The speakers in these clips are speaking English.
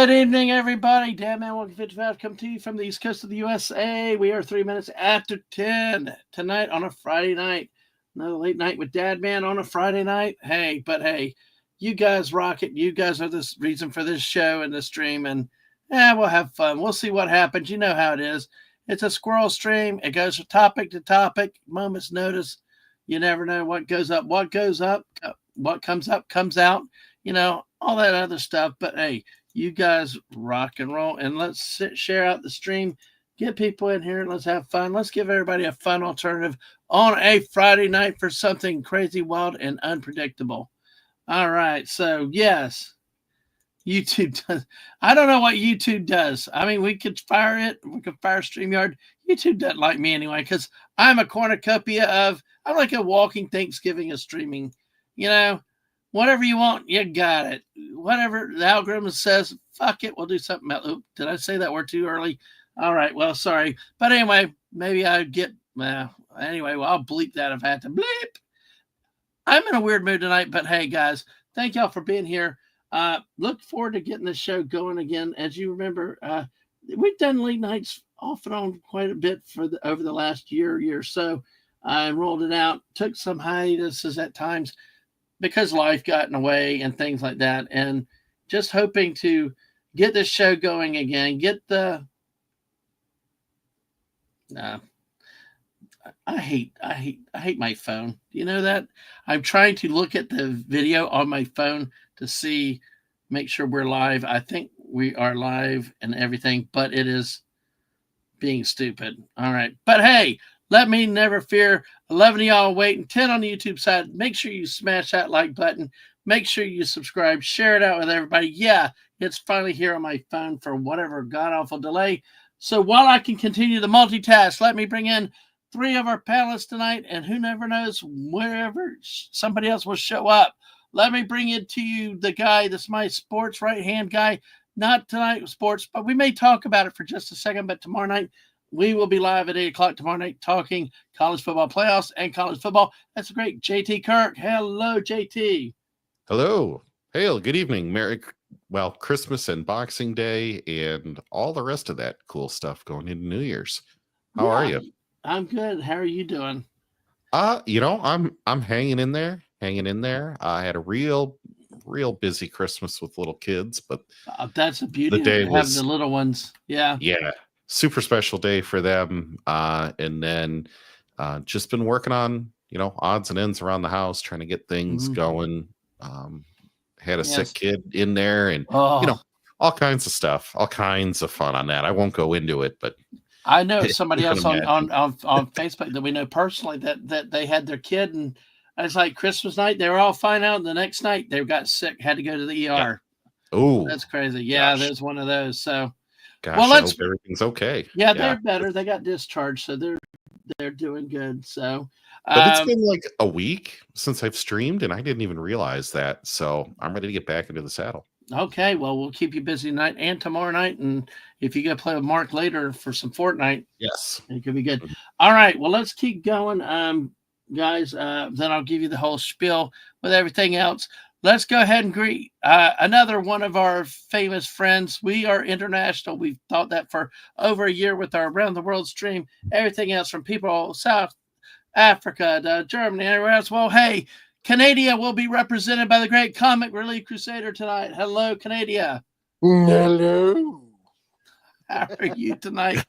Good evening, everybody. Dadman 155 come to you from the East Coast of the USA. We are 3 minutes after 10 tonight on a Friday night. Another late night with Dadman on a Friday night. Hey, you guys rock it. You guys are the reason for this show and this stream, and we'll have fun. We'll see what happens. You know how it is. It's a squirrel stream. It goes from topic to topic, moment's notice. You never know what goes up, what comes up, comes out, all that other stuff. But hey, you guys rock and roll, and let's share out the stream, get people in here, and let's have fun. Let's give everybody a fun alternative on a Friday night for something crazy, wild, and unpredictable. All right, so yes, YouTube does. I don't know what YouTube does. I mean, we could fire it. We could fire StreamYard. YouTube doesn't like me anyway because I'm a cornucopia of, I'm like a walking Thanksgiving of streaming, Whatever you want, you got it. Whatever the algorithm says, fuck it, we'll do something else. Oop, did I say that word too early? All right, well, sorry. But anyway, maybe I get, anyway, well, I'll bleep that if I have to bleep. I'm in a weird mood tonight, but hey, guys, thank y'all for being here. Look forward to getting this show going again. As you remember, we've done late nights off and on quite a bit over the last year or so. I rolled it out, took some hiatuses at times, because life got in the way and things like that, and just hoping to get this show going again. I hate my phone. You know that? I'm trying to look at the video on my phone to make sure we're live. I think we are live and everything, but it is being stupid. All right. But hey, let me never fear. 11 of y'all waiting, 10 on the YouTube side. Make sure you smash that like button. Make sure you subscribe. Share it out with everybody. Yeah, it's finally here on my phone for whatever god-awful delay. So while I can continue the multitask, let me bring in 3 of our panelists tonight, and who never knows, wherever somebody else will show up. Let me bring in to you the guy that's my sports right-hand guy. Not tonight with sports, but we may talk about it for just a second. But tomorrow night, we will be live at 8 o'clock tomorrow night talking college football playoffs and college football. That's great. JT Kirk. Hello, JT. Hello. Hail. Good evening. Christmas and Boxing Day and all the rest of that cool stuff going into New Year's. How are you? I'm good. How are you doing? I'm hanging in there. I had a real busy Christmas with little kids, but that's a beauty of having the little ones. Yeah. Super special day for them. And then just been working on, odds and ends around the house, trying to get things going. Had a sick kid in there and, all kinds of stuff, all kinds of fun on that. I won't go into it, but I know somebody else on Facebook that we know personally that they had their kid, and it's like Christmas night, they were all fine out. And the next night they got sick, had to go to the ER. Oh, that's crazy. Yeah, there's one of those. So gosh, I hope everything's okay. Yeah, they're better. They got discharged, so they're doing good. So, but it's been like a week since I've streamed, and I didn't even realize that. So I'm ready to get back into the saddle. Okay, well, we'll keep you busy tonight and tomorrow night, and if you get to play with Mark later for some Fortnite, yes, it could be good. All right, well, let's keep going, guys. Then I'll give you the whole spiel with everything else. Let's go ahead and greet another one of our famous friends. We are international. We've thought that for over a year with our Around the World stream. Everything else from people South Africa to Germany and everywhere else. Well, hey, Canada will be represented by the great Comic Relief Crusader tonight. Hello, Canada. Hello. How are you tonight?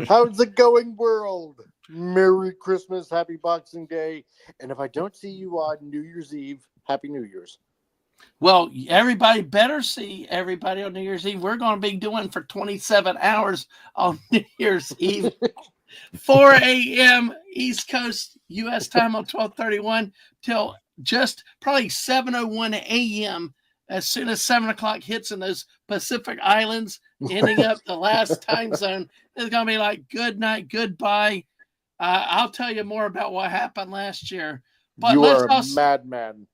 How's it going, world? Merry Christmas, Happy Boxing Day. And if I don't see you on New Year's Eve, Happy New Year's. Well, everybody better see everybody on New Year's Eve. We're going to be doing for 27 hours on New Year's Eve. 4 a.m. East Coast U.S. time on 12/31 till just probably 7:01 a.m. as soon as 7 o'clock hits in those Pacific Islands, ending up the last time zone. It's going to be like good night, goodbye. I'll tell you more about what happened last year. But you are a madman.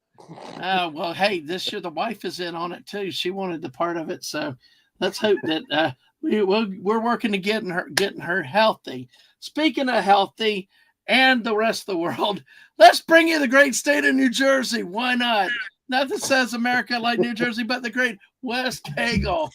Well, hey, this year the wife is in on it too. She wanted the part of it, so let's hope that we're working to getting her healthy. Speaking of healthy and the rest of the world, let's bring you the great state of New Jersey. Why not? Nothing says America like New Jersey, but the great Wes Cagle.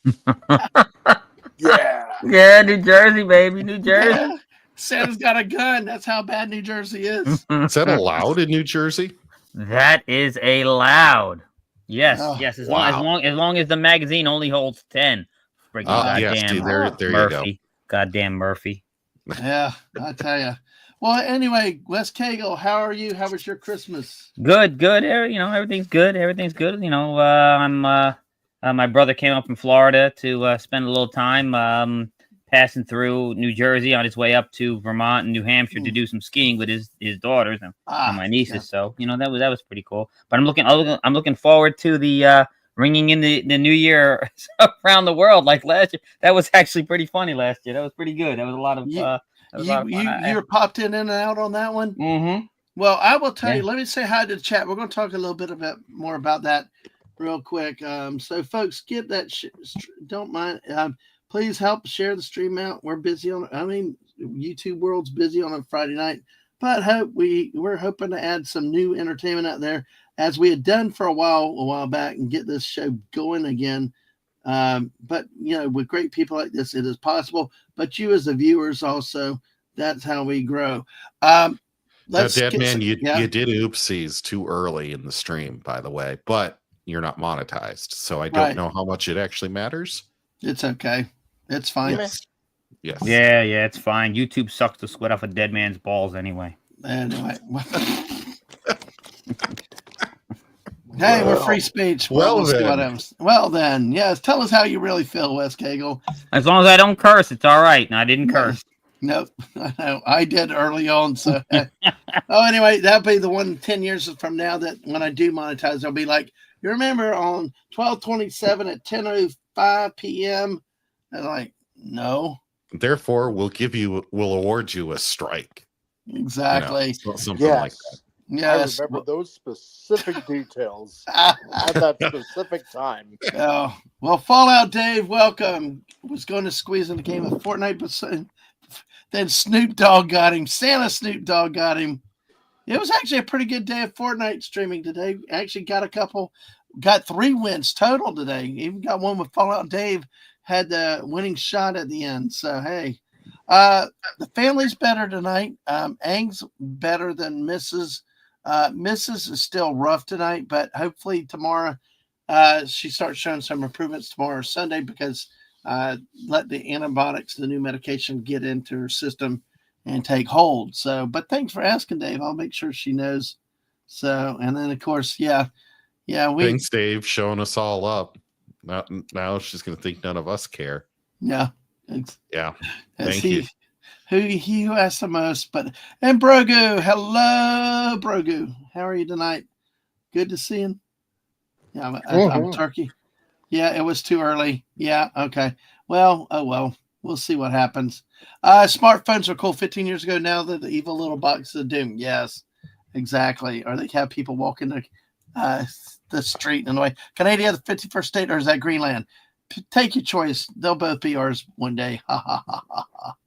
Yeah. Yeah, New Jersey, baby, New Jersey. Yeah. Santa's got a gun. That's how bad New Jersey is. Is that allowed in New Jersey? That is allowed. Yes, Oh, yes. As wow. long as the magazine only holds 10. Freaking goddamn yes, dude, there you Murphy. Goddamn Murphy. Yeah, I tell you. Well, anyway, Wes Cagle, how are you? How was your Christmas? Good. You know, everything's good. Everything's good. You know, I'm. My brother came up from Florida to spend a little time passing through New Jersey on his way up to Vermont and New Hampshire to do some skiing with his daughters and my nieces. Yeah. So you know that was pretty cool. But I'm looking forward to the ringing in the new year around the world like last year. That was actually pretty funny last year. That was pretty good. That was a lot of fun. You were popped in and out on that one. Mm-hmm. Well, I will tell you. Let me say hi to the chat. We're going to talk a little bit more about that real quick. So, folks, get that. Don't mind. Please help share the stream out. We're busy on. I mean, YouTube world's busy on a Friday night, but we're hoping to add some new entertainment out there as we had done for a while back and get this show going again. But you know, with great people like this, it is possible. But you as the viewers also, that's how we grow. Dadman, you did oopsies too early in the stream, by the way, but you're not monetized, so I don't know how much it actually matters. It's okay. It's fine. Yes. Yeah, it's fine. YouTube sucks the sweat off a dead man's balls anyway. Anyway. Hey, we're free speech. Well then, yes. Tell us how you really feel, Wes Cagle. As long as I don't curse, it's all right. And I didn't curse. Nope. I did early on. So, anyway, that'll be the one 10 years from now that when I do monetize, I'll be like, you remember on 12/27 at 10:05 p.m. And like, no. Therefore, we'll award you a strike. Exactly. You know, something like that. Yes. I remember those specific details at that specific time. Oh, well, Fallout Dave, welcome. Was going to squeeze in the game of Fortnite, but then Snoop Dogg got him. Santa Snoop Dogg got him. It was actually a pretty good day of Fortnite streaming today. Actually got 3 wins total today. Even got one with Fallout Dave, had the winning shot at the end. So, hey, the family's better tonight. Ang's better than Mrs. Mrs. is still rough tonight, but hopefully tomorrow she starts showing some improvements tomorrow or Sunday because let the antibiotics, the new medication, get into her system and take hold. So, but thanks for asking, Dave. I'll make sure she knows. So, and then of course, thanks, Dave, showing us all up. Now she's going to think none of us care. Yeah. Thank you. Who asked the most, and Brogu, hello, Brogu. How are you tonight? Good to see you. Yeah, I'm Turkey. Yeah, it was too early. Yeah, okay. Well, we'll see what happens. Smartphones are cool 15 years ago. Now they're the evil little box of doom. Yes, exactly. Or they have people walking the street in the way. Canada, the 51st state, or is that Greenland? Take your choice. They'll both be ours one day. Ha ha ha ha ha.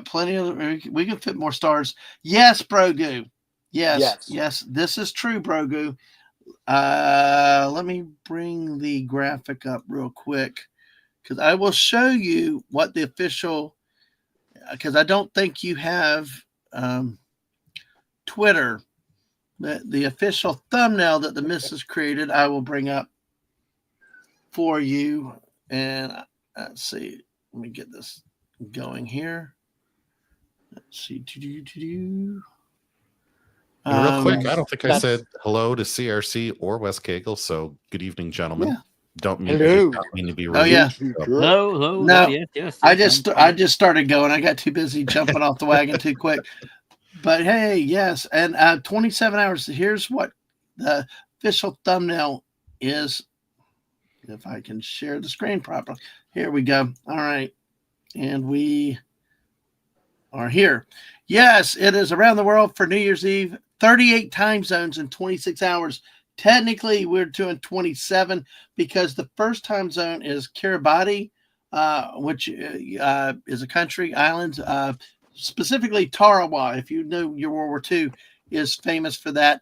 Plenty of. We can fit more stars. Yes, Brogu. Yes. This is true, Brogu. Let me bring the graphic up real quick because I will show you what the official. Because I don't think you have Twitter. The official thumbnail that the missus created, I will bring up for you. And let's see. Let me get this going here. Let's see. Real quick, I don't think I said hello to CRC or Wes Cagle, so good evening, gentlemen. Yeah. Don't mean to be rude. Oh, yeah. Hello. No, yes. I just started going. I got too busy jumping off the wagon too quick. But hey, yes, and 27 hours. Here's what the official thumbnail is. If I can share the screen properly. Here we go. All right. And we are here. Yes, it is around the world for New Year's Eve. 38 time zones in 26 hours. Technically, we're doing 27 because the first time zone is Kiribati, which is a country, island, specifically Tarawa. If you know your World War II, is famous for that.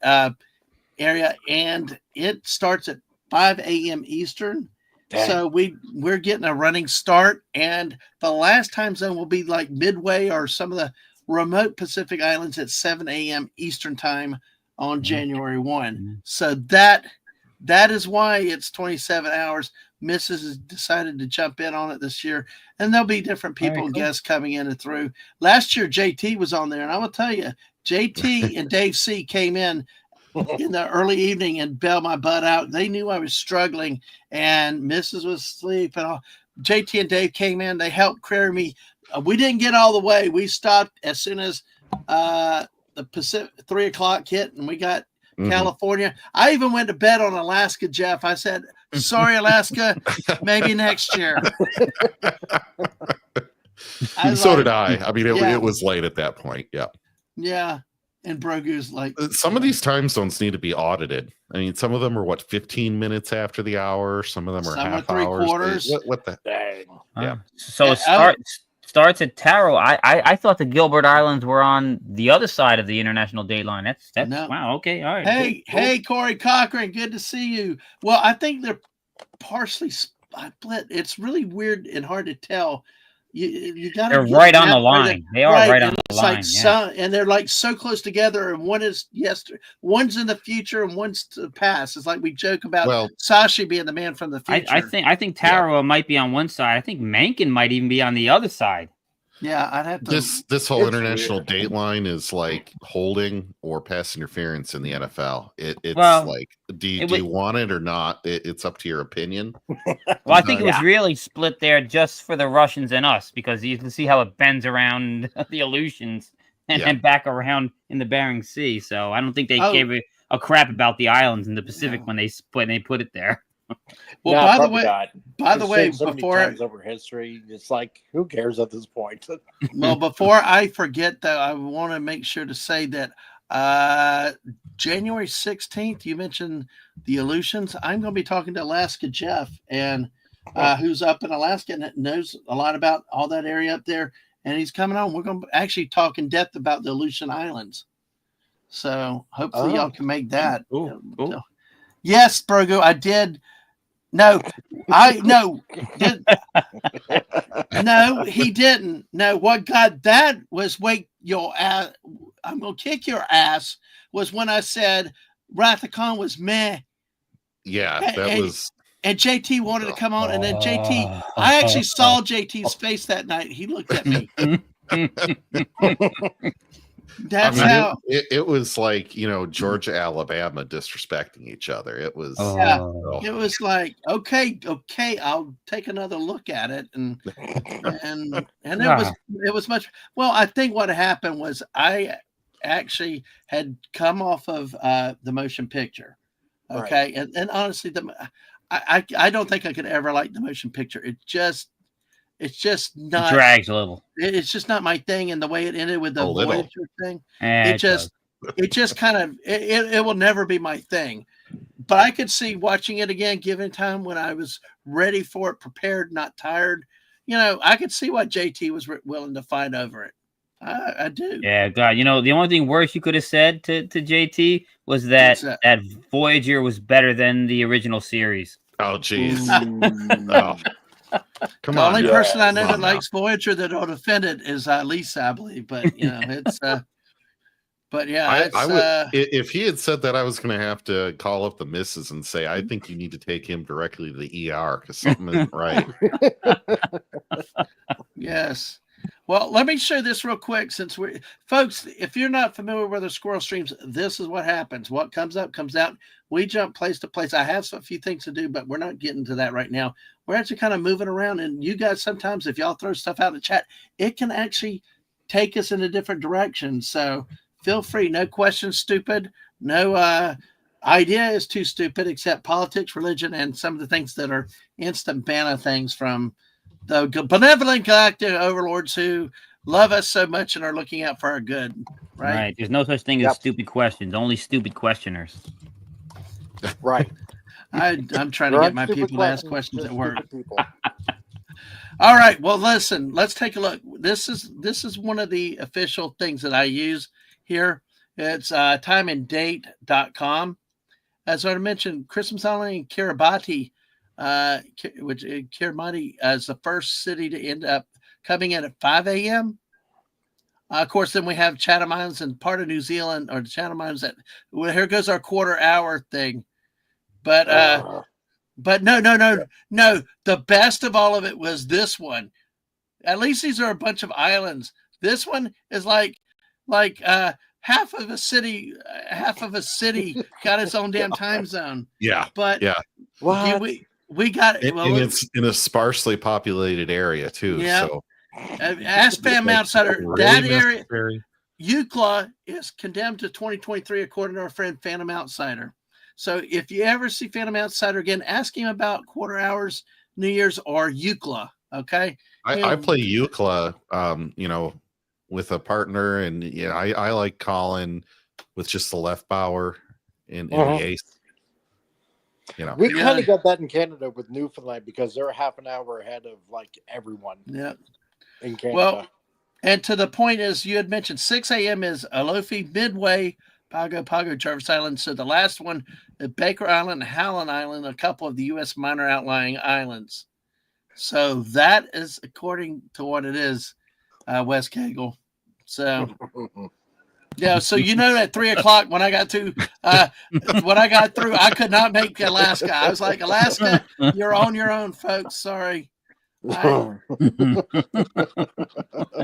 area, and it starts at 5 a.m. Eastern. Dang. So we're getting a running start, and the last time zone will be like Midway or some of the remote Pacific Islands at 7 a.m. Eastern time on January 1. So that is why it's 27 hours. Mrs. has decided to jump in on it this year, and there'll be different people, guests coming in and through. Last year, JT was on there, and I'm going to tell you, JT and Dave C came in the early evening and bailed my butt out. They knew I was struggling, and Mrs. was asleep, and JT and Dave came in. They helped carry me. We didn't get all the way. We stopped as soon as the Pacific 3 o'clock hit, and we got California. I even went to bed on Alaska, Jeff. I said, sorry, Alaska, maybe next year. So did I. I mean, it was late at that point. Yeah. Yeah. And Brogu's like, some of these time zones need to be audited. I mean, some of them are 15 minutes after the hour. Some of them are half hours. 3/4. What the? Dang. Yeah. So it starts at Taro. I thought the Gilbert Islands were on the other side of the international date line. That's No. Wow. Okay. All right. Hey, Corey Cochran, good to see you. Well, I think they're partially split. It's really weird and hard to tell. You got. They're right on the line. They are right on the line. And they're like so close together. And one is yesterday, one's in the future, and one's to the past. It's like we joke about Sashi being the man from the future. I think Taro might be on one side. I think Mencken might even be on the other side. Yeah, I'd have to. This whole international date line is like holding or pass interference in the NFL. It's like, do you want it or not? It's up to your opinion. Well, I think it was really split there just for the Russians and us, because you can see how it bends around the Aleutians and back around in the Bering Sea. So I don't think they gave a crap about the islands in the Pacific when they put it there. Well, by the way, so before many times over history, it's like, who cares at this point? Well, before I forget, though, I want to make sure to say that January 16th, you mentioned the Aleutians. I'm going to be talking to Alaska Jeff, and who's up in Alaska and knows a lot about all that area up there. And he's coming on. We're going to actually talk in depth about the Aleutian Islands. So hopefully y'all can make that. Ooh. Yes, Brogu, I did. No, no, he didn't. No, what got that was wake your ass. I'm gonna kick your ass. Was when I said Rathacon was meh. Yeah, was. And JT wanted to come on, and then JT. I actually saw JT's face that night. He looked at me. That's how it was like, Georgia, Alabama disrespecting each other. It was it was like, okay, I'll take another look at it, and it was much. Well, I think what happened was I actually had come off of the motion picture, okay, and honestly, I don't think I could ever like the motion picture. It's just not. It drags a little. It's just not my thing, and the way it ended with the Voyager thing, it just kind of it will never be my thing. But I could see watching it again, given time when I was ready for it, prepared, not tired. I could see why JT was willing to fight over it. I do. Yeah, God. The only thing worse you could have said to JT was that Voyager was better than the original series. Oh, jeez. Come the on. only person I know that likes Voyager that will defend it is Lisa, I believe. But it's. But yeah, I would. If he had said that, I was going to have to call up the missus and say, I think you need to take him directly to the ER because something isn't right. Yes. Well, let me show this real quick, since folks, if you're not familiar with the squirrel streams, this is what happens. What comes up comes out. We jump place to place. I have a few things to do, but we're not getting to that right now. We're actually kind of moving around, and you guys, sometimes if y'all throw stuff out in the chat, it can actually take us in a different direction. So feel free. No questions stupid. No idea is too stupid, except politics, religion, and some of the things that are instant banner things from the benevolent galactic overlords who love us so much and are looking out for our good. Right. There's no such thing as stupid questions. Only stupid questioners. Right. I'm trying to get my people to ask questions at work. All right. Well, listen, let's take a look. This is one of the official things that I use here. It's timeanddate.com. as I mentioned, Christmas Island and Kiribati, Kiribati is the first city to end up coming in at 5 a.m. Of course, then we have Chatham Islands and part of New Zealand, or the Chatham Islands. Well, here goes our quarter hour thing. But no. The best of all of it was this one. At least these are a bunch of islands. This one is like half of a city got its own damn time zone. Yeah. But yeah. We got it. And it's in a sparsely populated area too. Yeah. So ask Fam Outsider, that area, necessary. UCLA is condemned to 2023, according to our friend Phantom Outsider. So if you ever see Phantom Outsider again, ask him about quarter hours, New Year's, or UCLA. Okay. I play UCLA, with a partner, and I like calling with just the left bower in the ace. We kind of got that in Canada with Newfoundland because they're half an hour ahead of like everyone. Yeah. In Canada. Well, and to the point is, you had mentioned 6 a.m. is Alofi, Midway, Pago, Jarvis Island. So the last one, Baker Island, Howland Island, a couple of the U.S. minor outlying islands. So that is according to what it is, West Kegel. So yeah, so at 3 o'clock when I got through, I could not make Alaska. I was like, Alaska, you're on your own, folks. Sorry. But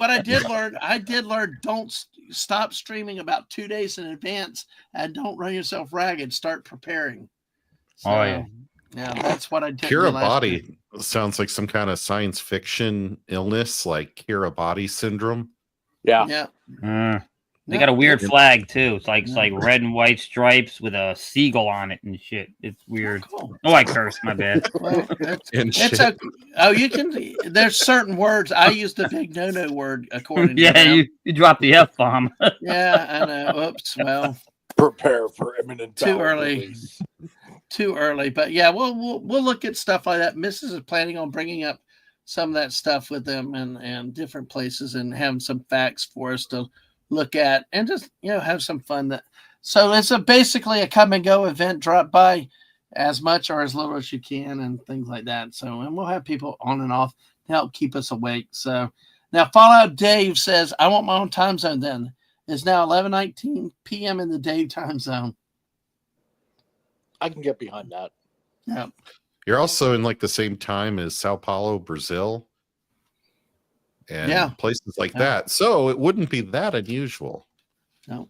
I did learn don't stop streaming about 2 days in advance, and don't run yourself ragged. Start preparing. So, yeah, that's what I did. Kiribati sounds like some kind of science fiction illness, like Kiribati syndrome. Yeah. They got a weird flag too. It's like red and white stripes with a seagull on it and shit. It's weird. Cool. Oh, I cursed. My bad. Well, you can. There's certain words. I use the big no word according to you dropped the F bomb. Yeah, I know. Oops. Well, prepare for imminent too early. Too early. But yeah, we'll look at stuff like that. Mrs. is planning on bringing up some of that stuff with them and different places, and having some facts for us to look at, and just have some fun. So it's basically a come and go event. Drop by as much or as little as you can, and things like that. So, and we'll have people on and off to help keep us awake. So now Fallout Dave says, I want my own time zone. Then it's now 11:19 p.m. in the Dave time zone. I can get behind that. Yeah. You're also in like the same time as Sao Paulo, Brazil. And places like that. So it wouldn't be that unusual. No.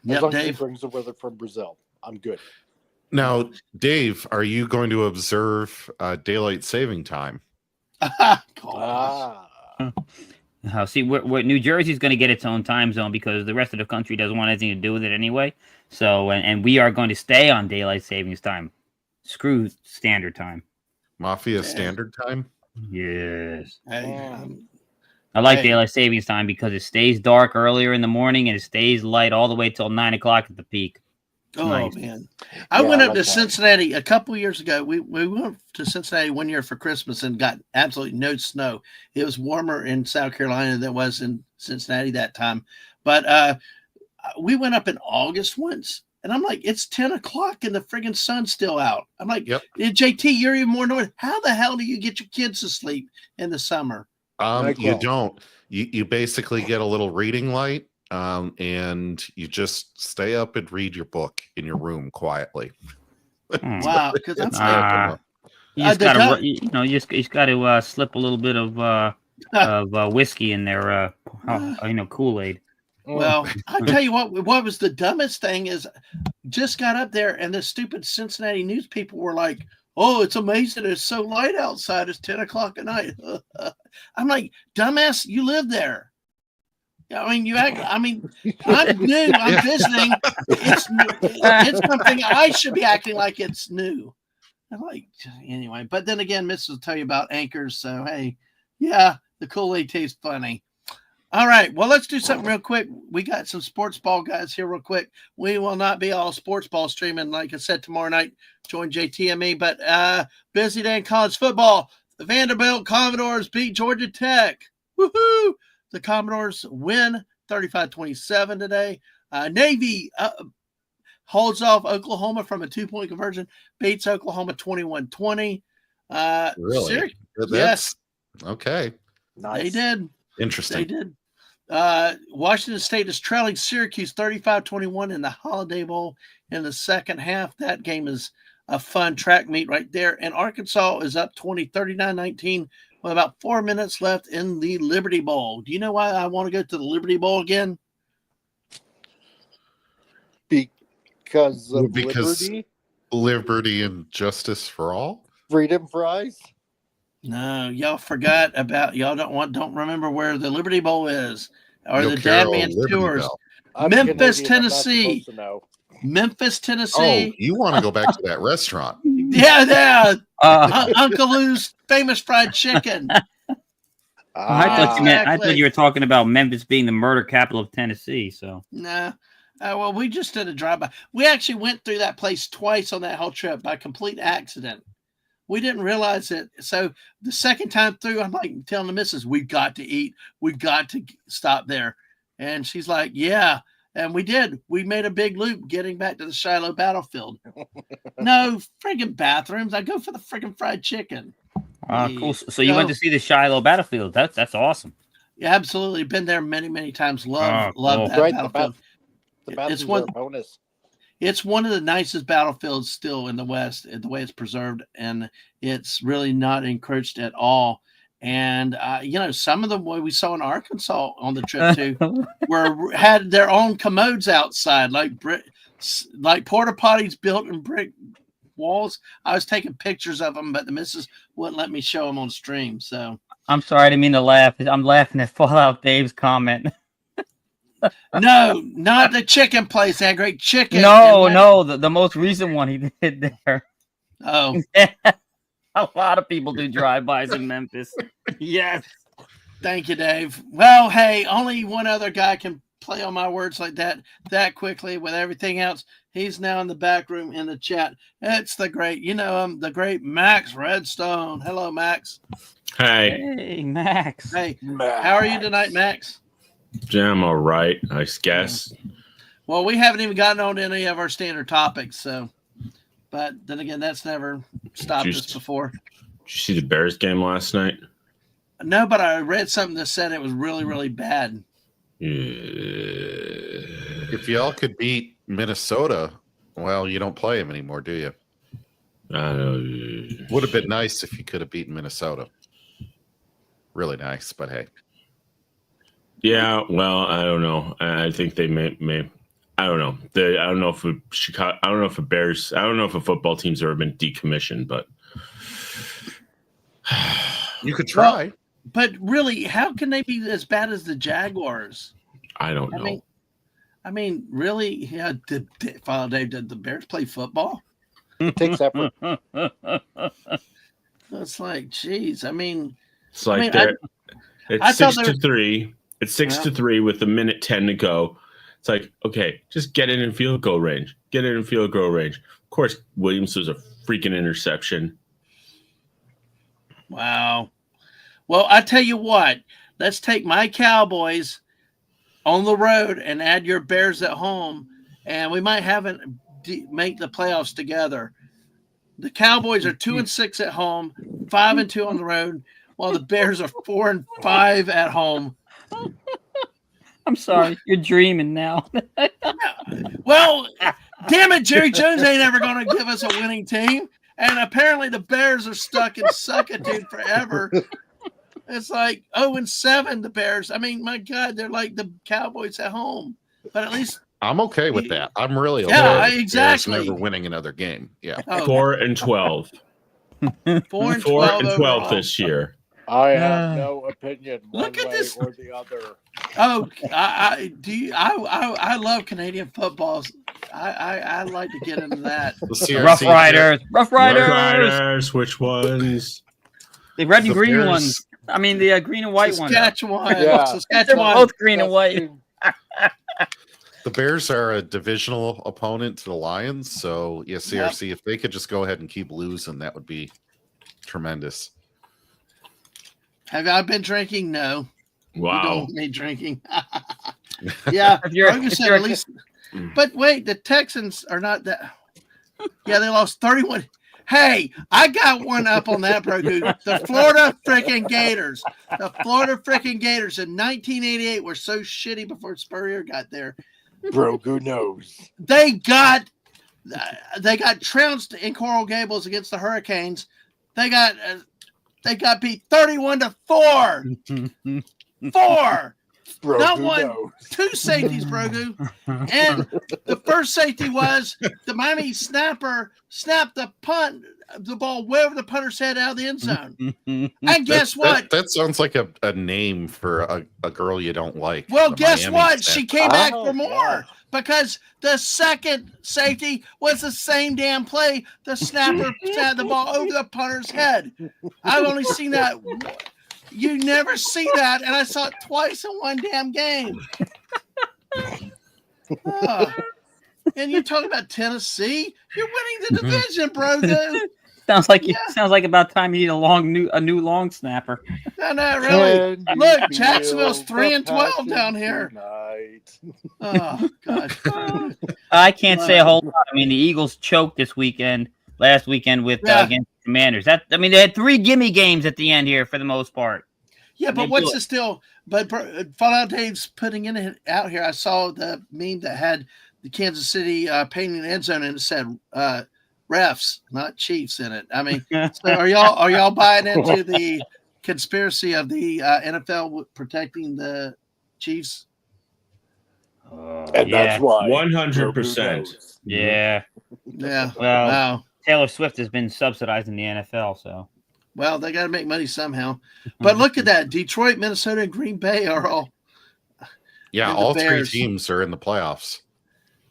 As long as he brings the weather from Brazil, I'm good. Now, Dave, are you going to observe daylight saving time? See, New Jersey's going to get its own time zone because the rest of the country doesn't want anything to do with it anyway. So, and we are going to stay on daylight savings time. Screw standard time. Mafia standard time? Yes. I like daylight savings time because it stays dark earlier in the morning and it stays light all the way till 9 o'clock at the peak. Oh, nice. Man. I went up to Cincinnati a couple years ago. We went to Cincinnati one year for Christmas and got absolutely no snow. It was warmer in South Carolina than it was in Cincinnati that time. But we went up in August once, and I'm like, it's 10 o'clock and the friggin' sun's still out. I'm like, JT, you're even more north. How the hell do you get your kids to sleep in the summer? You don't. You basically get a little reading light, and you just stay up and read your book in your room quietly. Wow, because that's you just gotta, you just got to slip a little bit of whiskey in there, Kool-Aid. Well, I'll tell you what was the dumbest thing is just got up there and the stupid Cincinnati news people were like, oh, it's amazing. It's so light outside. It's 10 o'clock at night. I'm like, dumbass, you live there. I'm new. I'm visiting. It's something I should be acting like it's new. I'm like, anyway, but then again, Mrs. will tell you about anchors. So, hey, the Kool-Aid tastes funny. All right. Well, let's do something real quick. We got some sports ball guys here real quick. We will not be all sports ball streaming. Like I said, tomorrow night, join JT and me. But busy day in college football. The Vanderbilt Commodores beat Georgia Tech. Woohoo! The Commodores win 35-27 today. Navy holds off Oklahoma from a 2-point conversion, beats Oklahoma 21-20. Really? Yes. Okay. Nice. They did. Interesting. They did. Washington State is trailing Syracuse 35-21 in the Holiday Bowl in the second half. That game is a fun track meet right there. And Arkansas is up 39-19 with about 4 minutes left in the Liberty Bowl. Do you know why I want to go to the Liberty Bowl again? Because of liberty? Liberty and justice for all? Freedom fries? No, y'all forgot about, y'all don't remember where the Liberty Bowl is or Yo the quiero Dadman Liberty Tours. Bell. I'm Memphis, Canadian, I'm not Tennessee. supposed to know. Memphis, Oh, Tennessee. you want to go back to that restaurant? Yeah. Uncle Lou's famous fried chicken. I thought Exactly. you were talking about Memphis being the murder capital of Tennessee. So Nah. Well, we just did a drive-by. We actually went through that place twice on that whole trip by complete accident. We didn't realize it. So the second time through, I'm like telling the missus, we've got to eat. We've got to stop there. And she's like, yeah. And we did. We made a big loop getting back to the Shiloh battlefield. No friggin' bathrooms. I go for the friggin' fried chicken. cool. So you went to see the Shiloh battlefield. That's awesome. Yeah, absolutely. Been there many, many times. Love cool. that Right, battlefield. the bathrooms It's one- are a bonus. It's one of the nicest battlefields still in the West, the way it's preserved, and it's really not encroached at all. And some of them we saw in Arkansas on the trip too, had their own commodes outside, like porta potties built in brick walls. I was taking pictures of them, but the missus wouldn't let me show them on stream. So I'm sorry, I didn't mean to laugh. I'm laughing at Fallout Dave's comment. no, not the chicken place. They had great chicken. No, the most recent one he did there. Oh, A lot of people do drive-bys in Memphis. Yes. thank you, Dave. Well, hey, only one other guy can play on my words like that quickly with everything else. He's now in the back room in the chat. It's the great, the great Max Redstone. Hello, Max. Hey, Max. Hey, how are you tonight, Max? I'm all right, I guess. Well, we haven't even gotten on to any of our standard topics, so. But then again, that's never stopped us before. Did you see the Bears game last night? No, but I read something that said it was really, really bad. If y'all could beat Minnesota, well, you don't play them anymore, do you? Would have been nice if you could have beaten Minnesota. Really nice, but hey. Yeah, well, I don't know. I think they may. I don't know. I don't know if Chicago. I don't know if a Bears. I don't know if a football team's ever been decommissioned, but You could try. Well, but really, how can they be as bad as the Jaguars? I don't know. I mean, really? Yeah, did the Bears play football? It takes effort. It's like, geez. I mean, It's like I it's thought 6-3. It's 6-3 with 1:10 to go. It's like, okay, just get it in field goal range. Get it in field goal range. Of course, Williams was a freaking interception. wow. Well, I tell you what. Let's take my Cowboys on the road and add your Bears at home, and we might make the playoffs together. The Cowboys are 2-6 at home, 5-2 on the road, while the Bears are 4-5 at home. I'm sorry, you're dreaming now. Well, damn it, Jerry Jones ain't ever going to give us a winning team, and apparently the Bears are stuck in suckitude forever. It's like 0-7, the Bears. I mean, my God, they're like the Cowboys at home, but at least I'm okay with that. I'm really okay. Yeah, with the Bears exactly. never winning another game. Yeah. 4-12. 4-12 4-12 overall. this year. I have no opinion one Look at way this. or the other. Oh, I love Canadian football. I like to get into that. The CRC Rough Riders. Rough Riders. Riders, which ones? The red and The green Bears- ones. I mean, the green and white ones. Saskatchewan. Yeah. Saskatchewan. Both green and white. The Bears are a divisional opponent to the Lions, so yeah, CRC. If they could just go ahead and keep losing, that would be tremendous. Have I been drinking? No. You Wow. don't want me drinking. Yeah. If you're- Ferguson, if you're- at least But wait, the Texans are not that. Yeah, they lost 31. Hey, I got one up on that, Brogu. The Florida freaking Gators. The Florida freaking Gators in 1988 were so shitty before Spurrier got there. Brogu knows. They got trounced in Coral Gables against the Hurricanes. They got beat 31-4. 4. Brogu Not one, knows. 2 safeties, Brogu. And the first safety was the Miami snapper snapped the ball way over the punter's head out of the end zone. And guess what? That sounds like a name for a girl you don't like. Well, The guess Miami what? snapper. She came back for more yeah. because the second safety was the same damn play. The snapper snapped the ball over the punter's head. I've only seen that. You never see that, and I saw it twice in one damn game. And you're talking about Tennessee? You're winning the division, bro. Sounds like about time you need a new long snapper. No, really. Can you Look, Jacksonville's feel 3-12 the down passion here. tonight? Oh God. I can't say a whole lot. I mean, the Eagles choked last weekend with against the Commanders. They had 3 gimme games at the end here for the most part. Yeah, but what's the still? But Fallout Dave's putting it out here. I saw the meme that had the Kansas City painting the end zone and it said refs, not Chiefs in it. I mean, so are y'all buying into the conspiracy of the NFL protecting the Chiefs? And that's why 100%. Yeah. Yeah. Well, Wow. Taylor Swift has been subsidizing the NFL, so. Well, they got to make money somehow. But look at that. Detroit, Minnesota, and Green Bay are all. Yeah, and the all 3 Bears. teams are in the playoffs.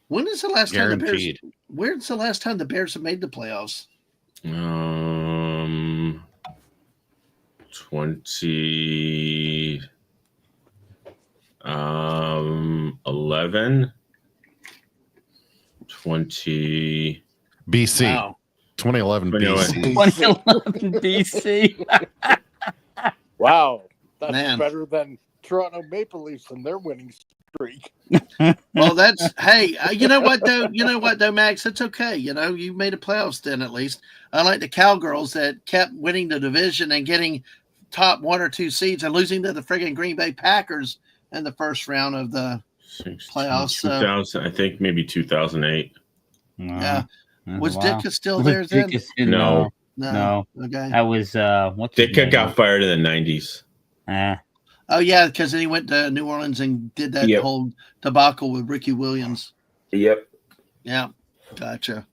When is the last time the Bears? Guaranteed. When's the last time the Bears have made the playoffs? 11, 20. BC. Wow. 2011 BC. 2011 BC. wow, that's Man. better than Toronto Maple Leafs and their winning streak. Well, that's hey. You know what though, Max? It's okay. You know, you made a playoffs then at least. Unlike the Cowgirls that kept winning the division and getting top 1 or 2 seeds and losing to the friggin' Green Bay Packers in the first round of the playoffs. 2000, I think maybe 2008. Yeah. Was Wow. Ditka still there then? No. No. Okay. That was what's his Ditka name? got fired in the 90s. Oh yeah, because then he went to New Orleans and did that whole debacle with Ricky Williams. Yep. Yeah, gotcha.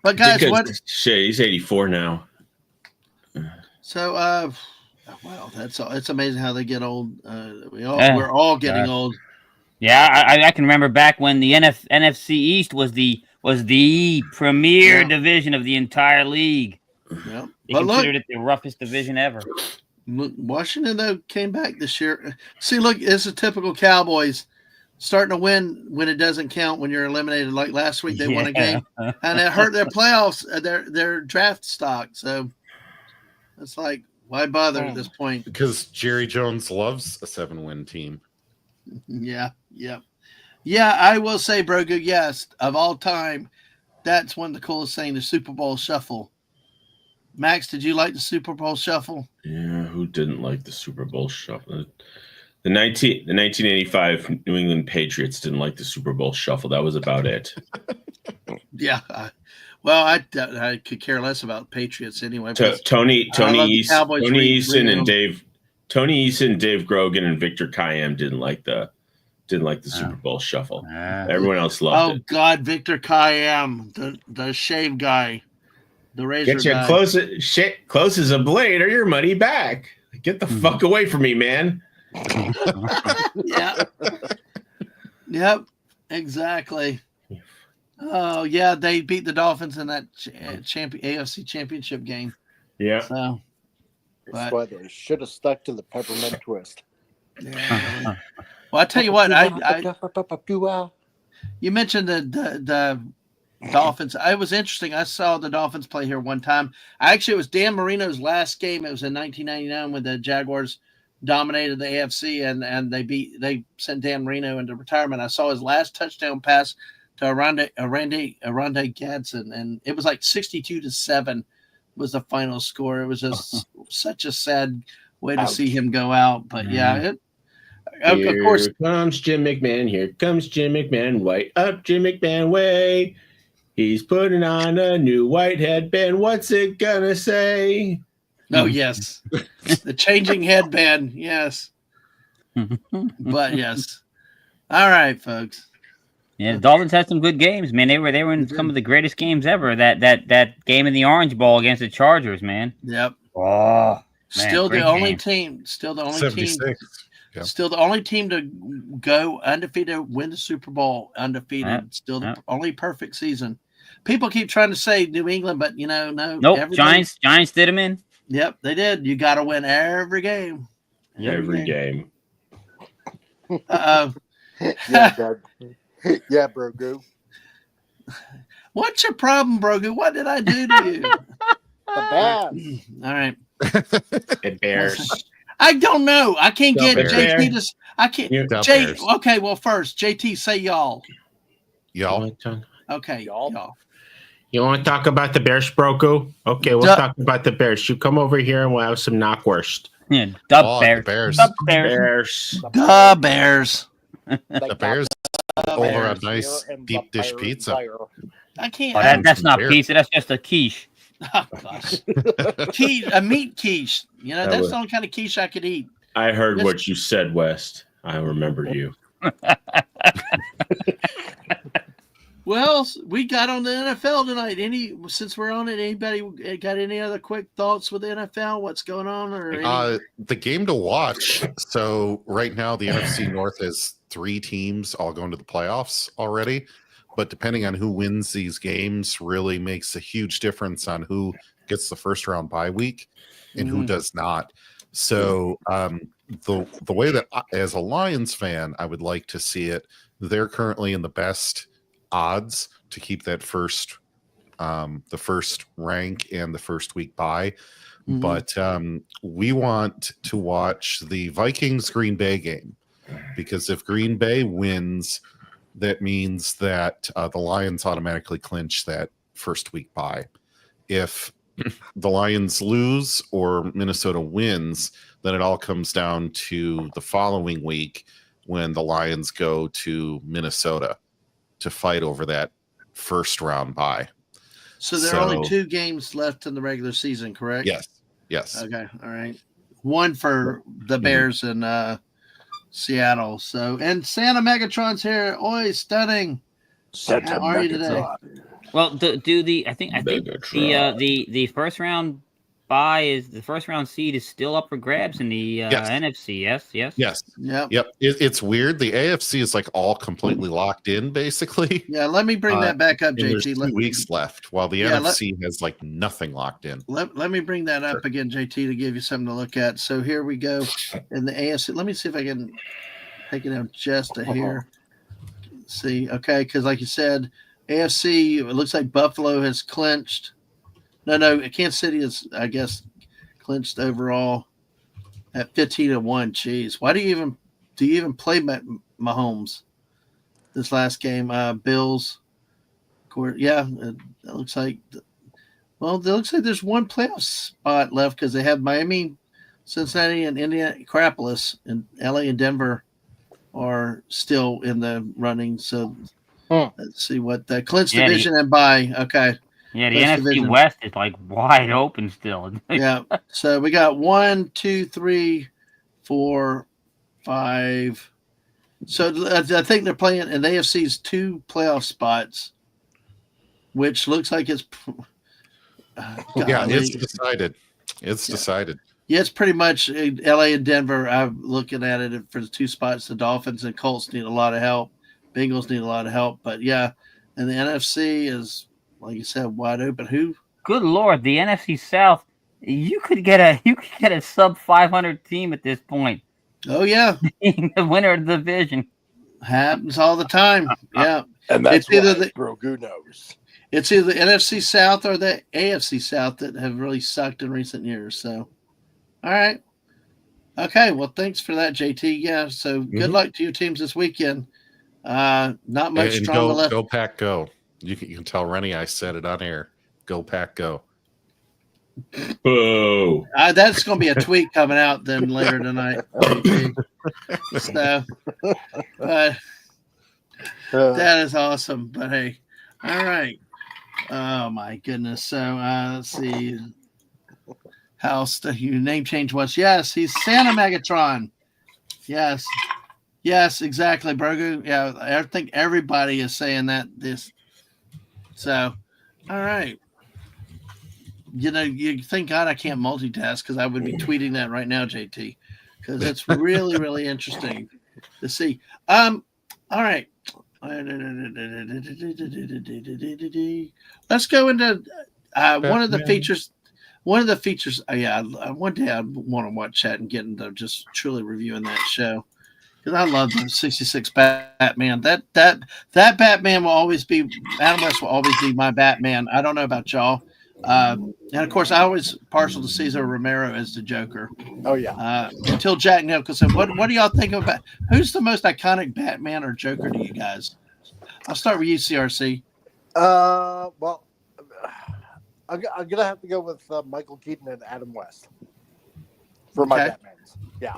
But guys, Ditka's, shit, he's 84 now. So, wow, it's amazing how they get old. We're all getting old. Yeah, I can remember back when the NFC East was the premier division of the entire league. Yeah, They considered it the roughest division ever. Washington though came back this year. See, look, it's a typical Cowboys starting to win when it doesn't count when you're eliminated. Like last week, they won a game, and it hurt their playoffs, their draft stock. So it's like, why bother at this point? Because Jerry Jones loves a 7-win team. Yeah. I will say, Brogu, yes, of all time, that's one of the coolest things, the Super Bowl Shuffle. Max, did you like the Super Bowl Shuffle? Yeah, who didn't like the Super Bowl Shuffle? The 1985 New England Patriots didn't like the Super Bowl Shuffle. That was about it. Yeah. Well, I could care less about Patriots anyway. Tony Eason and Cowboys Dave Grogan and Victor Kayem didn't like the Super Bowl Shuffle. Everyone else loved it. Oh God, Victor Kayem, the shave guy, the razor Get you guy. close as a blade or your money back. Get the fuck away from me, man. Yeah. Yep. Exactly. Oh yeah, they beat the Dolphins in that AFC Championship game. Yeah. So, That's why they should have stuck to the peppermint twist. Yeah. Well, I tell you what, you mentioned the Dolphins. It was interesting. I saw the Dolphins play here one time. It was Dan Marino's last game. It was in 1999 when the Jaguars dominated the AFC and they sent Dan Marino into retirement. I saw his last touchdown pass to Arande Gadsden, and it was like 62-7 was the final score. It was just such a sad way to see him go out. But of course, here comes Jim McMahon. Here comes Jim McMahon. White up, Jim McMahon way. He's putting on a new white headband. What's it gonna say? oh yes, the changing headband. Yes, but yes. All right, folks. Yeah, the Dolphins had some good games, man. They were in some of the greatest games ever. That game in the Orange Bowl against the Chargers, man. Yep. Oh, man, Still the great only game. team. Still the only 76. team. Yep. Still the only team to go undefeated, win the Super Bowl undefeated. Yep. Still the only perfect season. People keep trying to say New England, but no. Nope. Giants did them in. Yep, they did. You got to win every game. Every game. Uh-oh. Yeah, Dad. Yeah, bro, go. What's your problem, Brogu? What did I do to you? The All right. The Bears. I don't know. I can't Go get Bears. JT to. I can't. Go J. Bears. Okay. Well, first, JT, say y'all. Y'all. Okay, y'all. You want to talk about the Bears, Broku? Okay, we'll talk about the Bears. You come over here and we'll have some knockwurst. Yeah, Oh, Bears. the Bears. Dub Bears. Bears. The Bears. The Bears over a nice deep dish pizza. I can't. Oh, that's not Bears. pizza. That's just a quiche. Oh, gosh. A meat quiche. You know, that's the only kind of quiche I could eat. I heard what you said, West. I remember you. Well, we got on the NFL tonight. Since we're on it, anybody got any other quick thoughts with the NFL? What's going on? Or the game to watch. So right now, the NFC North has 3 teams all going to the playoffs already. But depending on who wins these games, really makes a huge difference on who gets the first round bye week and who does not. So the way that, as a Lions fan, I would like to see it, they're currently in the best odds to keep that the first rank and the first week bye. But we want to watch the Vikings Green Bay game, because if Green Bay wins, that means that the Lions automatically clinch that first week bye. If the Lions lose or Minnesota wins, then it all comes down to the following week when the Lions go to Minnesota to fight over that first round bye. So there are only 2 games left in the regular season, correct? Yes. Okay. All right. One for the Bears and Seattle. So, and Santa Megatron's here. Oi, stunning. Santa How are you today? Well, I think the first round bye is the first round seed is still up for grabs in the NFC. Yes. Yep. It's weird. The AFC is like all completely locked in, basically. Yeah. Let me bring that back up, There's JT. 2 weeks left, while the NFC has like nothing locked in. Let me bring that up again, JT, to give you something to look at. So here we go in the AFC. Let me see if I can take it down just a hair. See, okay, because like you said, AFC, it looks like Buffalo has clinched. No, Kansas City is, I guess, clinched overall at 15-1. Jeez, why do you even play Mahomes this last game? Bills, it looks like. Well, it looks like there's one playoff spot left because they have Miami, Cincinnati, and Indianapolis, and LA and Denver are still in the running. So let's see what the clinch division and bye. Okay. Yeah, the NFC division. West is like wide open still. Yeah. So we got 1, 2, 3, 4, 5. So I think they're playing in the AFC's 2 playoff spots, which looks like it's. It's decided. Decided. Yeah, it's pretty much LA and Denver. I'm looking at it for the 2 spots. The Dolphins and Colts need a lot of help. Bengals need a lot of help. But yeah, and the NFC is, like you said, wide open. Who? Good Lord, the NFC South. You could get a sub 500 team at this point. Oh yeah, the winner of the division. Happens all the time. Yeah, and that's either Grogu knows. It's either the NFC South or the AFC South that have really sucked in recent years. So, all right, okay. Well, thanks for that, JT. Yeah. So good luck to your teams this weekend. Not much And drama left. go Pack Go. You can tell Rennie I said it on air. Go Pack Go. Boo. That's going to be a tweet coming out then later tonight. So, but that is awesome. But hey, all right. Oh my goodness. So let's see. House, your name change was he's Santa Megatron. Yes, exactly, Burger. Yeah, I think everybody is saying that. So, all right. You thank God I can't multitask because I would be tweeting that right now, JT, because it's really, really interesting to see. All right. Let's go into one of the features. One of the features. One day I want to watch that and get into just truly reviewing that show because I love the '66 Batman. That Batman will always be. Adam West will always be my Batman. I don't know about y'all. And of course, I was partial to Cesar Romero as the Joker. Oh yeah. Until Jack Nicholson. What do y'all think about? Who's the most iconic Batman or Joker to you guys? I'll start with you, CRC. Well, I'm gonna have to go with Michael Keaton and Adam West for my Batmans. Yeah,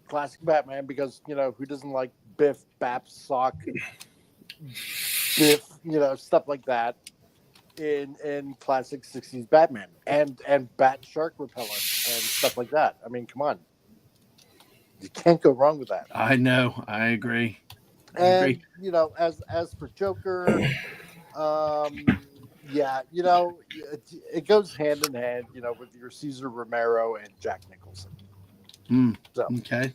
classic Batman because who doesn't like Biff, Bap, Sock, Biff, stuff like that. In classic '60s Batman and bat shark repellent and stuff like that. I mean, come on, you can't go wrong with that. I know, I agree. And as for Joker, it goes hand in hand, with your Cesar Romero and Jack Nicholson. So. Okay,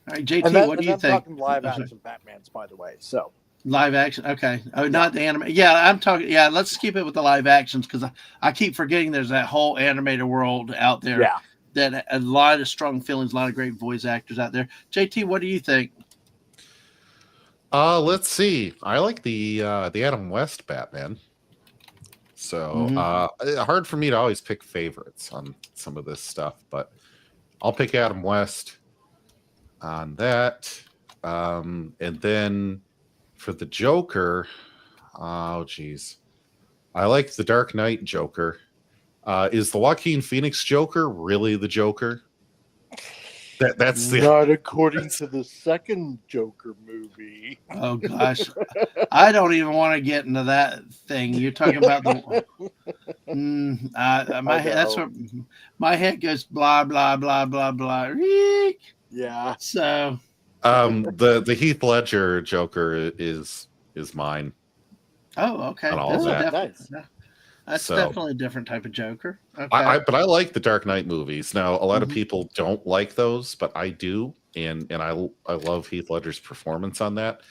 all right, JT, what do you think? I'm talking live action Batmans, by the way. So. Live action, okay. Oh, not the anime. Yeah, I'm talking. Yeah, let's keep it with the live actions because I keep forgetting there's that whole animated world out there. Yeah, that a lot of strong feelings, a lot of great voice actors out there. JT, what do you think? Let's see. I like the Adam West Batman. So hard for me to always pick favorites on some of this stuff, but I'll pick Adam West on that. And then. For the Joker, oh geez, I like the Dark Knight Joker. Is the Joaquin Phoenix Joker really the Joker? That's not according to the second Joker movie. Oh gosh, I don't even want to get into that thing. You're talking about the my head. That's what my head goes. Blah blah blah blah blah. Yeah. So. The Heath Ledger Joker is mine. Oh, okay. That's So, definitely a different type of Joker. Okay. But I like the Dark Knight movies. Now, a lot of people don't like those, but I do, and I love Heath Ledger's performance on that.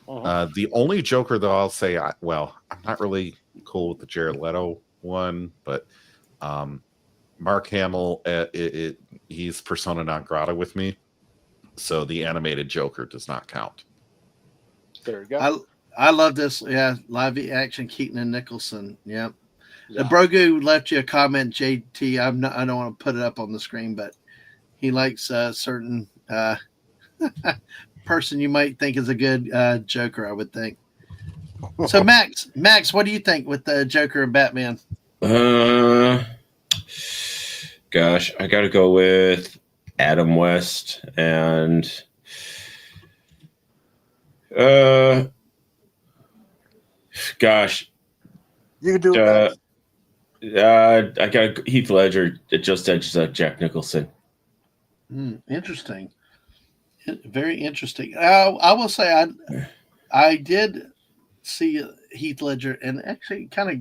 The only Joker that I'll say, I'm not really cool with the Jared Leto one, but Mark Hamill, he's persona non grata with me. So the animated Joker does not count. There you go. I love this. Yeah, live action Keaton and Nicholson. Yep. The Brogu left you a comment, JT. I don't want to put it up on the screen, but he likes a certain person you might think is a good Joker. I would think. So Max, what do you think with the Joker and Batman? Gosh, I got to go with Adam West and gosh, you can do it. I got Heath Ledger. It just edges out Jack Nicholson. Interesting, very interesting. I will say I did see Heath Ledger and actually kind of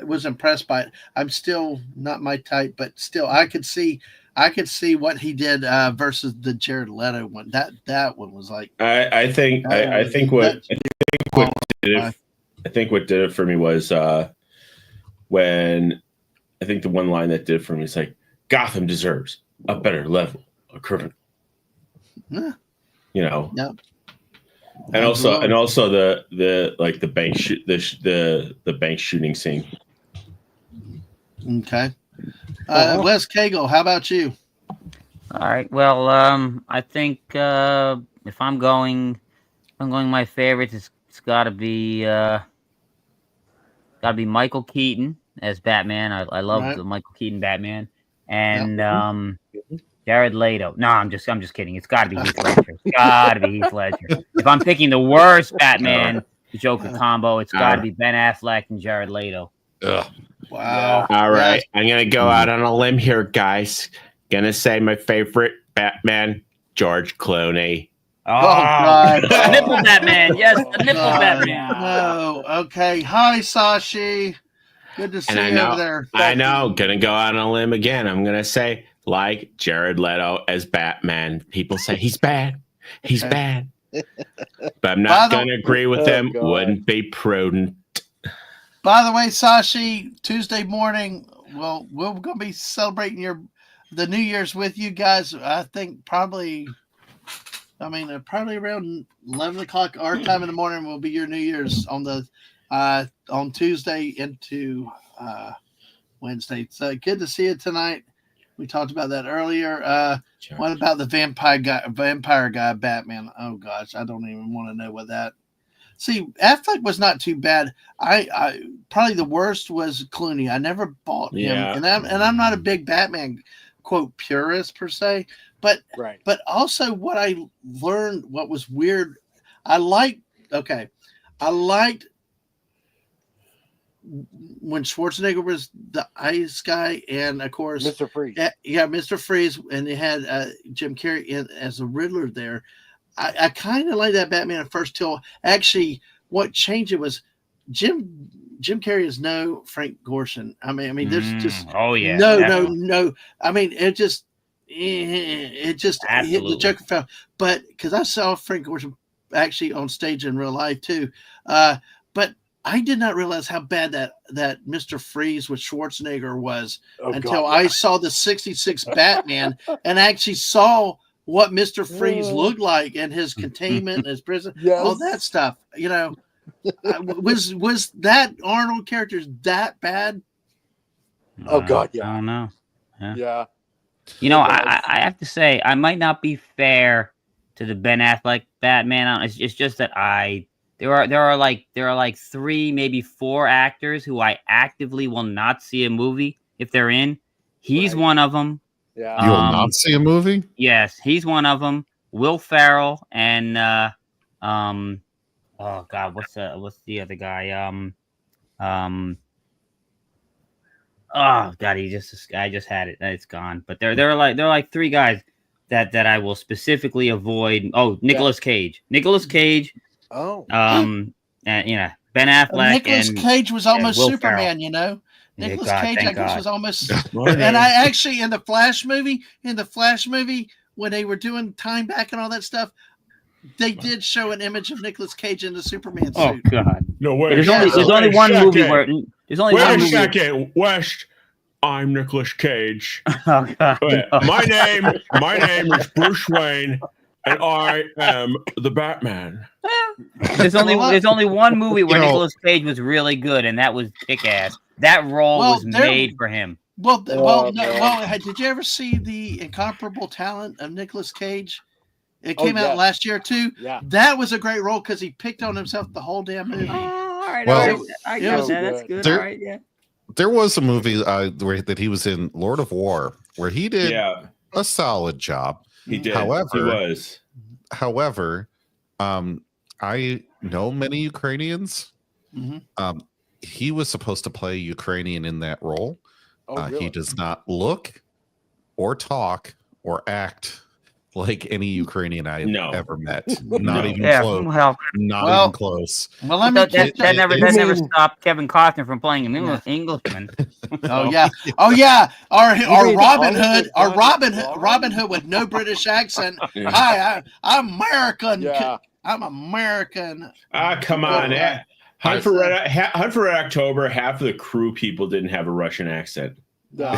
was impressed by it. I'm still not my type, but still I could see what he did versus the Jared Leto one. That one was like I think what did it for me was when I think the one line that did it for me is like Gotham deserves a better level of criminal. Yeah. And also the bank the bank shooting scene. Okay. Wes Cagle, how about you? All right. Well, I think if I'm going I'm going my favorites. It's got to be Michael Keaton as Batman. I love the Michael Keaton Batman, and Jared Leto. No, I'm just kidding. It's got to be Heath Ledger. It's got to be Heath Ledger. If I'm picking the worst Batman Joker combo, it's got to be Ben Affleck and Jared Leto. Ugh. Wow. All right, I'm gonna go out on a limb here, guys. Gonna say my favorite Batman, George Clooney. Oh, God. the nipple Batman. Yes, the nipple Batman. No. Okay. Hi, Sashi. Good to see you over there. I know. Gonna go out on a limb again. I'm gonna say like Jared Leto as Batman. People say he's bad. He's bad. But I'm not gonna agree with them. God. Wouldn't be prudent. By the way, Sashi, Tuesday morning, we're gonna be celebrating the New Year's with you guys. I think probably around 11 o'clock our time in the morning will be your New Year's on Tuesday into Wednesday. So good to see you tonight. We talked about that earlier. What about the vampire guy, Batman? Oh gosh, I don't even want to know what that. See, Affleck was not too bad. I probably the worst was Clooney. I never bought him, and I'm not a big Batman quote purist per se, but also what I learned, what was weird, I liked when Schwarzenegger was the ice guy, and of course Mr. Freeze. Mr. Freeze, and they had Jim Carrey as the Riddler there. I kind of like that Batman at first till actually what changed it was Jim Carrey is no Frank Gorshin. I mean, there's just no. I mean, it just hit the Joker fell, but because I saw Frank Gorshin actually on stage in real life too, but I did not realize how bad that Mr. Freeze with Schwarzenegger was until I saw the '66 Batman and actually saw what Mr. Freeze looked like and his containment and his prison, all that stuff. You know, was that Arnold character that bad? Oh God, yeah. I don't know. Yeah. You know, I have to say I might not be fair to the Ben Affleck Batman. It's just that there are like 3, maybe 4 actors who I actively will not see a movie if they're in. He's one of them. Yeah. You will not see a movie? Yes, he's one of them. Will Ferrell and oh God, what's the other guy? Oh God, I just had it. It's gone. But there are like 3 guys that I will specifically avoid. Oh, Nicolas Cage. Oh. And Ben Affleck. Nicolas Cage was almost Will Superman. Ferrell. You know. Nicolas Cage, I guess, was almost, and I actually in the Flash movie, when they were doing time back and all that stuff, they did show an image of Nicolas Cage in the Superman suit. Oh God! No way. There's only one movie where there's only one movie. Wait a second, West. I'm Nicolas Cage. Oh God! No. My name is Bruce Wayne, and I am the Batman. There's only one movie where Nicolas Cage was really good, and that was Kick-Ass. That role was made for him. Did you ever see the incomparable talent of Nicolas Cage? It came out last year too. Yeah, that was a great role because he picked on himself the whole damn movie. All right, well, I guess that's good. All right, yeah. There was a movie that he was in, Lord of War, where he did a solid job. He did. However, I know many Ukrainians. Mm-hmm. He was supposed to play Ukrainian in that role. Really? He does not look or talk or act like any Ukrainian I ever met. Not even close. Not even close. Well, that never stopped Kevin Costner from playing an Englishman. Oh yeah. Our Robin Hood with no British accent. Hi, I'm American. Yeah. I'm American. Come on. Hunt for Red October, half of the crew people didn't have a Russian accent. No.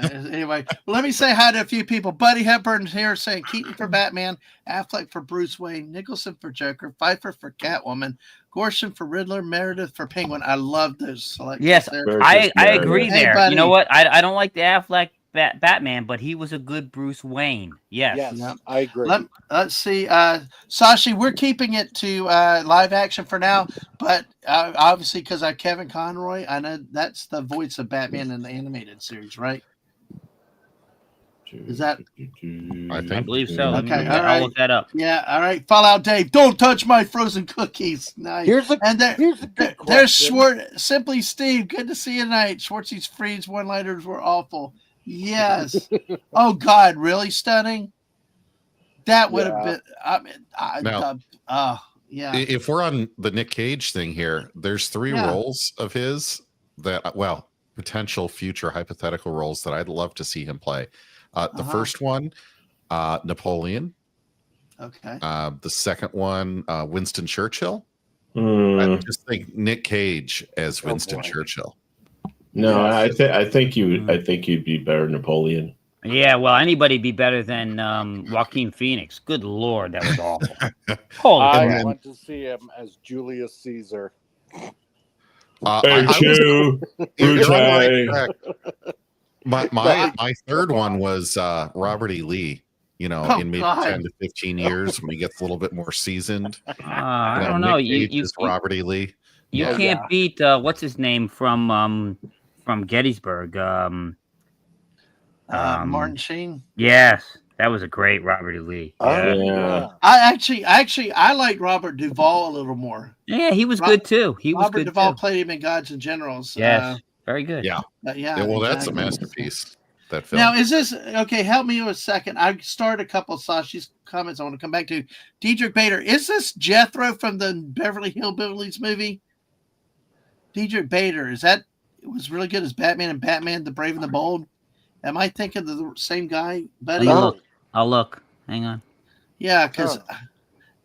Anyway, let me say hi to a few people. Buddy Hepburn's here saying Keaton for Batman, Affleck for Bruce Wayne, Nicholson for Joker, Pfeiffer for Catwoman, Gorshin for Riddler, Meredith for Penguin. I love those selections. Yes, I agree there. You know what? I don't like the Affleck Batman, but he was a good Bruce Wayne. Yes. Yes, Yep. I agree. Let's see. Sashi, we're keeping it to live action for now, but obviously because I'm Kevin Conroy, I know that's the voice of Batman in the animated series, right? Is that? I believe so. Okay, I'll all right. look that up. Yeah, all right. Fallout Dave, don't touch my frozen cookies. Nice. Here's a good there's question. Schwartz. Simply Steve, good to see you tonight. Schwartzy's freeze one-liners were awful. Yes. Oh God, really stunning. That would have been. I mean, yeah. If we're on the Nick Cage thing here, there's three roles of his that, well, potential future hypothetical roles that I'd love to see him play. The first one, Napoleon. Okay. The second one, Winston Churchill. I just think Nick Cage as Winston Churchill. No, yes. I think you'd be better Napoleon. Yeah, well, anybody'd be better than Joaquin Phoenix. Good Lord, that was awful. Holy I want to see him as Julius Caesar. My third one was Robert E. Lee. You know, in maybe 10 to 15 years when he gets a little bit more seasoned. I don't know. You Robert E. Lee. You can't beat what's his name from Gettysburg. Martin Sheen. Yes, that was a great Robert E. Lee. Yeah. I like Robert Duvall a little more. Yeah, he was good too. Robert Duvall played him in Gods and Generals. Yes, very good. Yeah. Well, that's a masterpiece. That film. Now, is this okay? Help me a second. I started a couple of Sashi's comments. I want to come back to Diedrich Bader. Is this Jethro from the Beverly Hillbillies movie? Diedrich Bader, was really good as Batman and Batman: The Brave and the Bold. Am I thinking of the same guy, buddy? I'll look. Hang on. Yeah, because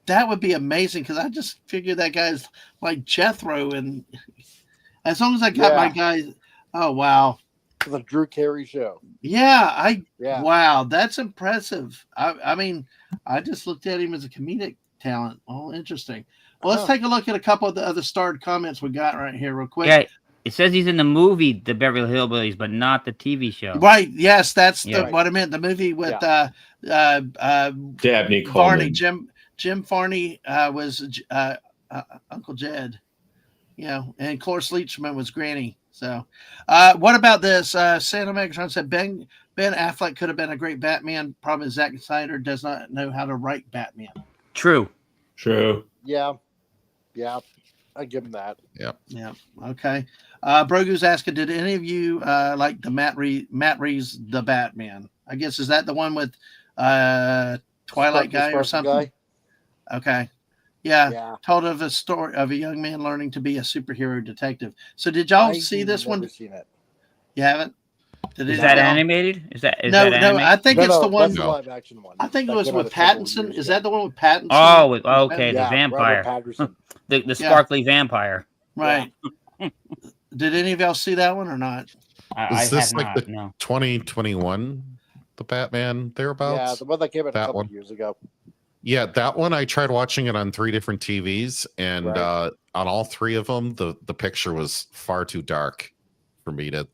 that would be amazing. Because I just figured that guy's like Jethro, and as long as I got my guys. Oh wow. The Drew Carey show. Yeah, wow, that's impressive. I mean, I just looked at him as a comedic talent. Oh, interesting. Well, let's take a look at a couple of the other starred comments we got right here real quick. Yeah, it says he's in the movie The Beverly Hillbillies, but not the TV show. Right, yes, that's what I meant. The movie with Dabney Varney, Jim Varney was Uncle Jed. And Cloris Leachman was Granny. So, what about this? Santa Megatron said Ben Affleck could have been a great Batman. Problem is Zack Snyder does not know how to write Batman. True. Yeah. I give him that. Yeah. Okay. Brogu's asking, did any of you like the Matt Reeves The Batman? I guess is that the one with Twilight guy or something? Okay. Yeah, told of a story of a young man learning to be a superhero detective. So did y'all see this one? Seen it. You haven't? Is that animated? Is that no? I think it's the one. That's the live action one. I think it was with Pattinson. Is that the one with Pattinson? Oh, okay, the vampire, the sparkly vampire. Right. Did any of y'all see that one or not? Is this like the 2021, the Batman thereabouts? Yeah, the one that came out a couple years ago. Yeah, that one I tried watching it on 3 different TVs, and on all 3 of them, the picture was far too dark for me to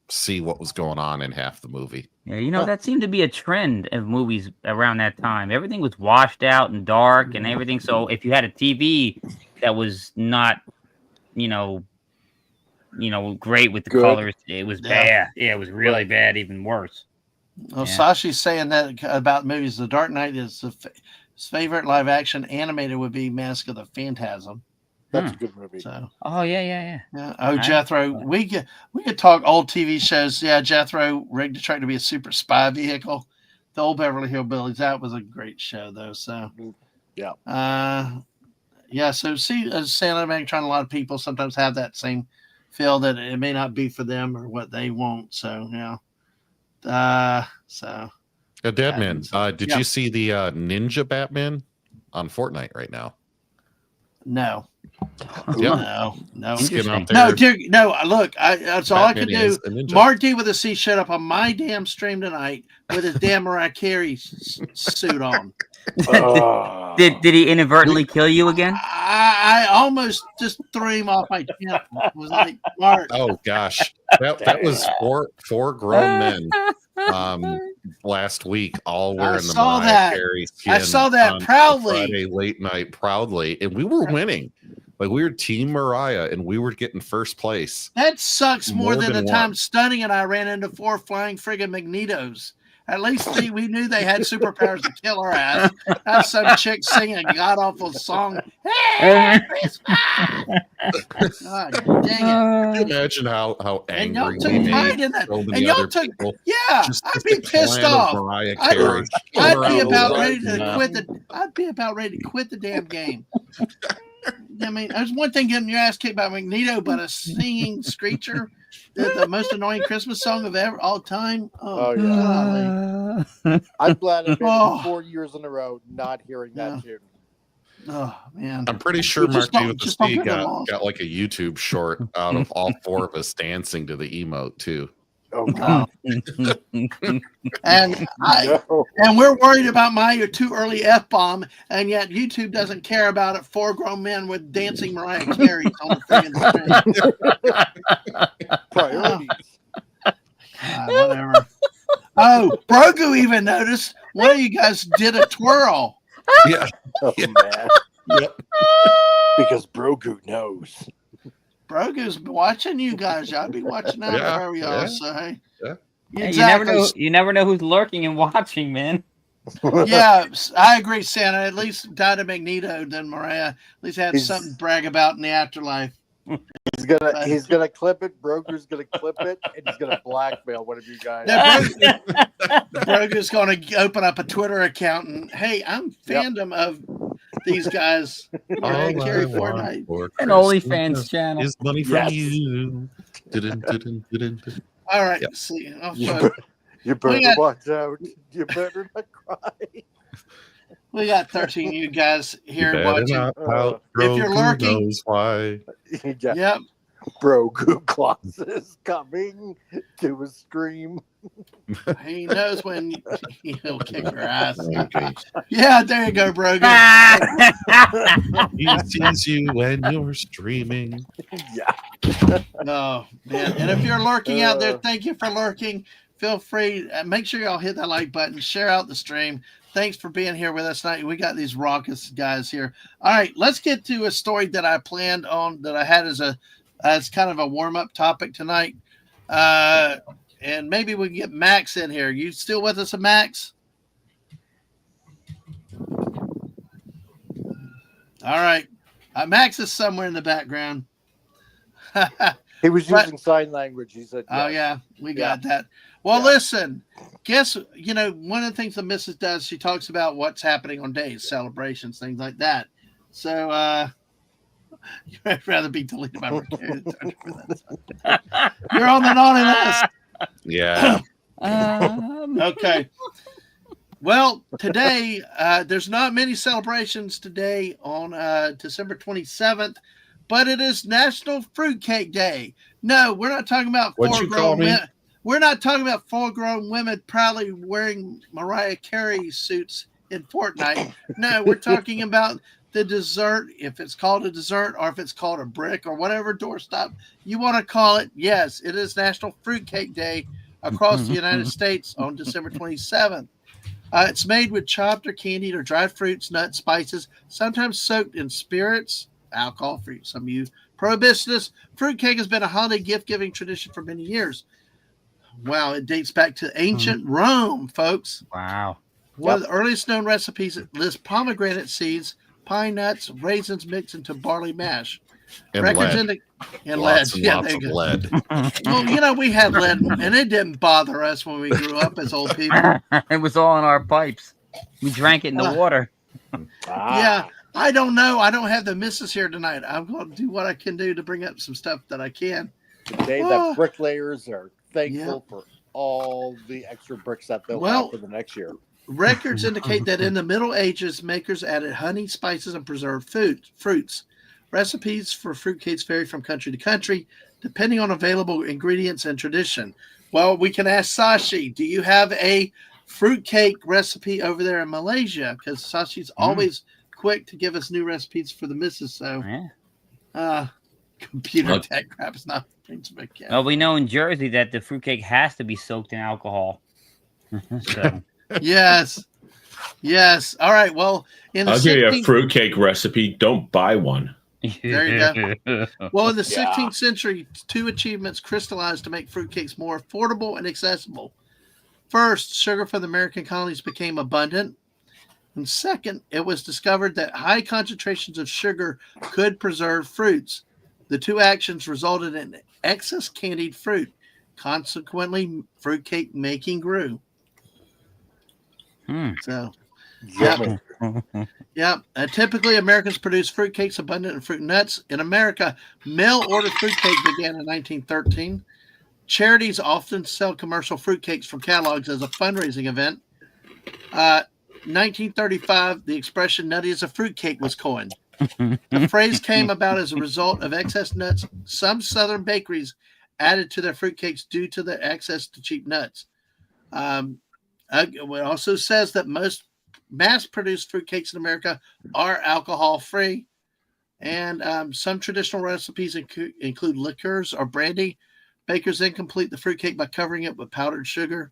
see what was going on in half the movie. Yeah, that seemed to be a trend of movies around that time. Everything was washed out and dark and everything. So if you had a TV that was not, great with the colors, it was bad. Yeah, it was really bad, even worse. Well, Sashi's saying that about movies. The Dark Knight is his favorite live action animated would be Mask of the Phantasm. That's a good movie. So. Oh yeah. Oh, Jethro, we could talk old TV shows. Yeah, Jethro rigged a truck to be a super spy vehicle. The old Beverly Hillbillies. That was a great show, though. So So see, as Santa Megatron, a lot of people sometimes have that same feel that it may not be for them or what they want. So Dadman, did you see the Ninja Batman on Fortnite right now? No. Yep. No. Skin out No, there. dear, no. Look, that's all I could do. Ninja. Mark D with a C showed up on my damn stream tonight with his damn Mariah Carey suit on. Did he inadvertently kill you again? I almost just threw him off my temple. It was like, Mark. Oh gosh, that was four grown men last week, all wearing the saw Mariah that. Carey skin. I saw that on proudly. Friday late night proudly, and we were winning. Like we were Team Mariah, and we were getting first place. That sucks more than the one. time Stunning and I ran into 4 flying friggin' Magnetos. At least we knew they had superpowers to kill our ass. Not some chick singing a god awful song. Hey, Christmas! God dang it! Can you imagine how And y'all angry took we pride made in that. so And many y'all other took, people? yeah, Just I'd the be pissed clan of off. Mariah I'd Carey. be about Right ready to now. quit the. I'd be about ready to quit the damn game. I mean, there's one thing getting your ass kicked by Magneto, but a singing screecher, the most annoying Christmas song of all time. Oh, yeah. yeah. I'm glad I've been Oh. 4 years in a row not hearing that tune. Oh man, I'm pretty sure Mark D with the just don't C get them lost. got like a YouTube short out of all 4 of us dancing to the emote too. Oh God! And we're worried about my too early F-bomb, and yet YouTube doesn't care about it. 4 grown men with dancing Mariah Carey on the friggin' Priorities. whatever. Oh, Brogu even noticed one of you guys did a twirl. Yeah. Oh Yeah. man. Yep. Because Brogu knows. Brogu's watching you guys. Y'all be watching out Yeah, for y'all. yeah, So hey, yeah. Exactly. You never know who's lurking and watching, man. Yeah, I agree, Santa. At least died of Magneto than Mariah. At least had something to brag about in the afterlife. He's gonna clip it. Brogu's gonna clip it, and he's gonna blackmail one of you guys. Brogu's going to open up a Twitter account and hey, I'm fandom of these guys. Mariah Carey Fortnite. An OnlyFans channel. Is money from you. All right, Yep. see, You better watch out. You better not cry. we got 13 of you guys here You watching. if you're lurking, knows why. Yeah. Yep. Brogu Claus is coming to a stream. He knows when he'll kick your ass. Okay. Yeah, there you go, Brogan. He sees you when you're streaming. Yeah. Oh, man. And if you're lurking out there, thank you for lurking. Feel free. Make sure y'all hit that like button. Share out the stream. Thanks for being here with us tonight. We got these raucous guys here. All right, let's get to a story that I planned on, that I had as kind of a warm-up topic tonight. And maybe we can get Max in here. You still with us, Max? All right. Max is somewhere in the background. He was using sign language. He said, yes. Oh, yeah. We got that. Well, listen. Guess, one of the things the missus does, she talks about what's happening on days, celebrations, things like that. So, you'd rather be deleted by Mercury. You're on the naughty list. Yeah. Okay. Well, today, there's not many celebrations today on December 27th, but it is National Fruitcake Day. No, we're not talking about We're not talking about 4 grown women proudly wearing Mariah Carey suits in Fortnite. No, we're talking about the dessert, if it's called a dessert or if it's called a brick or whatever doorstop you want to call it. Yes, it is National Fruitcake Day across the United States on December 27th. It's made with chopped or candied or dried fruits, nuts, spices, sometimes soaked in spirits, alcohol for some of you prohibitionists. Fruitcake has been a holiday gift-giving tradition for many years. Wow, it dates back to ancient Rome, folks. Wow. One of the earliest known recipes lists pomegranate seeds, pine nuts, raisins mixed into barley mash. And Records lead. Lots of lead. Well, we had lead, and it didn't bother us when we grew up as old people. It was all in our pipes. We drank it in the water. Yeah, I don't know. I don't have the missus here tonight. I'm going to do what I can do to bring up some stuff that I can. Today, the bricklayers are thankful for all the extra bricks that they'll have for the next year. Records indicate that in the Middle Ages, makers added honey, spices, and preserved fruits. Recipes for fruitcakes vary from country to country, depending on available ingredients and tradition. Well, we can ask Sashi, do you have a fruitcake recipe over there in Malaysia? Because Sashi's always quick to give us new recipes for the missus. So, computer tech crap is not. Well, we know in Jersey that the fruitcake has to be soaked in alcohol. So, Yes. Yes. All right. Well, in the I'll give you a 16th fruitcake recipe. Don't buy one. There you well, in the Yeah. 16th century, two achievements crystallized to make fruitcakes more affordable and accessible. First, sugar from the American colonies became abundant. And second, it was discovered that high concentrations of sugar could preserve fruits. The two actions resulted in excess candied fruit. Consequently, fruitcake making grew. So, Yummy. yeah. Typically, Americans produce fruitcakes abundant in fruit and nuts. In America, mail-order fruitcake began in 1913. Charities often sell commercial fruitcakes from catalogs as a fundraising event. 1935, the expression "nutty as a fruitcake" was coined. The phrase came about as a result of excess nuts some Southern bakeries added to their fruitcakes due to the access to cheap nuts. It also says that most mass-produced fruitcakes in America are alcohol-free, and some traditional recipes include liqueurs or brandy. Bakers then complete the fruitcake by covering it with powdered sugar.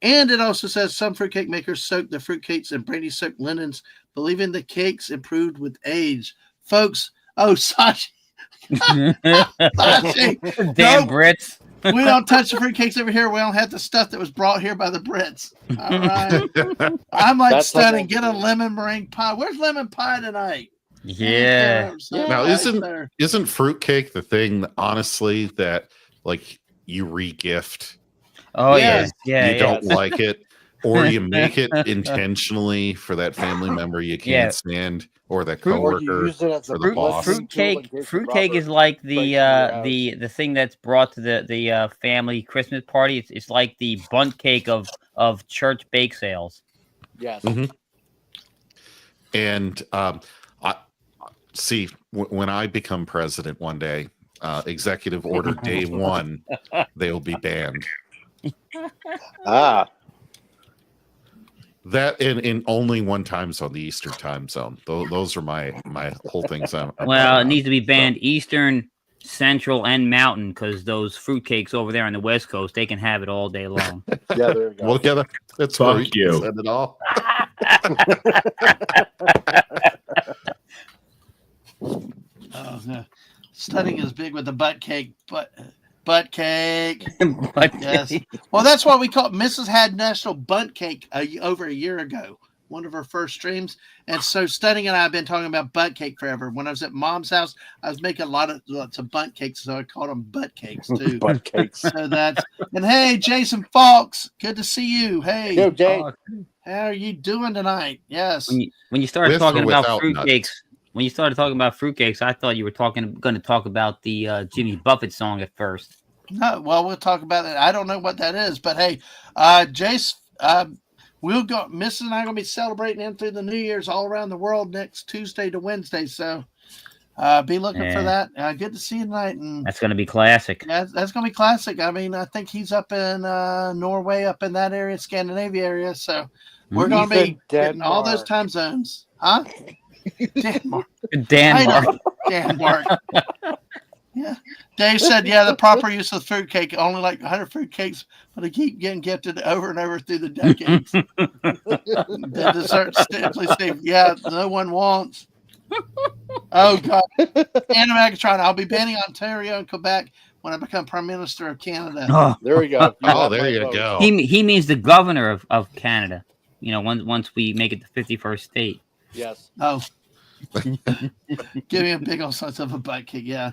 And it also says some fruitcake makers soak their fruitcakes in brandy-soaked linens, believing the cakes improved with age. Folks, Sashi. Sashi. Damn Nope. Brits. We don't touch the fruitcakes over here. We don't have the stuff that was brought here by the Brits. All right. I'm like That's stunning. like- Get a lemon meringue pie. Where's lemon pie tonight? Yeah. Now, isn't fruitcake the thing, honestly, that like you re-gift? Oh Yes. yeah. You don't yes. like it, or you make it intentionally for that family member you can't Yeah. stand, or that Or you coworker. use it as for a the boss. blessing tool in Fruitcake. case Fruitcake Robert is like breaks into your the thing that's brought to the family Christmas party. It's like the bundt cake of church bake sales. Yes. Mhm. And I see when I become president one day, executive order day one, they'll be banned. Ah. That in only one time zone, the Eastern time zone. Those are my whole things. I'm Well, it proud needs to be of. banned Eastern, Central, and Mountain because those fruitcakes over there on the West Coast, they can have it all day long. Yeah, there you go. Well, yeah, that's Fuck where you you. said it all. Oh, yeah. Studying is big with the butt cake, butt cake. But Yes. Well, that's why we call it. Mrs. had National Bunt Cake over a year ago, one of her first streams. And so Stunning and I have been talking about butt cake forever. When I was at Mom's house, I was making lots of bunt cakes, so I called them butt cakes too. Butt cakes. So that's and hey, Jason Falks, good to see you. Hey, Yo, Jay. how are you doing tonight? Yes. when you started With talking or about without fruitcakes, nuts? when you started talking about fruitcakes, I thought you were going to talk about the Jimmy Buffett song at first. No, well, we'll talk about it. I don't know what that is, but hey, Jace, we'll go. Mrs. and I are going to be celebrating in through the New Year's all around the world next Tuesday to Wednesday. So be looking for that. Good to see you tonight. And That's going to be classic. yeah, that's going to be classic. I mean, I think he's up in Norway, up in that area, Scandinavia area. So we're going to be getting all those time zones. Huh? Denmark. Denmark. Denmark. Yeah. Dave said, yeah, the proper use of fruitcake, only like 100 fruitcakes, but they keep getting gifted over and over through the decades. The dessert simply Steve. Yeah, no one wants. Oh, God. Anna Megatron, I'll be banning Ontario and Quebec when I become Prime Minister of Canada. Oh, There we go. Oh, there you go. he means the governor of Canada. You know, once we make it the 51st state. Yes. Oh. Give me a big old sense of a butt kick, yeah.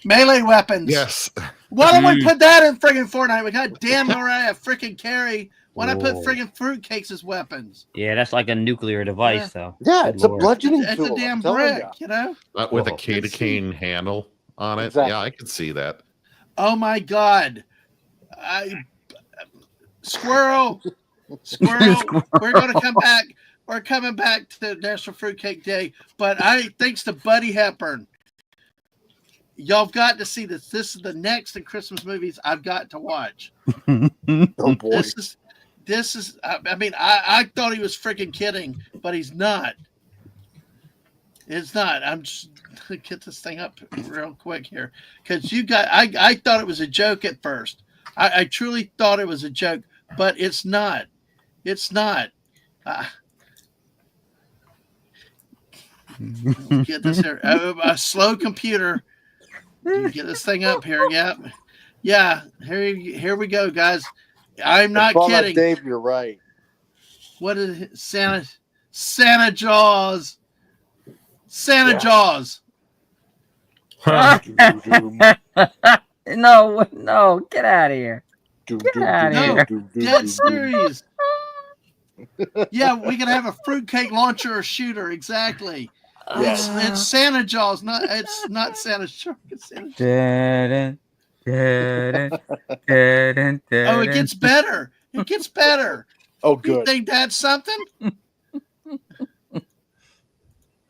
Melee weapons. Yes. Why don't we put that in friggin' Fortnite? We got damn Mariah freaking Carey. Why not put friggin' fruitcakes as weapons? Yeah, that's like a nuclear device, though. Yeah, Good it's a Lord. bludgeoning It's tool. a damn I'm telling brick, ya. you know? With a Whoa. cane handle on it. Exactly. Yeah, I could see that. Oh my God. Squirrel. We're going to come back. We're coming back to National Fruitcake Day. But thanks to Buddy Hepburn, y'all have got to see this. This is the next in Christmas movies I've got to watch. Oh boy. This is. I mean, I thought he was freaking kidding, but he's not. It's not. I'm just gonna get this thing up real quick here because you got. I thought it was a joke at first. I truly thought it was a joke, but it's not. It's not. Get this here. A slow computer. Get this thing up here. Yeah. Here we go, guys. I'm not kidding. Dave, you're right. What is it? Santa Jaws? Santa Jaws. No, get out of here. Get out of here. Dead serious. Yeah, we can have a fruitcake launcher or shooter. Exactly. It's Santa Jaws. It's not Santa Shark. It's Santa Jaws. Oh, it gets better. It gets better. Oh, good. You think that's something?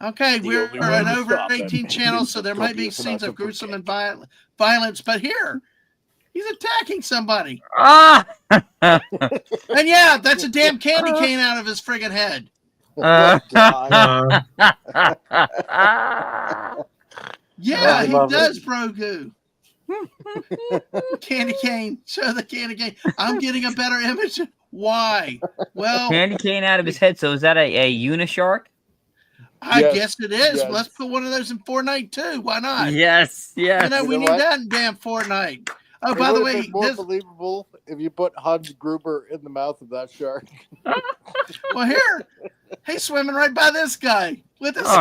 Okay, we're an over 18 channel, so there might be scenes of gruesome and violence, but here, he's attacking somebody. And yeah, that's a damn candy cane out of his friggin' head. Yeah, he does, Brogu. Candy cane. Show the candy cane. I'm getting a better image. Why? Well, candy cane out of his head. So is that a Unishark? I guess it is. Yes. Let's put one of those in Fortnite too. Why not? Yes. We need that in damn Fortnite. Oh, by the way, more believable if you put Hans Gruber in the mouth of that shark. Well, here, he's swimming right by this guy with his. The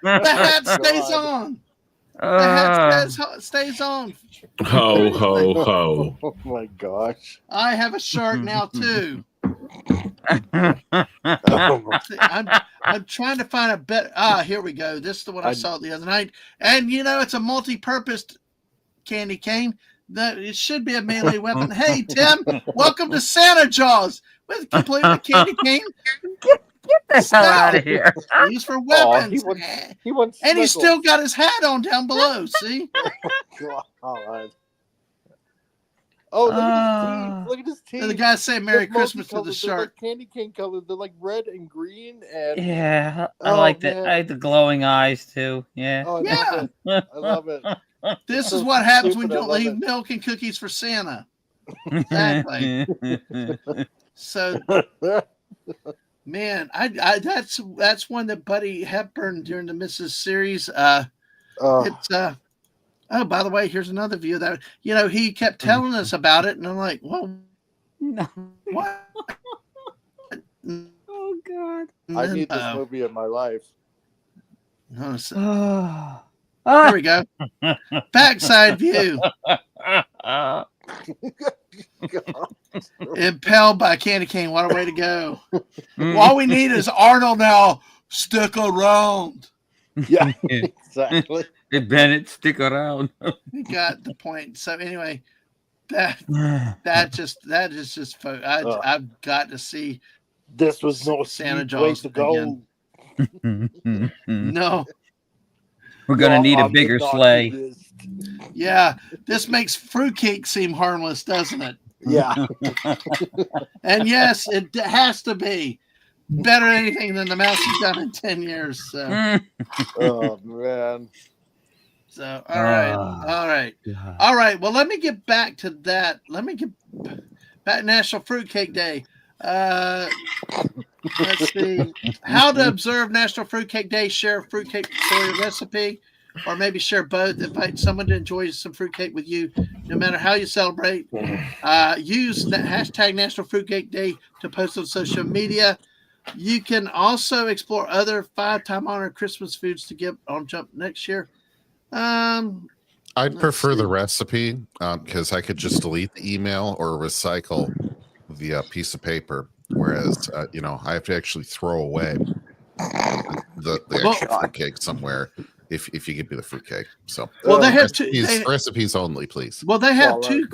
hat stays on. The hat stays on. Ho ho ho! Oh my gosh! I have a shark now too. I'm trying to find a better. Here we go. This is the one I saw the other night, and it's a multi-purpose candy cane. That it should be a melee weapon. Hey Tim, welcome to Santa Jaws with complete candy cane. Get the hell out of here! Used for weapons. He wants and he's still got his hat on down below. See? Oh, look at his teeth. The guys say Merry Christmas to the shark. Like candy cane colored. They're like red and green. And I like that. I like the glowing eyes too. Yeah. Oh, I love it. This is what happens when you don't leave milk and cookies for Santa. Exactly. So, man, I that's one that Buddy Hepburn during the Mrs. series. It's oh, by the way, here's another view that he kept telling us about it, and I'm like, well, no, what? Oh God, I need this movie in my life. No, there we go. Backside view. Impelled by candy cane. What a way to go. All we need is Arnold now. Stick around. Yeah, exactly. Hey, Bennett, stick around. We got the point. So anyway, that is just I've got to see. This was no Santa Jaws to go. No. We're gonna need a bigger sleigh. Yeah, this makes fruitcake seem harmless, doesn't it? Yeah. And yes, it has to be better than anything than the mouse has done in 10 years. So. Oh man. So all right. Well, let me get back to that. Let me get back to National Fruitcake Day. Let's see. How to observe National Fruitcake Day. Share a fruitcake story recipe, or maybe share both. Invite someone to enjoy some fruitcake with you, no matter how you celebrate. Use the hashtag National Fruitcake Day to post on social media. You can also explore other 5-time honored Christmas foods to get on jump next year. I'd prefer the recipe because I could just delete the email or recycle the piece of paper, whereas I have to actually throw away the actual fruitcake somewhere if you give me the fruitcake. So they have recipes only, please. Well, they have two.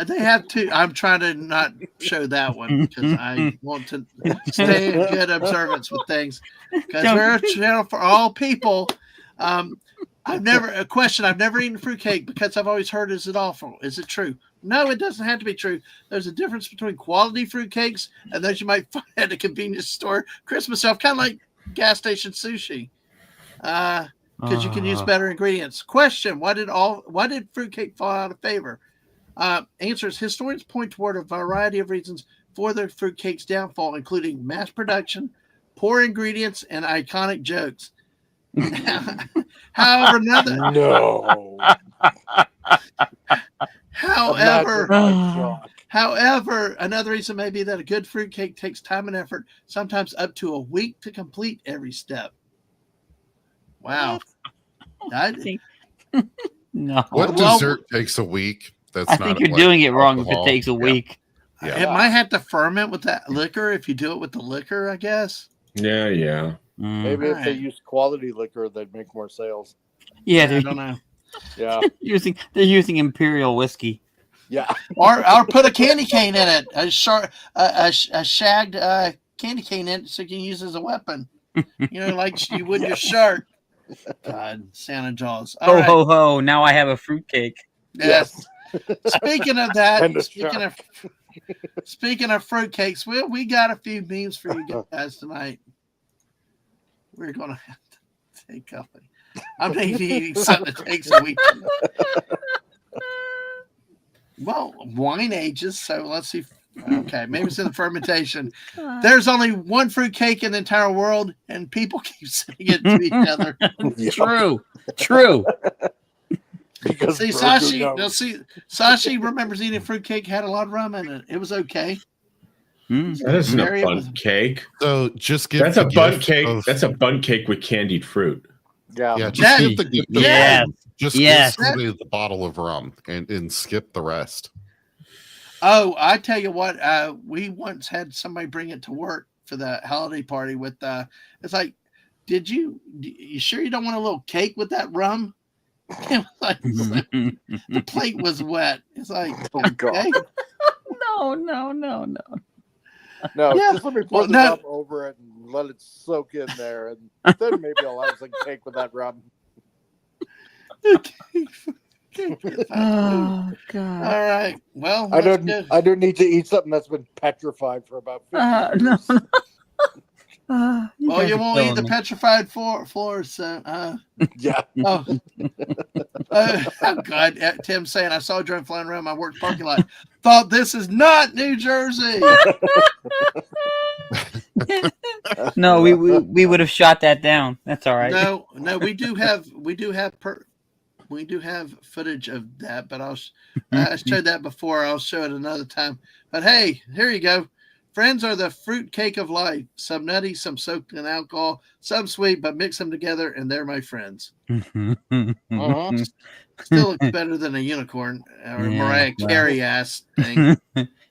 They have two. I'm trying to not show that one because I want to stay in good observance with things, because we're a channel for all people. I've never eaten fruitcake because I've always heard, is it awful? Is it true? No, it doesn't have to be true. There's a difference between quality fruitcakes and those you might find at a convenience store Christmas stuff, kind of like gas station sushi, because you can use better ingredients. Question: Why did fruitcake fall out of favor? Answers: historians point toward a variety of reasons for the fruitcake's downfall, including mass production, poor ingredients, and iconic jokes. However, However, another reason may be that a good fruitcake takes time and effort, sometimes up to a week to complete every step. Wow. No. What dessert takes a week? I think you're doing it wrong if it takes a week. Yeah. It might have to ferment with that liquor if you do it with the liquor, I guess. Yeah. Maybe if they use quality liquor, they'd make more sales. Yeah, I don't know. Yeah. They're using imperial whiskey. Yeah. Or put a candy cane in it, a shagged candy cane in it, so you can use it as a weapon. Like you would your shark. God, Santa Jaws. All right. Ho, ho. Now I have a fruitcake. Yes. Speaking of that, And the speaking of fruitcakes, we got a few memes for you guys tonight. We're going to have to take up. I'm not even eating something that takes a week. Well, wine ages, so let's see. Okay, maybe it's in the fermentation. There's only one fruitcake in the entire world, and people keep saying it to each other. True. Because See, Sashi remembers eating fruitcake, had a lot of rum in it. It was okay. That isn't a bun cake. So just give That's a bun cake. That's a bun cake with candied fruit. Yeah, just That- give the Yeah. just Yes. give somebody the bottle of rum and skip the rest. Oh, I tell you what, we once had somebody bring it to work for the holiday party with it's like, you sure you don't want a little cake with that rum? It was like, the plate was wet. It's like, Oh, okay. God. No. No, Yeah. just let me pour the rum over it and let it soak in there, and then maybe I'll have some cake with that rum. Oh, God. All right. Well, I don't need to eat something that's been petrified for about 50 years. Well, you won't eat the petrified floors, so Yeah. oh God, Tim's saying I saw a drone flying around my work parking lot. Thought this is not New Jersey. No, we would have shot that down. That's all right. No, we do have footage of that, but I showed that before. I'll show it another time. But hey, here you go. Friends are the fruit cake of life. Some nutty, some soaked in alcohol, some sweet, but mix them together, and they're my friends. Uh-huh. Still looks better than a unicorn or a Mariah Carey ass thing.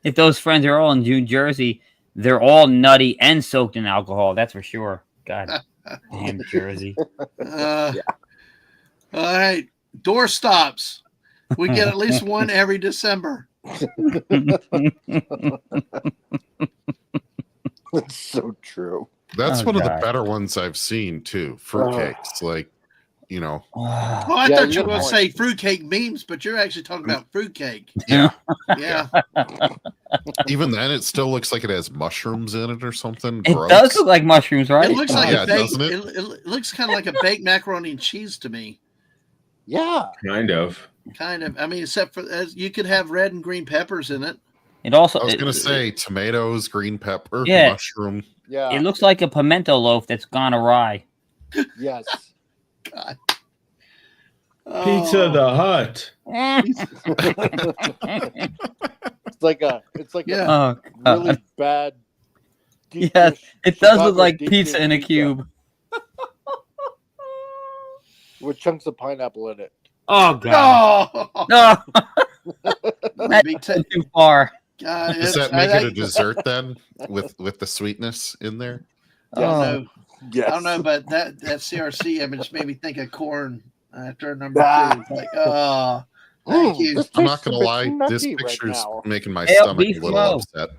If those friends are all in New Jersey, they're all nutty and soaked in alcohol. That's for sure. God damn Jersey. All right. Door stops. We get at least one every December. That's so true. That's one of the better ones I've seen too. Fruitcakes, like Well, I thought you were going to say fruitcake memes, but you're actually talking about fruitcake. Yeah. Yeah. Even then, it still looks like it has mushrooms in it or something. It Gross. does look like mushrooms, right? It looks like a baked, doesn't it? it looks kind of like a baked macaroni and cheese to me. Yeah. Kind of. I mean, except for you could have red and green peppers in it. It also. I was going to say tomatoes, green pepper, Yeah. mushroom. Yeah. It looks like a pimento loaf that's gone awry. Yes. God. Pizza the Hut. It's like a really bad. Deep Yeah, dish it does Chicago look like deep pizza dish in a pizza cube. with chunks of pineapple in it. Oh God! No, Big that's too far. Does that make it a dessert then, with the sweetness in there? I don't know. Yes. I don't know, but that CRC image made me think of corn after number 2. It's like, thank you. This I'm not tastes going a to bit lie. This nutty right picture's now. making my Hey, stomach beef a little low. upset.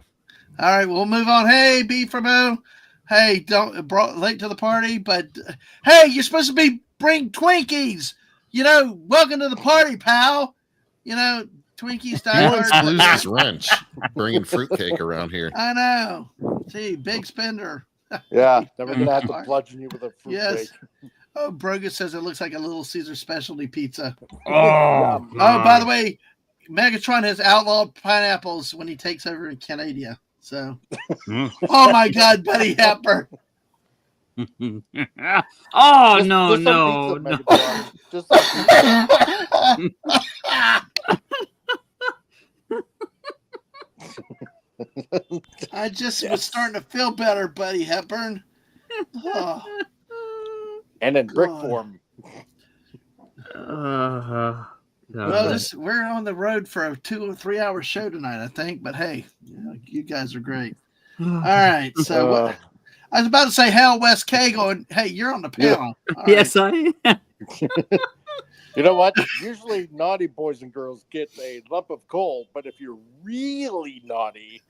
All right, we'll move on. Hey, B from O. Hey, brought late to the party, but hey, you're supposed to bring Twinkies. Welcome to the party, pal. Twinkies die He wants to hard. lose his wrench bringing fruitcake around here. I know. See, big spender. Yeah, never gonna have to bludgeon you with a fruit Yes. cake. Oh, Brogus says it looks like a Little Caesar specialty pizza. Oh, Oh, by the way, Megatron has outlawed pineapples when he takes over in Canada. So, oh my God, Buddy Hepburn. Oh, Just no, some no, pizza, no. Megatron. Just some pizza. I just was starting to feel better, Buddy Hepburn. Oh, And in brick God. form. Well, we're on the road for a 2 or 3 hour show tonight, I think. But hey, you guys are great. All right, so I was about to say, hell, West K going, hey, you're on the panel. All Yes, right. I am. You know what? Usually naughty boys and girls get a lump of coal, but if you're really naughty,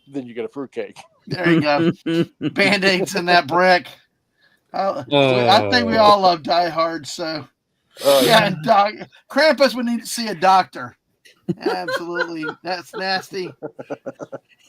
then you get a fruitcake. There you go. Band-Aids in that brick. I think we all love Die Hard, so yeah, and Krampus would need to see a doctor. Absolutely. That's nasty.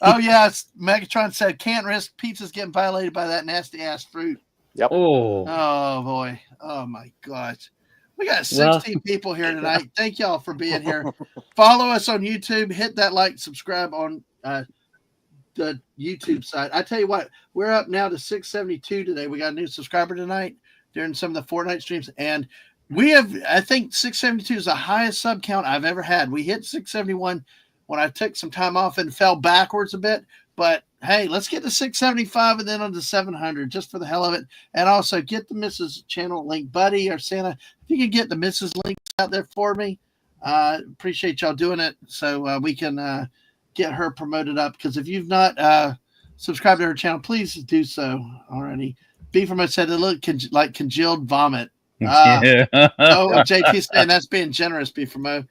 Oh, yes. Megatron said, can't risk pizzas getting violated by that nasty ass fruit. Yep. Oh, boy. Oh, my gosh. We got 16 people here tonight. Thank y'all for being here. Follow us on YouTube. Hit that like, subscribe on the YouTube side. I tell you what, we're up now to 672 today. We got a new subscriber tonight during some of the Fortnite streams, and we have, I think 672 is the highest sub count I've ever had. We hit 671 when I took some time off and fell backwards a bit, but hey, let's get to 675 and then on to 700 just for the hell of it. And also get the Mrs. channel link, Buddy or Santa. If you can get the Mrs. links out there for me, appreciate y'all doing it so we can get her promoted up. Because if you've not subscribed to her channel, please do so already. Beavermo said it looked like congealed vomit. JT saying that's being generous, Beavermo.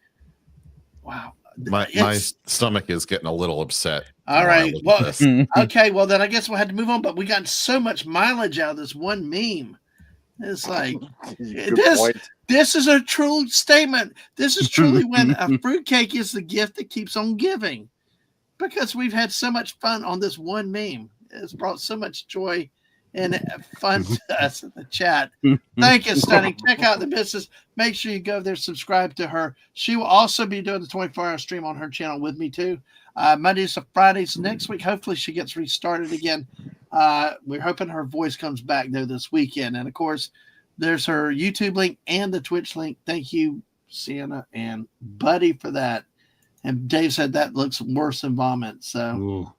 Wow. My stomach is getting a little upset. All right. Well, okay. Well, then I guess we'll have to move on. But we got so much mileage out of this one meme. It's like this is a true statement. This is truly when a fruitcake is the gift that keeps on giving, because we've had so much fun on this one meme. It's brought so much joy and fun to us in the chat. Thank you, Stunning. Check out the business. Make sure you go there, subscribe to her. She will also be doing the 24-hour stream on her channel with me too. Mondays to Fridays. Next week, hopefully she gets restarted again. We're hoping her voice comes back though this weekend. And of course, there's her YouTube link and the Twitch link. Thank you, Sienna and Buddy, for that. And Dave said that looks worse than vomit. So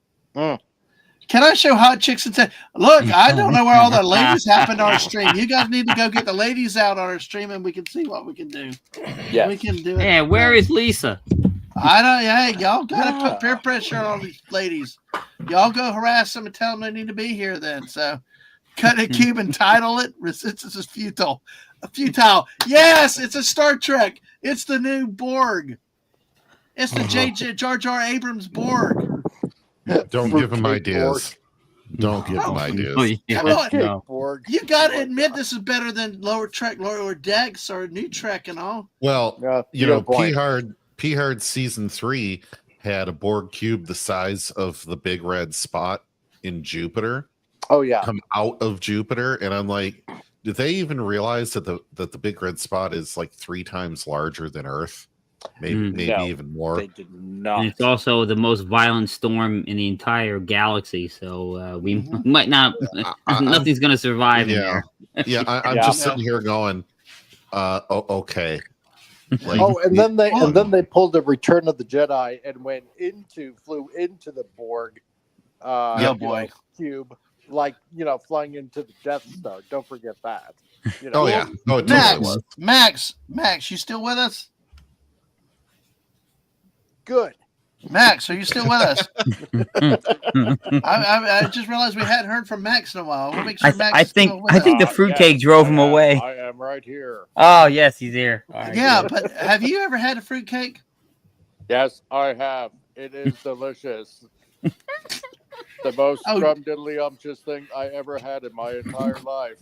can I show hot chicks and say, look, I don't know where all the ladies happen on our stream. You guys need to go get the ladies out on our stream and we can see what we can do. Yeah. We can do it. Yeah, where is Lisa? I don't, hey, y'all got to put peer pressure on these ladies. Y'all go harass them and tell them they need to be here then. So cut a cube and title it. Resistance is futile. Futile. Yes, it's a Star Trek. It's the new Borg. It's the Jar Jar Abrams Borg. Don't give him ideas. Don't give him ideas. Come on. You got to admit this is better than Lower Trek, Lower Decks, or New Trek and all. Well, P Hard season 3 had a Borg cube the size of the big red spot in Jupiter. Oh yeah, come out of Jupiter, and I'm like, did they even realize that the big red spot is like 3 times larger than Earth? Maybe even more. They did not. And it's also the most violent storm in the entire galaxy, so we might not. Nothing's going to survive in there. I'm just sitting here going, okay. Like, and then they pulled the Return of the Jedi and flew into the Borg. Cube, like flying into the Death Star. Don't forget that. It totally was. Max, you still with us? Good. Max, are you still with us? I just realized we hadn't heard from Max in a while. We'll make sure Max I think the fruitcake drove him away. I am right here. Oh yes, he's here. Right, good. But have you ever had a fruitcake? Yes, I have. It is delicious. The most scrum-diddly-umptious thing I ever had in my entire life.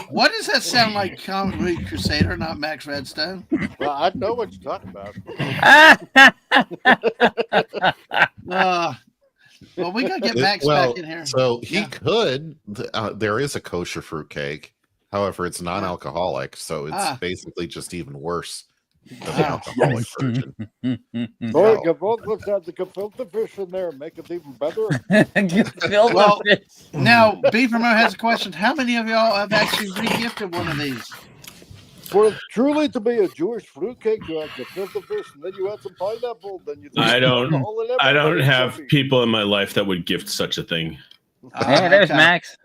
What does that sound like, Concrete Crusader, not Max Redstone? Well, I know what you're talking about. Well, we got to get Max back in here. So he could. There is a kosher fruitcake. However, it's non-alcoholic, so it's basically just even worse of the alcoholic version. Or let's add the gefilte fish in there, make it even better. Well, now Beavermo has a question. How many of y'all have actually re-gifted one of these? For it truly to be a Jewish fruitcake, you add gefilte fish, and then you add some pineapple. Then you. I don't have people in my life that would gift such a thing. Yeah, there's Max.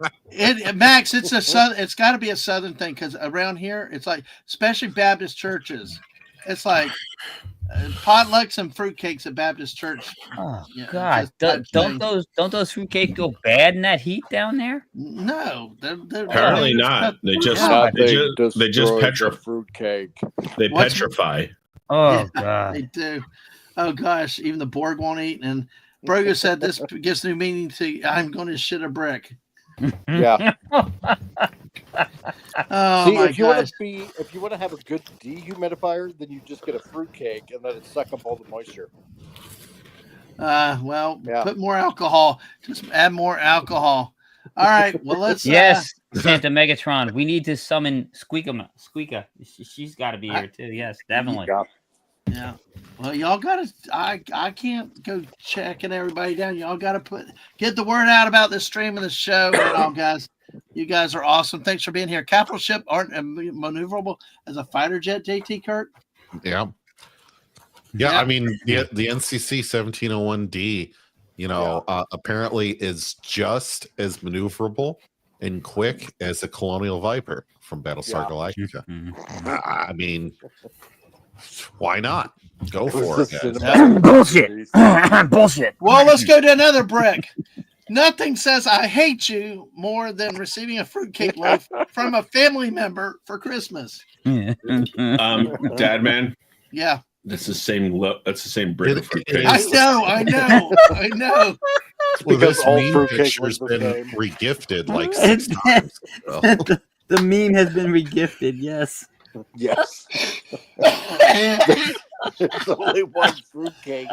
Max, it's got to be a Southern thing because around here, it's like, especially Baptist churches, it's like potlucks and fruitcakes at Baptist church. Oh God! Don't those fruitcakes go bad in that heat down there? No, they're apparently not. They just petrify fruitcake. They petrify. Oh God! They do. Oh gosh, even the Borg won't eat. And Broga said this gives new meaning to "I'm going to shit a brick." Yeah. Oh see, my if you want to have a good dehumidifier, then you just get a fruitcake and let it suck up all the moisture. Put more alcohol. Just add more alcohol. All right. Well, let's. Yes, Santa Megatron. We need to summon Squeaka. She's got to be here too. Yes, definitely. Yeah. Well, y'all got to. I can't go checking everybody down. Y'all got to get the word out about this stream of the show, guys. You guys are awesome. Thanks for being here. Capital ship aren't maneuverable as a fighter jet, JT Kurt? Yeah. I mean, the NCC 1701D, apparently is just as maneuverable and quick as the Colonial Viper from Battlestar Galactica. I mean, why not? Go for it. Bullshit. Bullshit. Well, let's go to another brick. Nothing says I hate you more than receiving a fruitcake loaf from a family member for Christmas. Dadman. Yeah. That's the same. That's the same brick of fruitcake. I know. Well, this meme picture's been regifted like 6 times. The meme has been regifted. Yes. Yes. There's only one fruitcake.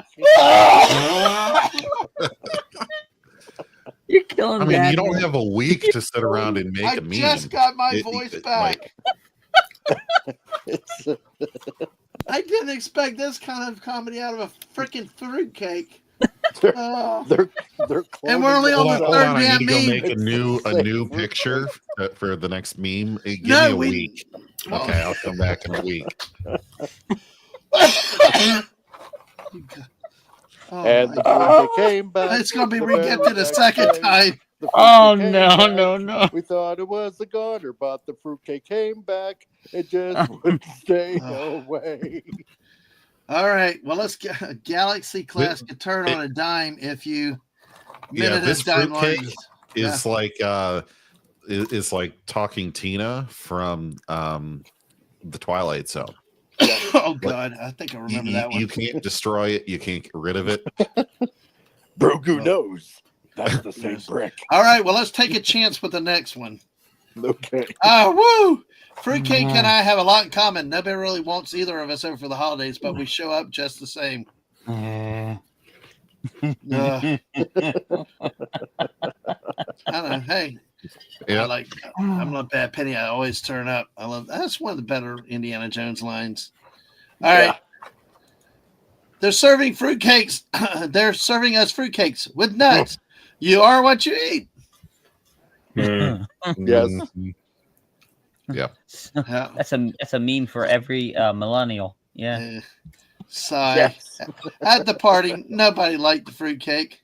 You're killing me. I mean, you don't have a week to sit around and make a meme. I just got my voice back. I didn't expect this kind of comedy out of a freaking fruitcake. They're and we're only on the third I damn need to go meme. make a new picture for the next meme. Give me a week. Okay, I'll come back in a week. And the fruitcake came back. It's going to be regifted a second time. Oh, no. We thought it was the garter, but the fruitcake came back. It just wouldn't stay away. All right. Well, let's get a Galaxy class could turn on a dime if you this fruitcake is like Talking Tina from the Twilight Zone. Oh God, I think I remember that one. You can't destroy it. You can't get rid of it. Brogu knows. That's the same brick. All right. Well, let's take a chance with the next one. Okay. Woo! Fruitcake and I have a lot in common. Nobody really wants either of us over for the holidays, but we show up just the same. I don't know. Hey, I'm not bad penny. I always turn up. That's one of the better Indiana Jones lines. All right. They're serving fruitcakes. They're serving us fruitcakes with nuts. You are what you eat. Yes. Yeah. That's a meme for every millennial. Yeah. Sigh. Yes. At the party, nobody liked the fruitcake.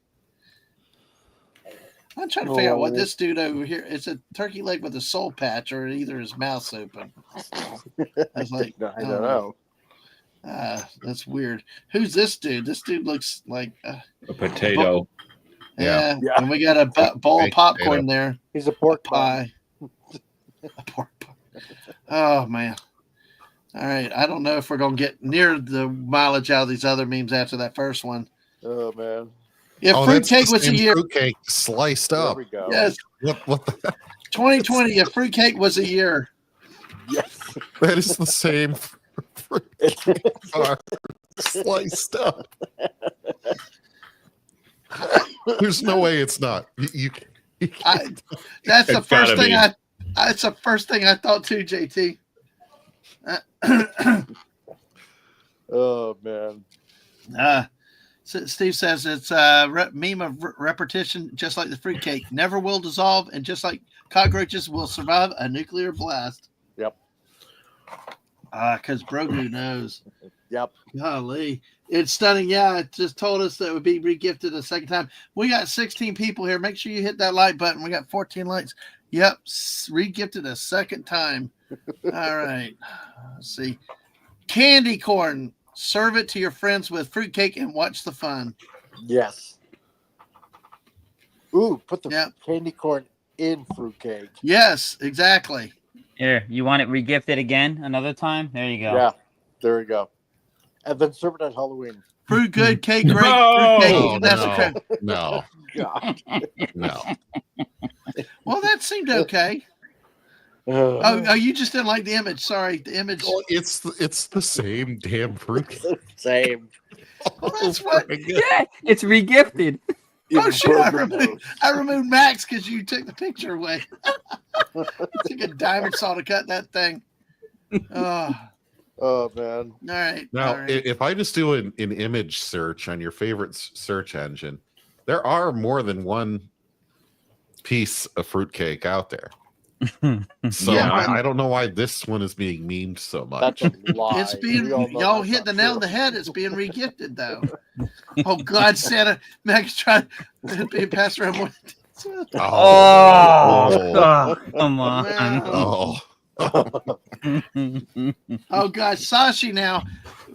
I'm trying to figure out what this dude over here. It's a turkey leg with a soul patch, or either his mouth's open. I was like, I don't know. That's weird. Who's this dude? This dude looks like a potato. Yeah. And we got a bowl of popcorn there. He's a pork pie. A pork pie. Oh man. All right. I don't know if we're gonna get near the mileage out of these other memes after that first one. Oh man. If fruitcake was a year, fruitcake sliced up. There we go. Yes. What the 2020, if fruitcake was a year. Yes. That is the same fruitcake sliced up. There's no way it's not. That's the first thing That's the first thing I thought too, JT. Oh man. Steve says it's meme of repetition, just like the fruitcake. Never will dissolve, and just like cockroaches will survive a nuclear blast. Yep. Because Brogu knows. Yep. Golly. It's stunning. Yeah, it just told us that it would be regifted a second time. We got 16 people here. Make sure you hit that like button. We got 14 likes. Yep. Regifted a second time. All right. Let's see. Candy corn. Serve it to your friends with fruitcake and watch the fun. Yes. Ooh, put the candy corn in fruitcake. Yes, exactly. Here, you want it regifted again another time? There you go. Yeah, there we go. And then serve it at Halloween. Fruit good, cake great. No, Fruitcake. no. God. No. Well, that seemed okay. Oh, you just didn't like the image. Sorry, the image. Well, it's the same damn fruitcake. Same. Well, that's what. Yeah, it's regifted. Oh shit! I removed Max because you took the picture away. Took a diamond saw to cut that thing. Oh man! All right. Now, all right. if I just do an image search on your favorite search engine, there are more than one piece of fruitcake out there. So Yeah. I don't know why this one is being memed so much. That's a lie. It's being We all know y'all that's hit the not nail on true. the head. It's being regifted though. Oh God, Santa! Max trying being passed around more. Oh, come on. Oh. Oh God, Sashi now,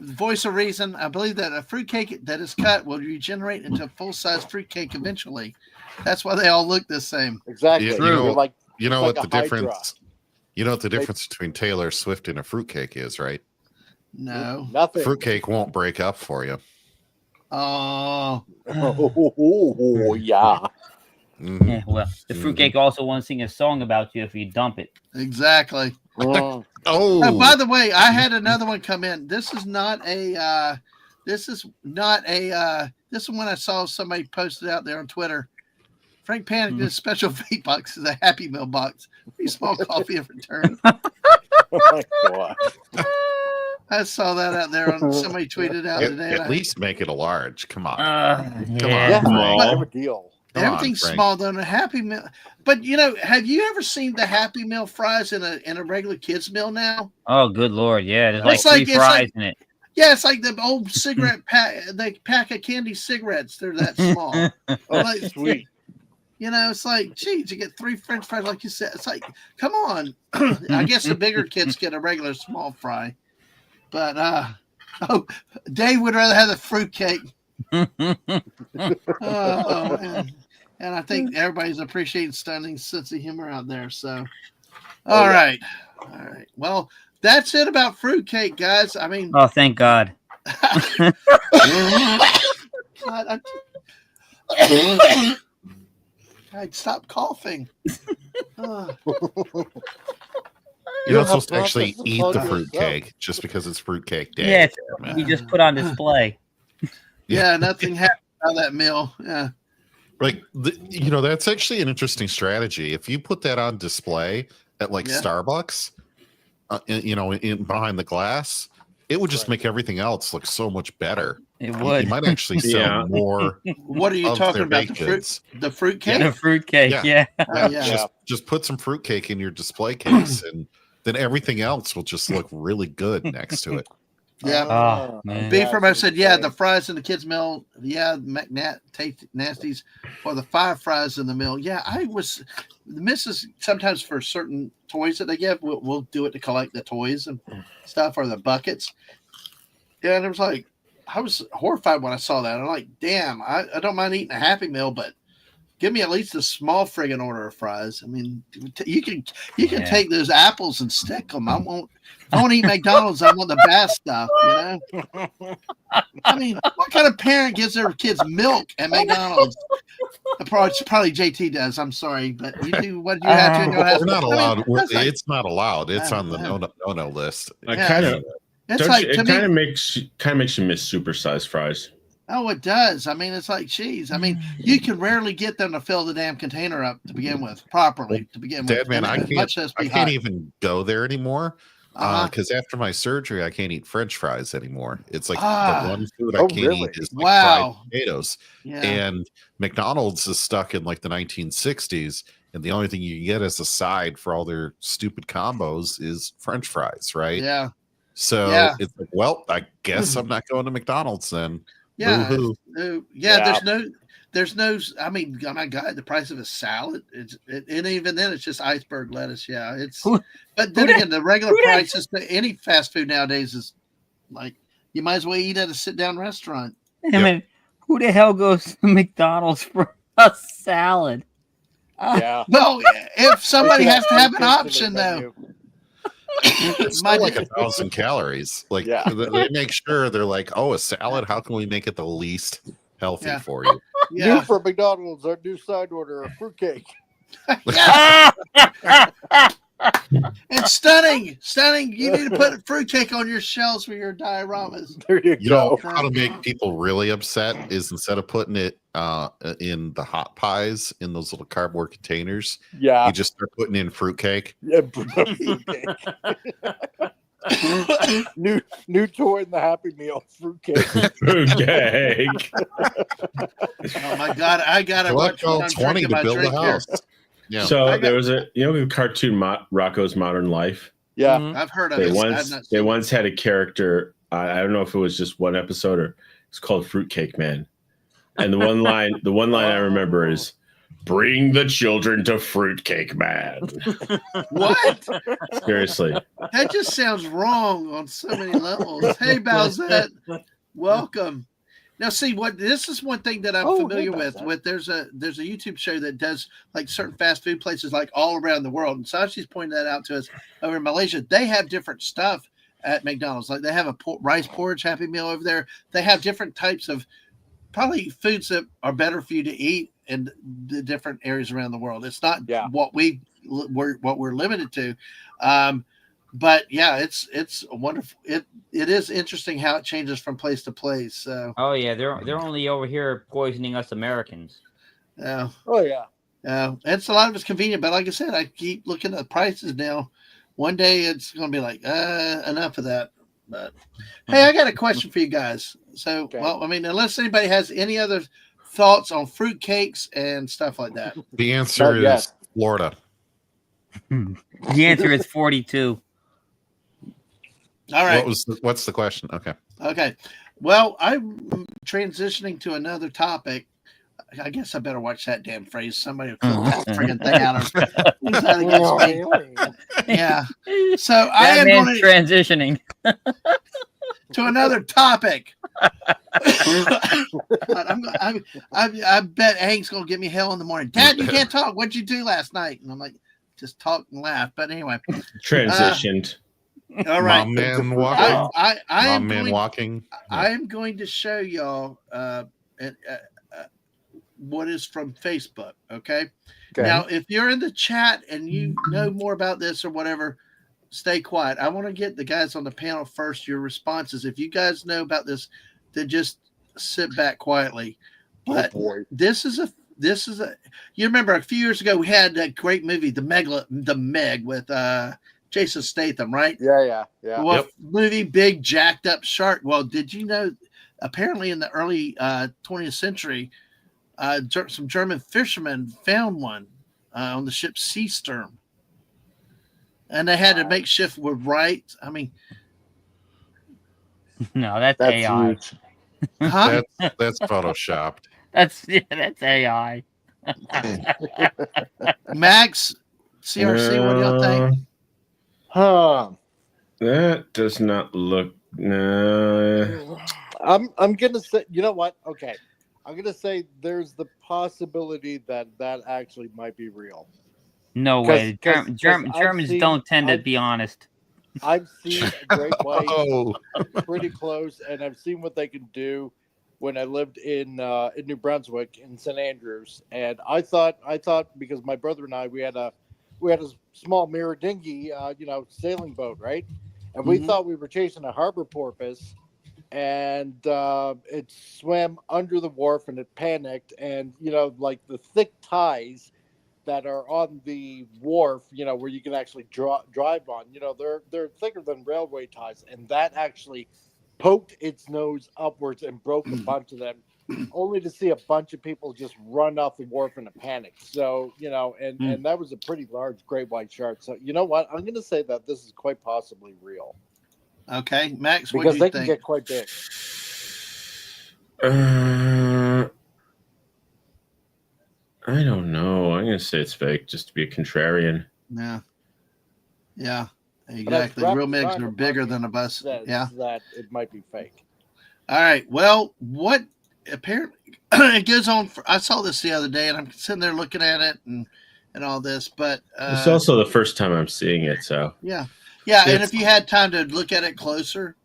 voice of reason. I believe that a fruitcake that is cut will regenerate into a full-size fruitcake eventually. That's why they all look the same. Exactly. Yeah, You're like You know like what a the Hydra. difference? You know what the difference between Taylor Swift and a fruitcake is, right? No. nothing. Fruitcake won't break up for you. Oh. Oh, yeah. Mhm. Yeah, well, the fruitcake also won't sing a song about you if you dump it. Exactly. Mm. Oh, by the way, I had another one come in. This is one I saw somebody posted out there on Twitter. Frank Panic did a special vape box is a Happy Meal box. Free small coffee in return. Oh my God. I saw that out there on somebody tweeted out today. At least make it a large. Come on. Yeah, Small. have a deal. Come on, Everything's Frank. small though in a Happy Meal. But have you ever seen the Happy Meal fries in a regular kids meal now? Oh, good Lord. Yeah, there's like It's like- three it's fries like- in it. Yeah, it's like the old cigarette pack, the pack of candy cigarettes. They're that small. Oh, Like, sweet. It's like, geez, you get 3 French fries, like you said. It's like, come on. I guess the bigger kids get a regular small fry. But Dave would rather have the fruitcake. Oh, man. And I think everybody's appreciating Stunning sense of humor out there. So, all right. Well, that's it about fruitcake, guys. I mean, Oh, thank God. God, I'd stop coughing. You're not supposed to have actually processes eat on the yourself. fruitcake just because it's fruitcake day. Yeah, man. we just put on display. Yeah, nothing happened on that meal. Yeah. Like that's actually an interesting strategy. If you put that on display at like Yeah. Starbucks, in behind the glass, it would just Right. make everything else look so much better. It You would. might actually sell Yeah. more What are you of talking their about? baked The fruit, goods. the fruit cake? The fruitcake, Yeah. yeah. Oh, yeah. Just put some fruitcake in your display case, and then everything else will just look really good next to it. Yeah. Oh, man. B Yeah, from I it's said, yeah, insane. the fries in the kids' meal. Yeah, taste nasties or the 5 fries in the meal. Yeah, the missus sometimes for certain toys that they give, we'll do it to collect the toys and stuff or the buckets. Yeah, and it was like, I was horrified when I saw that. I'm like, damn, I don't mind eating a Happy Meal, but give me at least a small friggin' order of fries. I mean, you can Yeah. take those apples and stick them. I won't eat McDonald's. I want the best stuff, I mean, what kind of parent gives their kids milk at McDonald's? Probably JT does. I'm sorry, but you do what you have to. and don't have We're to. not I mean, allowed. that's like- It's not allowed. It's on the Yeah. no list. I Yeah. kind of. it's like It to kind of me. makes you miss supersized fries. Oh, it does. I mean, it's like cheese. I mean, you can rarely get them to fill the damn container up to begin with properly. To begin with, Dadman, And I much less be can't hot. even go there anymore Because after my surgery, I can't eat French fries anymore. It's like the Ah. one food I can't eat is like fried potatoes. Yeah. And McDonald's is stuck in like the 1960s, and the only thing you can get as a side for all their stupid combos is French fries, right? Yeah. So Yeah. it's like, well, I guess I'm not going to McDonald's then. Yeah. Boo-hoo. Yeah. There's no, I mean, oh my God, the price of a salad, and even then it's just iceberg lettuce. Yeah. But then again, the regular prices to any fast food nowadays is like, you might as well eat at a sit down restaurant. I mean, who the hell goes to McDonald's for a salad? Yeah. Well, if somebody has to have an option though. It's still like 1,000 calories. Like they make sure they're like, oh, a salad. How can we make it the least healthy for you? New for McDonald's, our new side order, a fruitcake. And stunning. You need to put fruitcake on your shelves for your dioramas. There you go. Know how to make people really upset is instead of putting it in the hot pies in those little cardboard containers, you just start putting in fruitcake. Yeah, new toy in the Happy Meal, fruitcake. Fruitcake. Oh my God, I gotta watch 20 to build a house. Yeah. So there was a cartoon Rocco's Modern Life. Yeah, I've heard of it. They once had a character. I don't know if it was just one episode or it's called Fruitcake Man. And the one line I remember is, "Bring the children to Fruitcake Man." What? Seriously. That just sounds wrong on so many levels. Hey, Bowsette, welcome. Now, see this is one thing that I'm familiar with. There's a YouTube show that does like certain fast food places like all around the world, and Sashi's pointed that out to us over in Malaysia. They have different stuff at McDonald's. Like they have a rice porridge Happy Meal over there. They have different types of probably foods that are better for you to eat in the different areas around the world. It's not what we're limited to. But yeah, it's wonderful. It is interesting how it changes from place to place. So. Oh yeah, they're only over here poisoning us Americans. Yeah. Oh yeah. Yeah. It's a lot of it's convenient, but like I said, I keep looking at the prices now. One day it's going to be like enough of that. But hey, I got a question for you guys. So, well, I mean, unless anybody has any other thoughts on fruitcakes and stuff like that, the answer is Florida. The answer is 42. All right. What's the question? Okay. Well, I'm transitioning to another topic. I guess I better watch that damn phrase. Somebody will clip that friggin' thing out of me. Yeah. So I am going to transitioning to another topic. I bet Hank's going to give me hell in the morning. Dad, you can't talk. What'd you do last night? And I'm like, just talk and laugh. But anyway, transitioned. All right. Mom man walking. I am going to show y'all what is from Facebook. Okay. Now, if you're in the chat and you know more about this or whatever, stay quiet. I want to get the guys on the panel first. Your responses. If you guys know about this, then just sit back quietly. But this is a. You remember a few years ago we had that great movie, The Meg, with Jason Statham, right? Yeah. Well, movie, big jacked up shark. Well, did you know? Apparently, in the early 20th century, some German fishermen found one on the ship Sea Sturm, and they had to make shift with right. I mean, no, that's AI. Huge. Huh? That's photoshopped. That's AI. Max, CRC, what do y'all think? That does not look. No. I'm gonna say. You know what? Okay, I'm gonna say there's the possibility that actually might be real. No way. Germans don't tend to be honest. I've seen a great white pretty close, and I've seen what they can do when I lived in New Brunswick in St. Andrews, and I thought because my brother and I we had a small mirror dinghy, sailing boat, right? And we thought we were chasing a harbor porpoise, and it swam under the wharf and it panicked, and like the thick ties that are on the wharf, where you can actually drive on. They're thicker than railway ties, and that actually poked its nose upwards and broke a bunch of them, only to see a bunch of people just run off the wharf in a panic. So, and that was a pretty large great white shark. So, you know what? I'm going to say that this is quite possibly real. Okay, Max, what because do you they think? can get quite big. I don't know. I'm going to say it's fake just to be a contrarian. Yeah, exactly. Real MiGs are bigger than a bus. Yeah, that it might be fake. All right. Well, what apparently it goes on. I saw this the other day, and I'm sitting there looking at it and all this. But it's also the first time I'm seeing it. So yeah. And if you had time to look at it closer,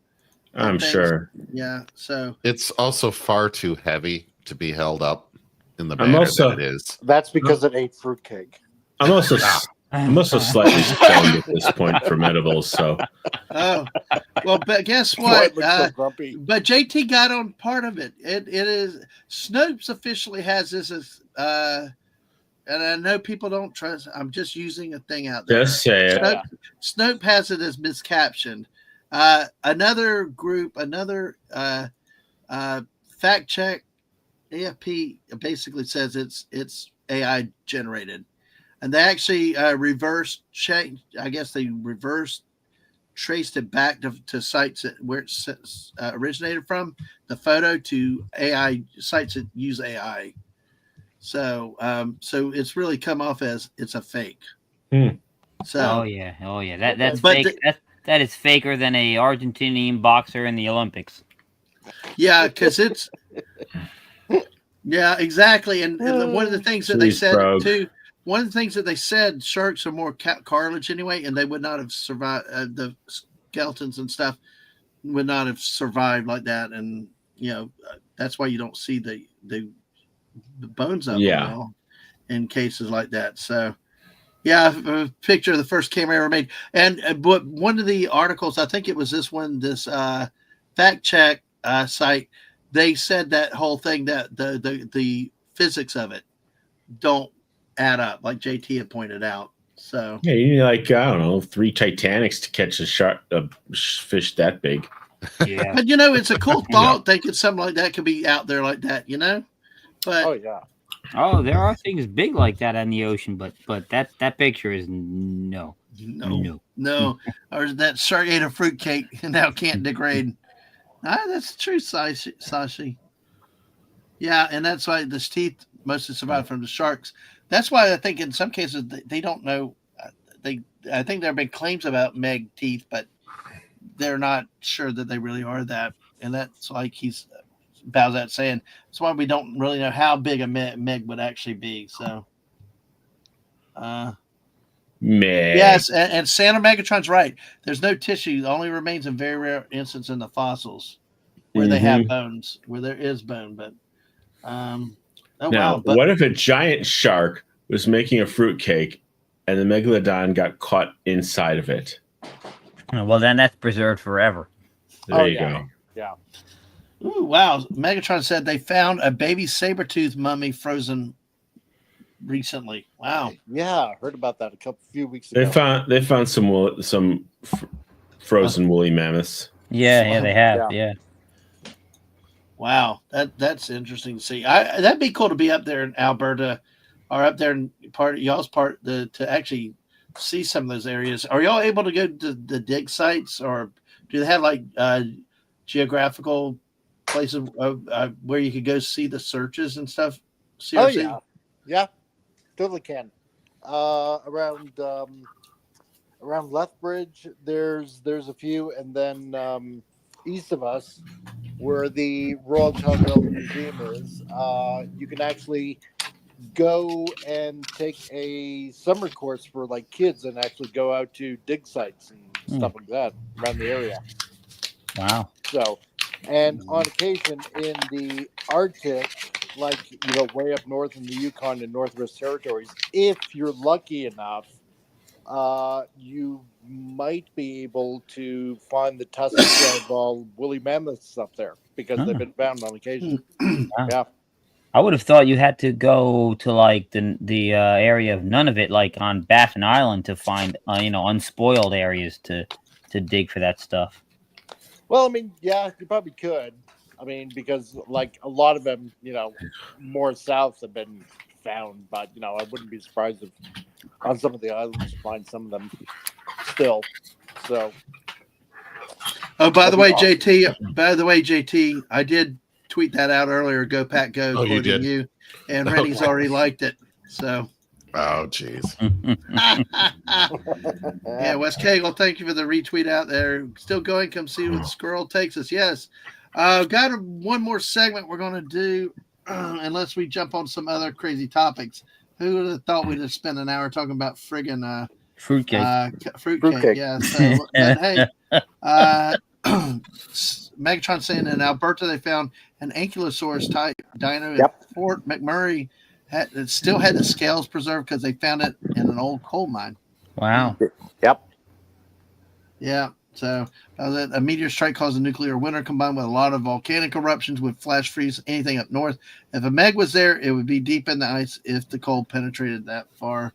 I'm sure. Yeah. So it's also far too heavy to be held up in the manner that it is. That's because it ate fruitcake. I'm also slightly stoned at this point from edibles. So. Oh, well, but guess what? So but JT got on part of it. It is Snopes officially has this as and I know people don't trust. I'm just using a thing out there. Just say it. Snope has it as miscaptioned. Another group, fact check, AFP basically says it's AI generated, and they actually reverse check. I guess they reverse traced it back to sites where it originated from, the photo to AI sites that use AI. So it's really come off as it's a fake. So oh yeah, that's fake. That is faker than a Argentinian boxer in the Olympics. Yeah, because it's exactly. And one of the things that they said too. One of the things that they said, sharks are more cartilage anyway, and they would not have survived. The skeletons and stuff would not have survived like that, and that's why you don't see the bones of them in cases like that. So, a picture of the first camera ever made, and but one of the articles, I think it was this fact check site, they said that whole thing that the physics of it don't add up, like JT had pointed out. So you need I don't know 3 Titanics to catch a fish that big. Yeah, but it's a cool thought thinking something like that could be out there like that. But there are things big like that in the ocean, but that picture is no. Or that shark ate a fruitcake and now can't degrade. That's true, Sashi. Yeah, and that's why the teeth mostly survive from the sharks. That's why I think in some cases they don't know. I think there have been claims about Meg teeth, but they're not sure that they really are that. And that's like he's bows out saying. That's why we don't really know how big a Meg would actually be. So, Meg. Yes, and Santa Megatron's right. There's no tissue. It only remains in very rare instances in the fossils where they have bones, where there is bone. But what if a giant shark was making a fruitcake and the megalodon got caught inside of it? Well, then that's preserved forever. There you go. Yeah. Ooh, wow. Megatron said they found a baby saber-tooth mummy frozen recently. Wow. Yeah, I heard about that a few weeks ago. They found some frozen woolly mammoths. Yeah, they have. Yeah. Wow, that's interesting to see. That'd be cool to be up there in Alberta, or up there in y'all's part to actually see some of those areas. Are y'all able to go to the dig sites, or do they have like geographical places where you could go see the searches and stuff? CRC? Oh yeah, totally can. Around Lethbridge, there's a few, and then east of us, where the Royal Children's Museum is, you can actually go and take a summer course for like kids and actually go out to dig sites and stuff like that around the area. Wow. So, and on occasion in the Arctic, like, way up north in the Yukon and Northwest Territories, if you're lucky enough, you might be able to find the tusks of woolly mammoths up there because they've been found on occasion. Yeah. I would have thought you had to go to like the area of Nunavut, like on Baffin Island, to find unspoiled areas to dig for that stuff. Well, I mean, yeah, you probably could. I mean, because like a lot of them, more south have been found, but I wouldn't be surprised if on some of the islands you find some of them still. So. Oh, by the way, JT, I did tweet that out earlier. Go Pack Go, Oh, you quoting did? you, and Rennie's already liked it. So. Oh, jeez. Yeah, Wes Cagle, thank you for the retweet out there. Still going. Come see what Squirrel takes us. Yes. Got one more segment we're going to do, unless we jump on some other crazy topics. Who would have thought we'd have spent an hour talking about friggin' fruitcake? Fruitcake. Yeah. So, but hey, Megatron saying in Alberta they found an ankylosaurus type dino at Fort McMurray. It still had the scales preserved because they found it in an old coal mine. Wow. Yep. Yeah. So a meteor strike caused a nuclear winter combined with a lot of volcanic eruptions would flash freeze anything up north. If a meg was there, it would be deep in the ice if the cold penetrated that far.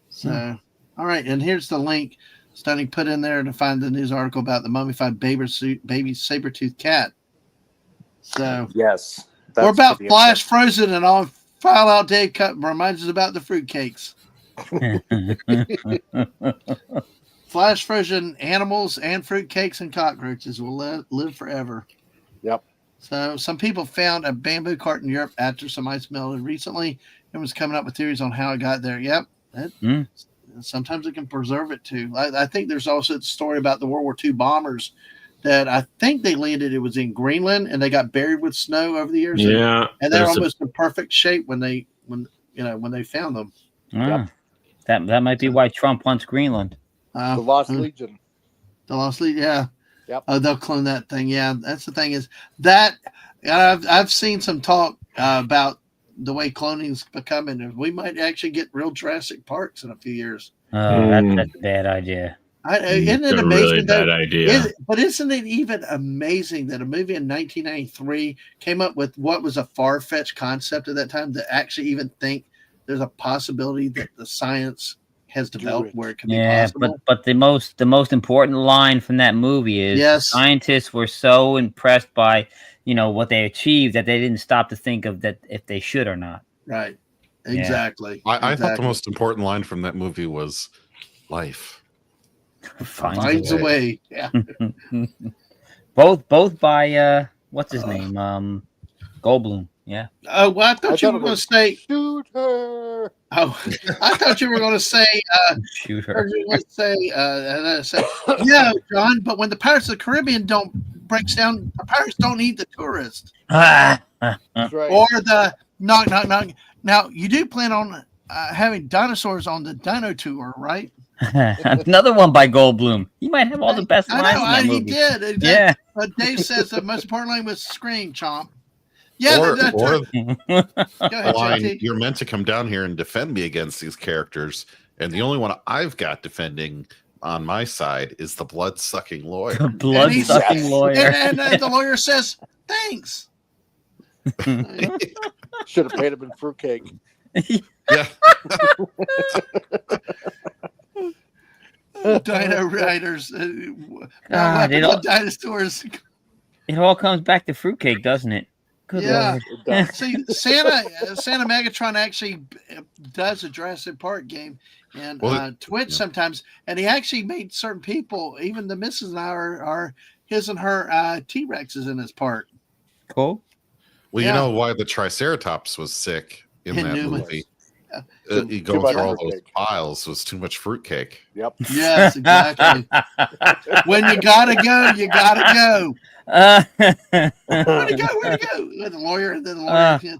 So, all right. And here's the link Stunning put in there to find the news article about the mummified baby saber-toothed cat. So, yes. We're about flash frozen and all. Fallout Dave Cut reminds us about the fruitcakes. Flash frozen animals and fruitcakes and cockroaches will live forever. Yep. So some people found a bamboo cart in Europe after some ice melted recently and was coming up with theories on how it got there. Yep. Sometimes it can preserve it too. I think there's also the story about the World War II bombers that I think they landed. It was in Greenland and they got buried with snow over the years. Yeah, and they're almost in perfect shape when they found them. Yep. That might be why Trump wants Greenland. The Lost Legion. The Lost Legion, yeah. Yep. They'll clone that thing. Yeah, that's the thing is that I've seen some talk about the way cloning's becoming, and we might actually get real Jurassic Parks in a few years. That's a bad idea. Isn't it amazing? Really bad idea. But isn't it even amazing that a movie in 1993 came up with what was a far-fetched concept at that time to actually even think there's a possibility that the science has developed where it can be possible? but the most important line from that movie is scientists were so impressed by what they achieved that they didn't stop to think of that if they should or not. Right. Exactly. I thought the most important line from that movie was life finds a way. Yeah. both by what's his name? Goldblum. Yeah. Oh, well, I thought you were going to say shoot her. Oh, I thought you were going to say shoot her. And I said, yeah, John. But when the Pirates of the Caribbean breaks down, the pirates don't need the tourists. That's right. Or the knock. Now you do plan on having dinosaurs on the Dino Tour, right? Another one by Goldblum. He might have all the best lines in that movie. He did. Yeah. But Dave says the most important line was "Scream, Chomp." Yeah. Or Go ahead, line, JT. you're meant to come down here and defend me against these characters, and the only one I've got defending on my side is the blood-sucking lawyer. The blood-sucking lawyer. And the lawyer says, "Thanks." Should have paid him in fruitcake. Yeah. Dino Riders. Dinosaurs. It all comes back to fruitcake, doesn't it? Good Lord. See, Santa Megatron actually does a Jurassic Park game and Twitch sometimes, and he actually made certain people, even the missus and I are his and her T-Rexes in his park. Cool. Well, you know why the Triceratops was sick in that movie? You go through all those files was too much fruitcake. Yep. Yes, exactly. When you gotta go, you gotta go. Where'd he go? The lawyer.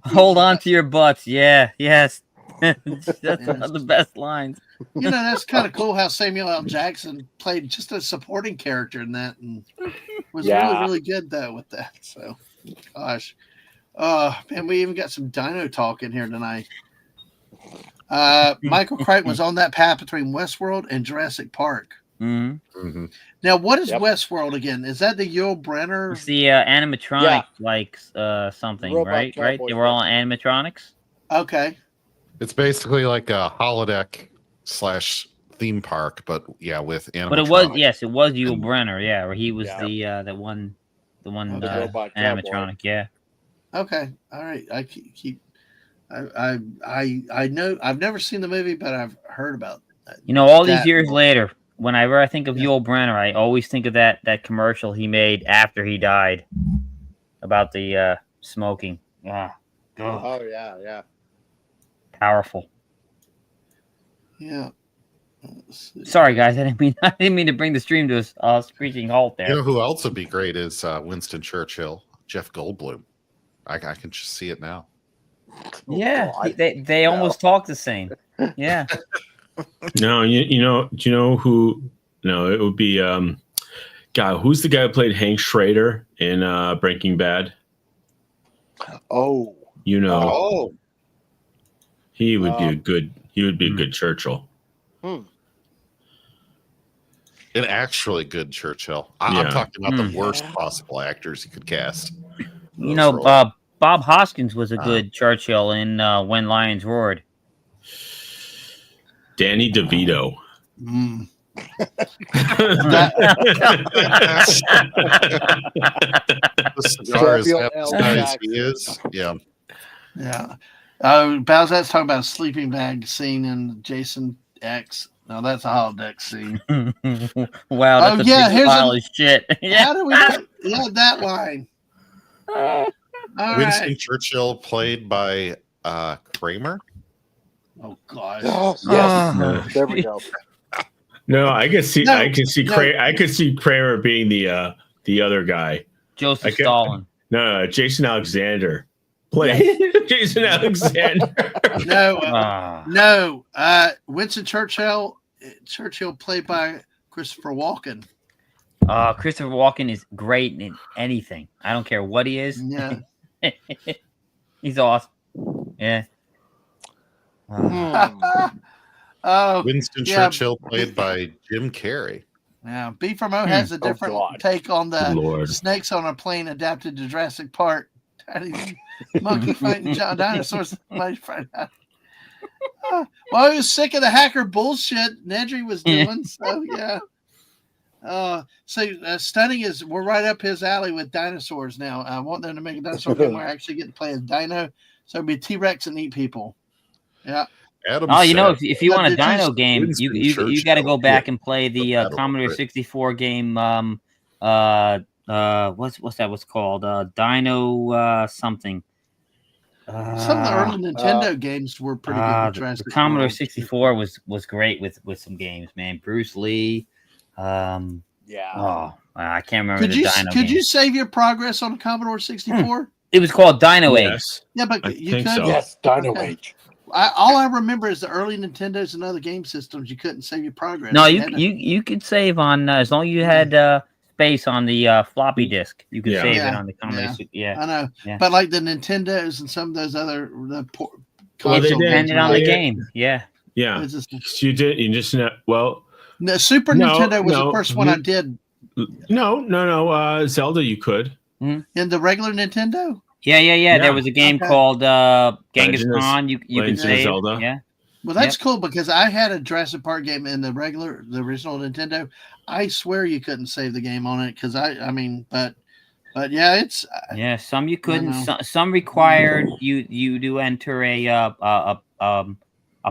Hold on to your butts. Yeah. Yes. That's one of the best lines. That's kind of cool how Samuel L. Jackson played just a supporting character in that, and was really, really good though with that. So, gosh, man, we even got some dino talk in here tonight. Michael Crichton was on that path between Westworld and Jurassic Park. Mm-hmm. Mhm. Now, what is Yep. Westworld again? Is that the Yul Brenner? It's the animatronic, like something, Robot right? Right? cowboy They were all thing. animatronics. Okay. It's basically like a holodeck / theme park, but yeah, with animatronics. But it was it was Yul And- Brenner, yeah, where he was Yeah. the one The Okay. robot cowboy. animatronic, yeah. Okay. All right. I keep. I know. I've never seen the movie, but I've heard about. All these that years one. later, whenever I think of Yeah. Yul Brenner, I always think of that commercial he made after he died about the smoking. Ah, Oh yeah. powerful. Yeah. Let's see. Sorry, guys, I didn't mean to bring the stream to a screeching halt there. You know who else would be great is Winston Churchill, Jeff Goldblum. I can just see it now. Yeah, Oh, God. they almost talk the same. Yeah. No, you know, do you know who? No, it would be God. Who's the guy who played Hank Schrader in Breaking Bad? Oh. You know, Oh, he would be a good. He would be a good Churchill. an actually good Churchill. I'm Yeah. talking about the worst Yeah. possible actors you could cast. for You those know, roles. Bob Hoskins was a good Churchill in When Lions Roared. Danny DeVito. Mm. The cigar is Samuel as L. nice Jackson. he is. Yeah. Yeah. Bowser's talking about a sleeping bag scene in Jason X. No, that's a holodeck scene. Wow, that's Oh, a yeah, big here's pile a- of shit. Yeah. How do we get that line? All Winston right. Churchill played by Kramer. Oh gosh. Oh, yes. Ah. There we go. No, I could see. No, I could see. no. I could see Kramer being the other guy. Joseph I can't- Stalin. No, Jason Alexander. Play Jason Alexander. No, Ah. no. Winston Churchill played by Christopher Walken. Christopher Walken is great in anything. I don't care what he is. Yeah. He's awesome. Yeah. Oh, Winston yeah. Churchill played by Jim Carrey. yeah. B from O has a different God. take on the Lord. snakes on a plane adapted to Jurassic Park. Monkey fighting giant dinosaurs. Well, he was sick of the hacker bullshit Nedry was doing. So yeah. Stunning is we're right up his alley with dinosaurs now. I want them to make a dinosaur game where I actually get to play as Dino. So it'd be T-Rex and eat people. Yeah. Adam Oh, you know, said if you want a Did you- dino game, you Winston got to go Churchill, back yeah, and play the Battle Commodore Crit. 64 game. What's that was called? Dino something. Some of the early Nintendo games were pretty good. With The Jurassic Commodore World. 64 was great with some games, man. Bruce Lee. Yeah. Oh, I can't remember Could the you dino could game. you save your progress on a Commodore 64? It was called Dino Age. Yes, Yeah, but I you think could. so. Yes, Dino Okay. Age. All I remember is the early Nintendos and other game systems. You couldn't save your progress. No, You you had to- you could save on as long as you had space on the floppy disk. You could Yeah. save Yeah, it on the Commodore. Yeah. I know, Yeah. but like the Nintendos and some of those other Well, they console did. games Depending were on the like- game. Yeah. Yeah, it's just- you did. You just know. Well, the Super No, Nintendo was no, the first one I you- did. no. Zelda, you could. In the regular Nintendo? Yeah. Yeah. There was a game Okay. called Genghis Legend of- Khan. You could Legend of save. Zelda. Yeah. Well, that's cool because I had a Jurassic Park game in the original Nintendo. I swear you couldn't save the game on it because but yeah, it's Yeah. Some you couldn't. know. Some required you to enter a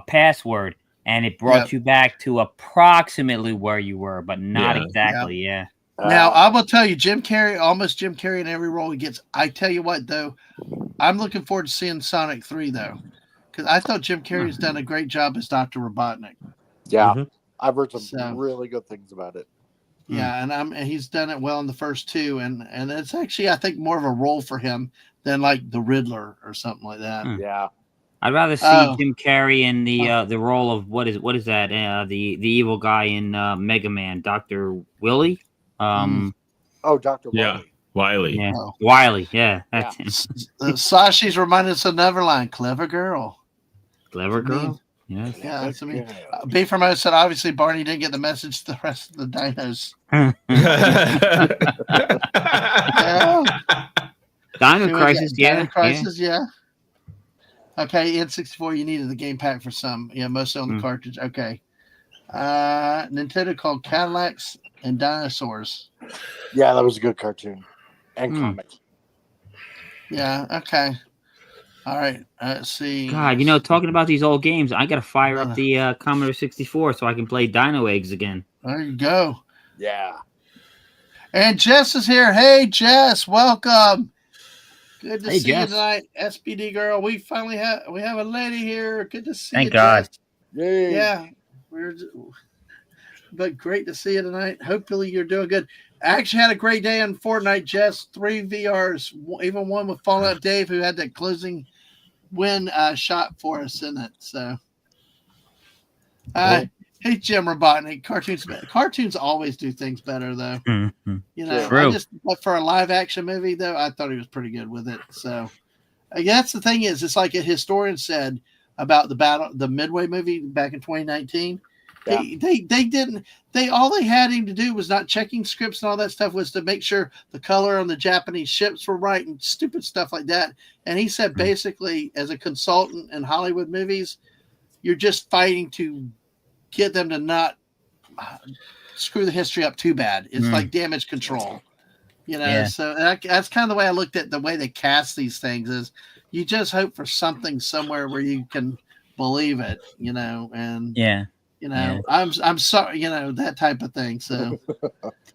password, and it brought you back to approximately where you were, but not Yeah. exactly. Yeah. Now I will tell you, Jim Carrey in every role he gets. I tell you what, though, I'm looking forward to seeing Sonic 3 though, because I thought Jim Carrey's done a great job as Dr. Robotnik. Yeah. Mhm. I've heard some So- really good things about it. Yeah, and he's done it well in the first two, and it's actually I think more of a role for him than like the Riddler or something like that. Yeah. I'd rather see Oh. Jim Carrey in the role of what is that? The evil guy in Mega Man, Dr. Willie. Oh, Dr. Yeah. Wily. Wiley. Yeah, Oh. Wiley. Yeah, that's Yeah. him. Sashi's reminded us of Neverland. Clever girl. Clever girl. Yes. Yeah, that's me. B for Mo said obviously Barney didn't get the message to the rest of the dinos. Yeah. Dino Crisis, Dino Crisis, yeah. Okay, N64, you needed the game pack for some. Yeah, mostly on the cartridge. Okay. Nintendo called Cadillacs and Dinosaurs. Yeah, that was a good cartoon and comic. Yeah, okay. All right, let's see. God, talking about these old games, I gotta fire up the Commodore 64 so I can play Dino Eggs again. There you go. Yeah. And Jess is here. Hey, Jess, welcome. Good to see Jess. you tonight, SPD girl. We finally have a lady here. Good to see Thank you, God. Jess. Yay. Yeah, but great to see you tonight. Hopefully you're doing good. I actually had a great day on Fortnite, Jess. 3 VRs, even one with Fallout Dave, who had that closing win shot for us in it. So, hey, Jim Robotnik, cartoons always do things better, though. True. But for a live action movie, though, I thought he was pretty good with it. So, that's the thing is, it's like a historian said about the Midway movie back in 2019. Yeah. All they had him to do was not checking scripts and all that stuff, was to make sure the color on the Japanese ships were right and stupid stuff like that. And he said basically, as a consultant in Hollywood movies, you're just fighting to get them to not screw the history up too bad. It's like damage control, so that's kind of the way I looked at the way they cast these things. Is you just hope for something somewhere where you can believe it, and I'm sorry, that type of thing. So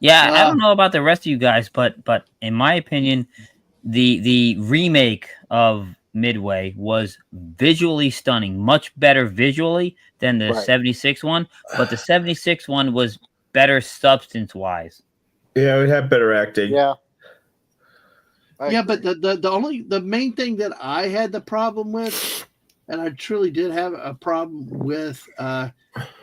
I don't know about the rest of you guys, but in my opinion, the remake of Midway was visually stunning, much better visually than the 76 one, but the 76 one was better substance wise. Yeah, it had better acting. Yeah. But the main thing that I had the problem with, and I truly did have a problem with,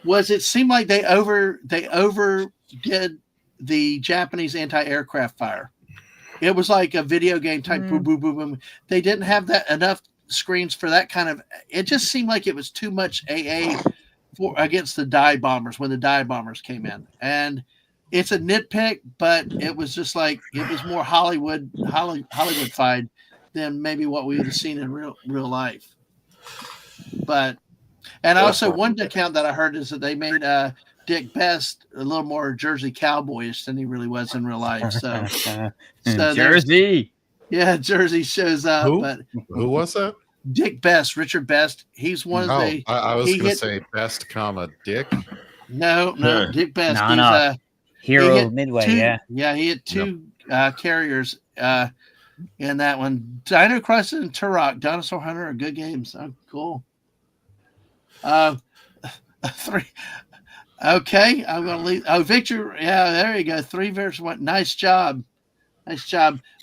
was it seemed like they overdid the Japanese anti-aircraft fire. It was like a video game type boom, boom, boom, boom. They didn't have that enough screens for that kind of. It just seemed like it was too much AA against the dive bombers when the dive bombers came in. And it's a nitpick, but it was just like it was more Hollywood-fied than maybe what we would have seen in real life. But also one account that I heard is that they made Dick Best a little more Jersey cowboyish than he really was in real life. So Jersey. Yeah, Jersey shows up. Who? But Who was that? Dick Best, Richard Best. He's one of the. I was going to say Best, Dick. No, Dick Best. No, he's no. Hero of Midway. Yeah, he had two carriers in that one. Dino Crisis and Turok, Dinosaur Hunter are good games. Oh, cool. 3. Okay, I'm going to leave. Oh, Victor. Yeah, there you go. 3 versus 1. Nice job.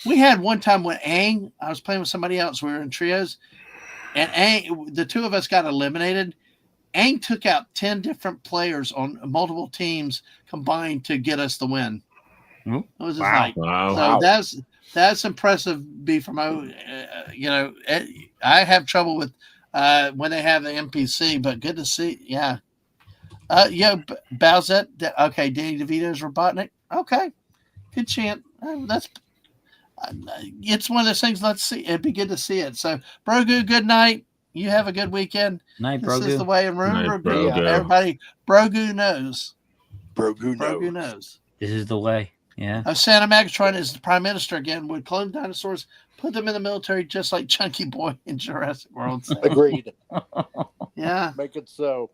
We had one time when I was playing with somebody else. We were in trios, and the two of us got eliminated. Aang took out 10 different players on multiple teams combined to get us the win. It was just so that's impressive. B from O. I have trouble with when they have the NPC, but good to see. Yeah. Bowsette. Okay, Danny DeVito's Robotnik. Okay, good chant. That's it's one of those things. Let's see. It'd be good to see it. So, Brogu, good night. You have a good weekend. Night, this Brogu. is the way. And remember, Brogu. everybody, Brogu knows. Brogu knows. This is the way. Yeah. Santa Megatron is the prime minister again. Would clone dinosaurs, put them in the military, just like Chunky Boy in Jurassic World. So, Agreed. yeah. Make it so.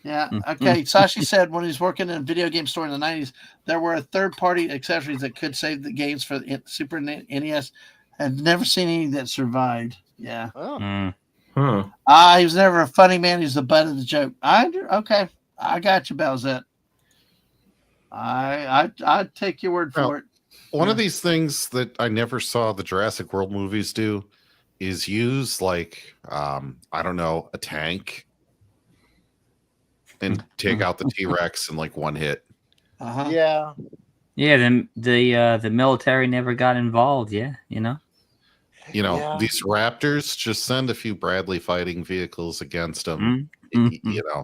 Yeah. Okay. Sashi said when he was working in a video game store in the 90s, there were third-party accessories that could save the games for the Super NES. I've never seen any that survived. Yeah. Oh. He was never a funny man. He's the butt of the joke. Okay. I got you, Bowsette. I'd take your word for it. One of these things that I never saw the Jurassic World movies do is use like I don't know, a tank and take out the T-Rex in like one hit. Yeah. Yeah, the military never got involved. Yeah, these Raptors, just send a few Bradley fighting vehicles against them. you know.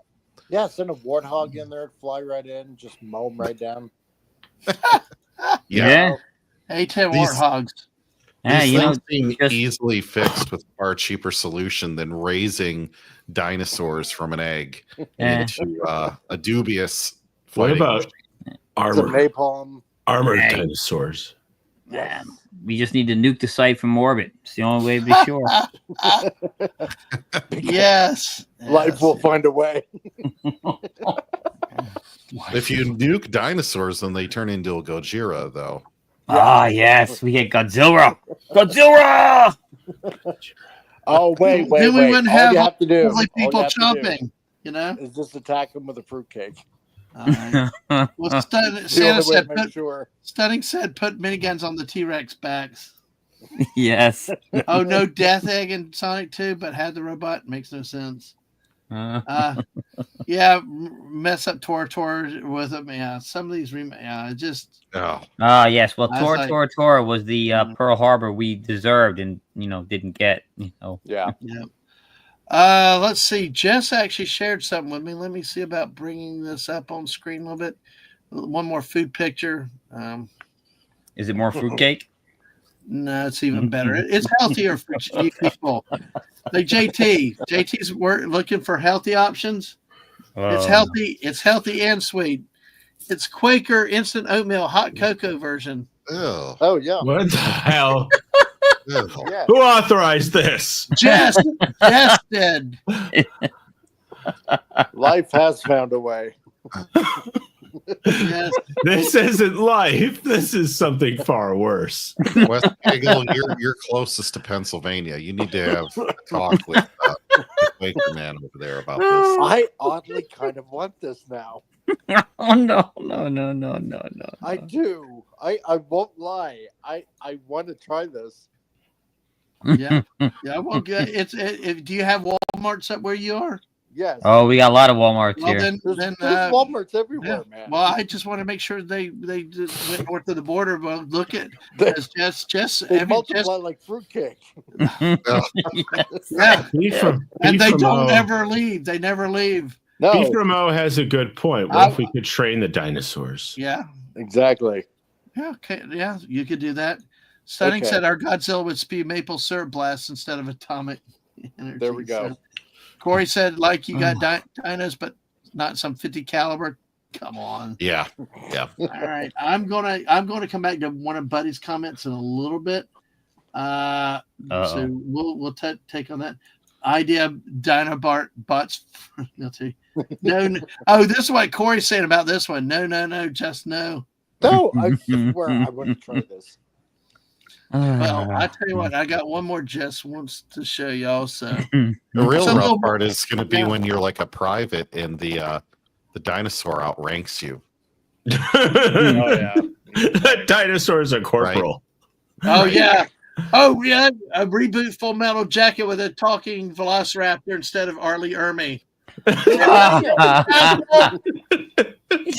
Yeah, send a warthog in there, fly right in, just mow them right down. Yeah. Hey, Tim These- Warthogs. Yeah, These you know, things seem just- easily fixed with a far cheaper solution than raising dinosaurs from an egg into a dubious What fighting about machine. Some armor? napalm. Armored Hey. dinosaurs. we just need to nuke the site from orbit. It's the only way to be sure. Yes. Life will find a way. If you nuke dinosaurs, then they turn into a Gojira, though. Ah, yes, we get Godzilla. Godzilla! Oh, wait. Then we wouldn't All have you have to do Like all you people have to do chomping, you know? is just attack them with a fruitcake. All right. Well, The Santa only way said, to make sure. Stunning said, put miniguns on the T-Rex backs. Yes. Oh, no Death Egg in Sonic 2, but had the robot. Makes no sense. Yeah, mess up Tor with them. Yeah, some of these just. Oh, Yes. Well, I was like- Tora was the Pearl Harbor we deserved and, didn't get, Yeah. Let's see. Jess actually shared something with me. Let me see about bringing this up on screen a little bit. One more food picture. Is it more fruitcake? No, it's even better. It's healthier for you people. Like JT's looking for healthy options. It's healthy. It's healthy and sweet. It's Quaker instant oatmeal hot cocoa version. ew, Oh, yeah. What the hell? ew. Yeah. Who authorized this? Jess did. Life has found a way. Yes. This isn't life. This is something far worse. West Bagel, you're closest to Pennsylvania. You need to have a talk with the Quaker man over there about this. I oddly kind of want this now. Oh, no. I do. I won't lie. I want to try this. Yeah. Well, good. Do you have Walmarts up where you are? Yes. Oh, we got a lot of Walmarts Well, here. then There's Walmarts everywhere, man. Well, I just want to make sure they just went north of the border. Well, look at They- Jess. They multiply like fruitcake. Yeah, and they don't ever leave. They never leave. No, Beef from O has a good point. What if we could train the dinosaurs? Yeah. exactly. Yeah. Okay. Yeah, you could do that. Stunning Okay. said our Godzilla would spew maple syrup blasts instead of atomic energy. There we go. So, Corey said, like you got dinos, but not some 50 caliber. Come on. Yeah. All right. I'm gonna come back to one of Buddy's comments in a little bit. So we'll take on that idea. Dino bots. No. Oh, this is what Corey's saying about this one. No. Just no. No, I swear I want to try this. Well, I tell you what, I got one more Jess wants to show y'all. So The real So rough they'll- part is going to be Yeah. when you're like a private and the dinosaur outranks you. Oh yeah. That dinosaur's a corporal. oh yeah, a reboot Full Metal Jacket with a talking Velociraptor instead of Arlie Ermy.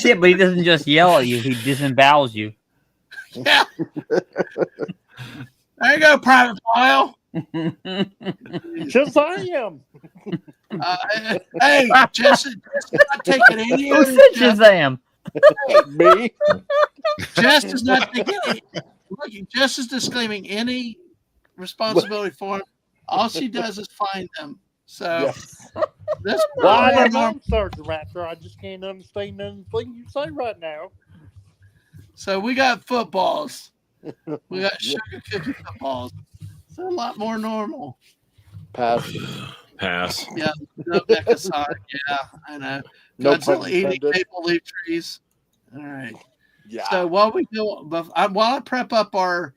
Yeah, but he doesn't just yell at you; he disembowels you. Yeah. There you go, Private File. Just I am. Hey, Jess is not taking any. Who said Shazam? Me. Jess is not taking any. Look, Jess is disclaiming any responsibility for him. All she does is find them. So Yes. this Why one am I norm- Sergeant Raptor? I just can't understand anything you say right now. So we got footballs. We got sugar cookie footballs. So a lot more normal. Pass. Pass. Yeah, no Mecha Sonic. Yeah, I know. No Godzilla pun eating intended. maple leaf trees. All right. Yeah. So while I prep up our,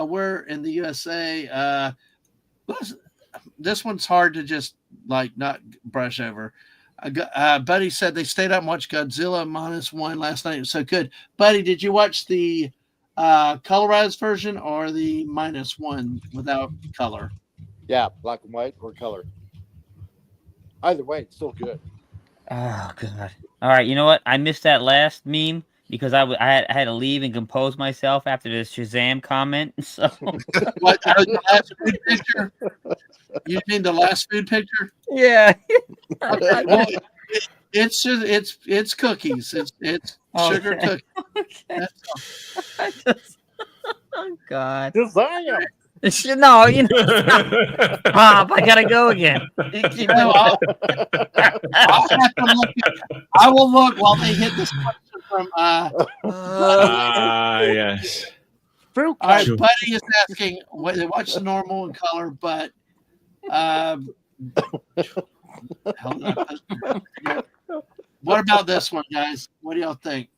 we're in the USA. This one's hard to just not brush over. Buddy said they stayed up and watched Godzilla -1 last night. It was so good. Buddy, did you watch the colorized version or the -1 without color? Yeah, black and white or color. Either way, it's still good. Oh god! All right, you know what? I missed that last meme. because I had to leave and compose myself after the Shazam comment. So What, the last food picture? You mean the last food picture? yeah. Okay, well, it's just it's cookies. It's sugar Okay. cookies. Okay. That's all. Oh God. Shazam! No, Bob, I gotta go again. You keep No, doing I'll have to look. I will look while they hit this question from. Yes. Fruit All right, Sure. Buddy is asking. They watch the normal in color, but what about this one, guys? What do y'all think?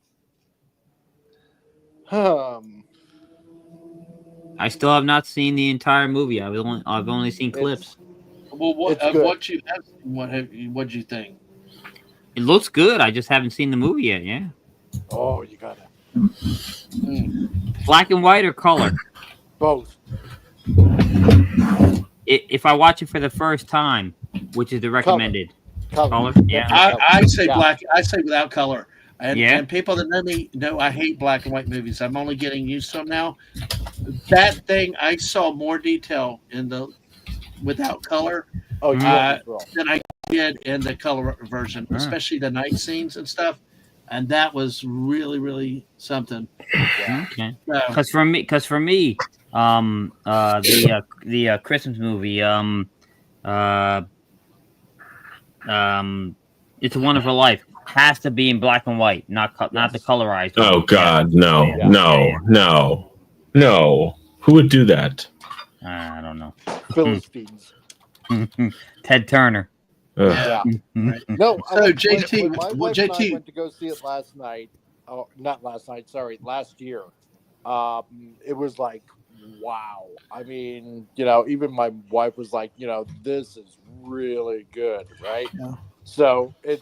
I still have not seen the entire movie. I've only seen clips. Well, what It's good. what you have? What'd you think? It looks good. I just haven't seen the movie yet. Yeah. Oh, you got it. Black and white or color? Both. If I watch it for the first time, which is the recommended color? Yeah. I say Yeah. black. I say without color. And, Yeah. and people that know me know I hate black and white movies. I'm only getting used to them now. That thing, I saw more detail in the without color Oh, you got it wrong. than I did in the color version, especially the night scenes and stuff. And that was really, really something. Okay. So, Because for me, the Christmas movie, It's a Wonderful Life has to be in black and white, not the colorized. Oh one. God, no, Yeah. no. Who would do that? I don't know. Philistines. Ted Turner. Ugh. Yeah. right. No. So, JT, when my wife and I JT. went to go see it last night. Oh, not last night. Sorry, last year. It was like, wow. I mean, even my wife was like, this is really good, right? Yeah. So if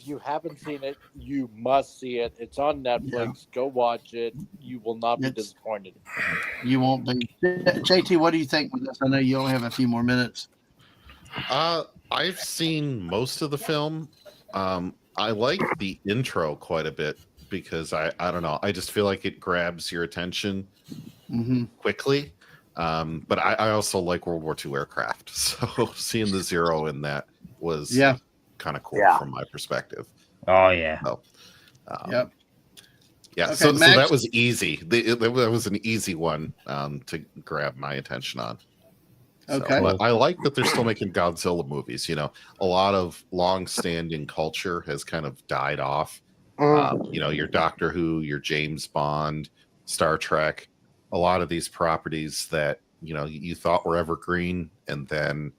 you haven't seen it, you must see it. It's on Netflix. Go watch it. You will not be disappointed. You won't be. JT, what do you think with this? I know you only have a few more minutes. I've seen most of the film. I like the intro quite a bit because I don't know. I just feel like it grabs your attention quickly. But I also like World War II aircraft. So seeing the Zero in that was kind of cool from my perspective. Oh yeah. So, Yep. Yeah. Okay, so Max? that was easy. That was an easy one to grab my attention on. Okay. But I like that they're still making Godzilla movies. A lot of long-standing culture has kind of died off. Your Doctor Who, your James Bond, Star Trek, a lot of these properties that you thought were evergreen, and then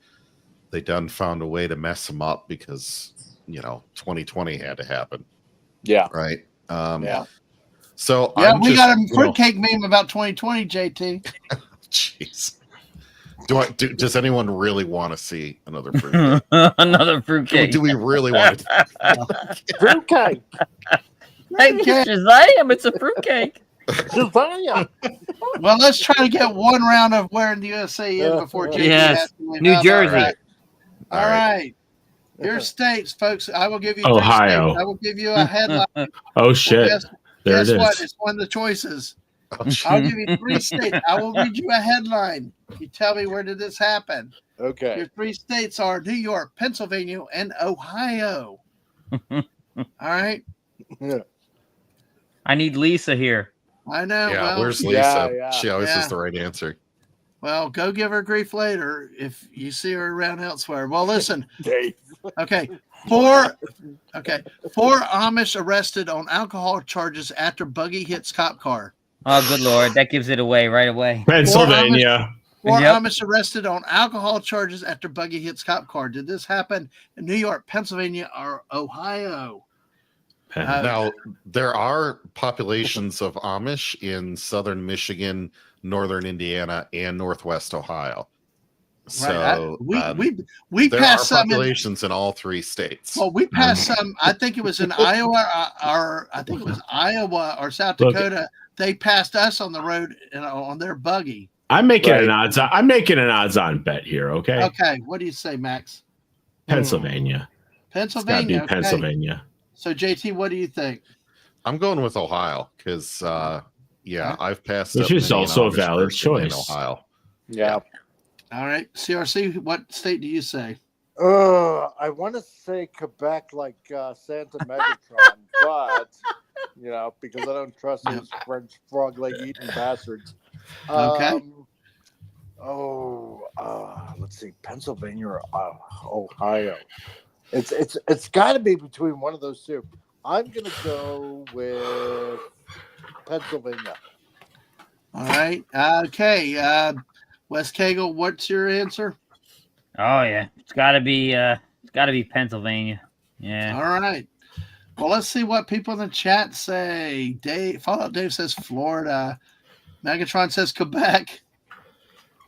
they done found a way to mess them up because 2020 had to happen. Yeah. Right. Yeah. So we got a fruitcake meme about 2020, JT. Jeez. Does anyone really want to see another fruitcake? Another fruitcake. Do we really want to? Fruitcake. Thank you, Shazam. It's a fruitcake. Shazam. Well, let's try to get one round of where in the USA in before JT Yes. has to win. New All Jersey. right. All All right. right. Your states, folks. I will give you Ohio. 3 states. I will give you a headline. Oh shit! Guess There it what? is. It's one of the choices. Oh, shit. I'll give you 3 states. I will read you a headline. You tell me where did this happen. Okay. Your 3 states are New York, Pennsylvania, and Ohio. All right. I need Lisa here. I know. Yeah, well, where's Lisa? Yeah. She always Yeah. has the right answer. well, go give her grief later if you see her around elsewhere. Well, listen. Dave. Okay. 4 Amish arrested on alcohol charges after buggy hits cop car. Oh, good Lord. That gives it away right away. Pennsylvania. 4 Yep. Amish arrested on alcohol charges after buggy hits cop car. Did this happen in New York, Pennsylvania, or Ohio? Now, there are populations of Amish in southern Michigan, northern Indiana, and northwest Ohio. So we there are passed some. populations in all 3 states. Well, we passed some. I think it was in Iowa, or I think it was Iowa or South Look, Dakota. They passed us on the road on their buggy. I'm making Right. an odds. I'm making an odds-on bet here. Okay. Okay, what do you say, Max? Pennsylvania. It's got to be Pennsylvania. Okay. Pennsylvania. So, JT, what do you think? I'm going with Ohio because, I've passed. Which up is many also a Amish valid person in choice. Ohio. Yeah. All right, CRC. What state do you say? I want to say Quebec, like Santa Megatron, but because I don't trust those French frog leg eating bastards. Okay. Let's see, Pennsylvania or Ohio. It's got to be between one of those two. I'm gonna go with Pennsylvania. All right. Okay. Wes Cagle, what's your answer? Oh yeah, it's got to be Pennsylvania. Yeah. All right. Well, let's see what people in the chat say. Fallout Dave says Florida. Megatron says Quebec.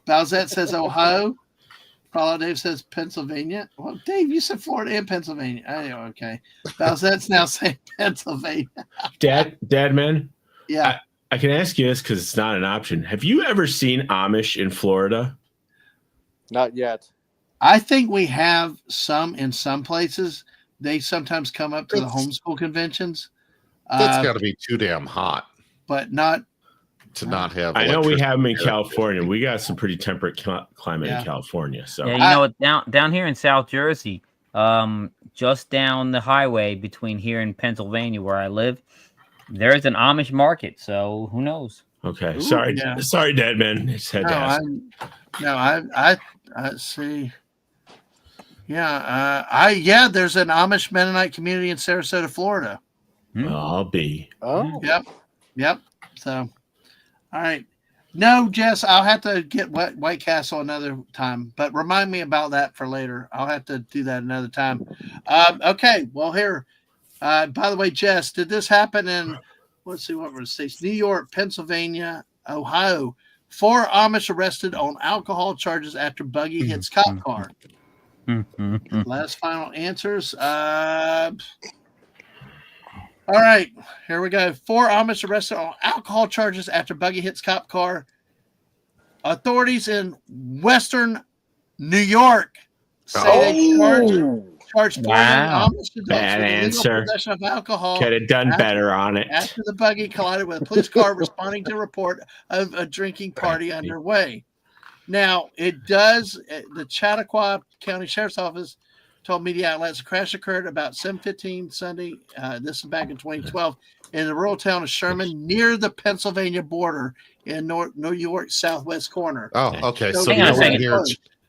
Bowsette says Ohio. Fallout Dave says Pennsylvania. Well, Dave, you said Florida and Pennsylvania. Oh, okay. Bowsette's now saying Pennsylvania. Dadman. Yeah. I can ask you this because it's not an option. Have you ever seen Amish in Florida? Not yet. I think we have some in some places. They sometimes come up to the homeschool conventions. That's got to be too damn hot. But not to not have. I know we have them in California. We got some pretty temperate climate in California. So yeah, you know what? Down here in South Jersey, just down the highway between here and Pennsylvania, where I live, there's an Amish market. So who knows? Okay, sorry, Dadman. Just had to ask. I see. Yeah, there's an Amish Mennonite community in Sarasota, Florida. I'll be. Oh. Yep. So, all right. No, Jess, I'll have to get White Castle another time, but remind me about that for later. I'll have to do that another time. Okay. Well, here. By the way, Jess, did this happen in? Let's see what were the states: New York, Pennsylvania, Ohio. 4 Amish arrested on alcohol charges after buggy hits cop car. Last final answers. All right, here we go. 4 Amish arrested on alcohol charges after buggy hits cop car. Authorities in Western New York say they charged 4 Amish adults Bad with answer. illegal possession of alcohol. Could have done better on it. After the buggy collided with a police car responding to a report of a drinking party underway. Now, it does, the Chautauqua County Sheriff's Office told media outlets the crash occurred about 7:15 Sunday, this is back in 2012, in the rural town of Sherman near the Pennsylvania border in New York southwest corner. Oh, okay. So hang on a second.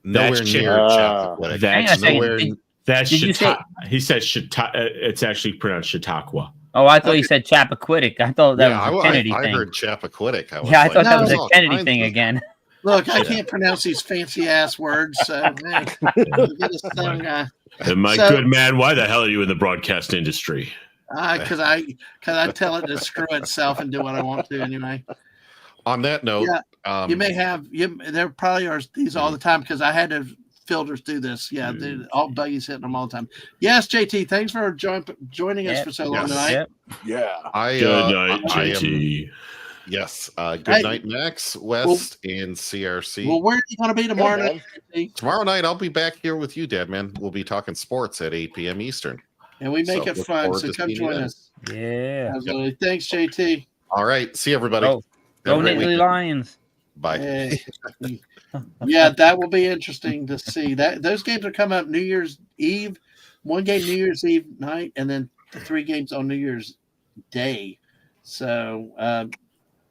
nowhere near Chappaquiddick. That's nowhere. That's he said it's actually pronounced Chautauqua. Oh, I thought you said Chappaquiddick. I thought that was a Kennedy thing. I heard Chappaquiddick. I thought that was a Kennedy thing again. Look, I can't pronounce these fancy ass words. So, man, get us some guy. Good man, why the hell are you in the broadcast industry? Because I tell it to screw itself and do what I want to anyway. On that note, you may have there probably are these all the time because I had to filter through this. Yeah, all buggies hitting them all the time. Yes, JT, thanks for joining us for so long tonight. Yeah. Good night, JT. Yes. Good night, Max, West, and CRC. Well, where are you going to be tomorrow night? Tomorrow night, I'll be back here with you, Dadman. We'll be talking sports at 8 p.m. Eastern. And we make it fun, so come join us. Yeah. Absolutely. Thanks, JT. All right. See everybody. Go Nittany Lions. Bye. Yeah, that will be interesting to see. Those games are coming up New Year's Eve. One game New Year's Eve night, and then the 3 games on New Year's Day. So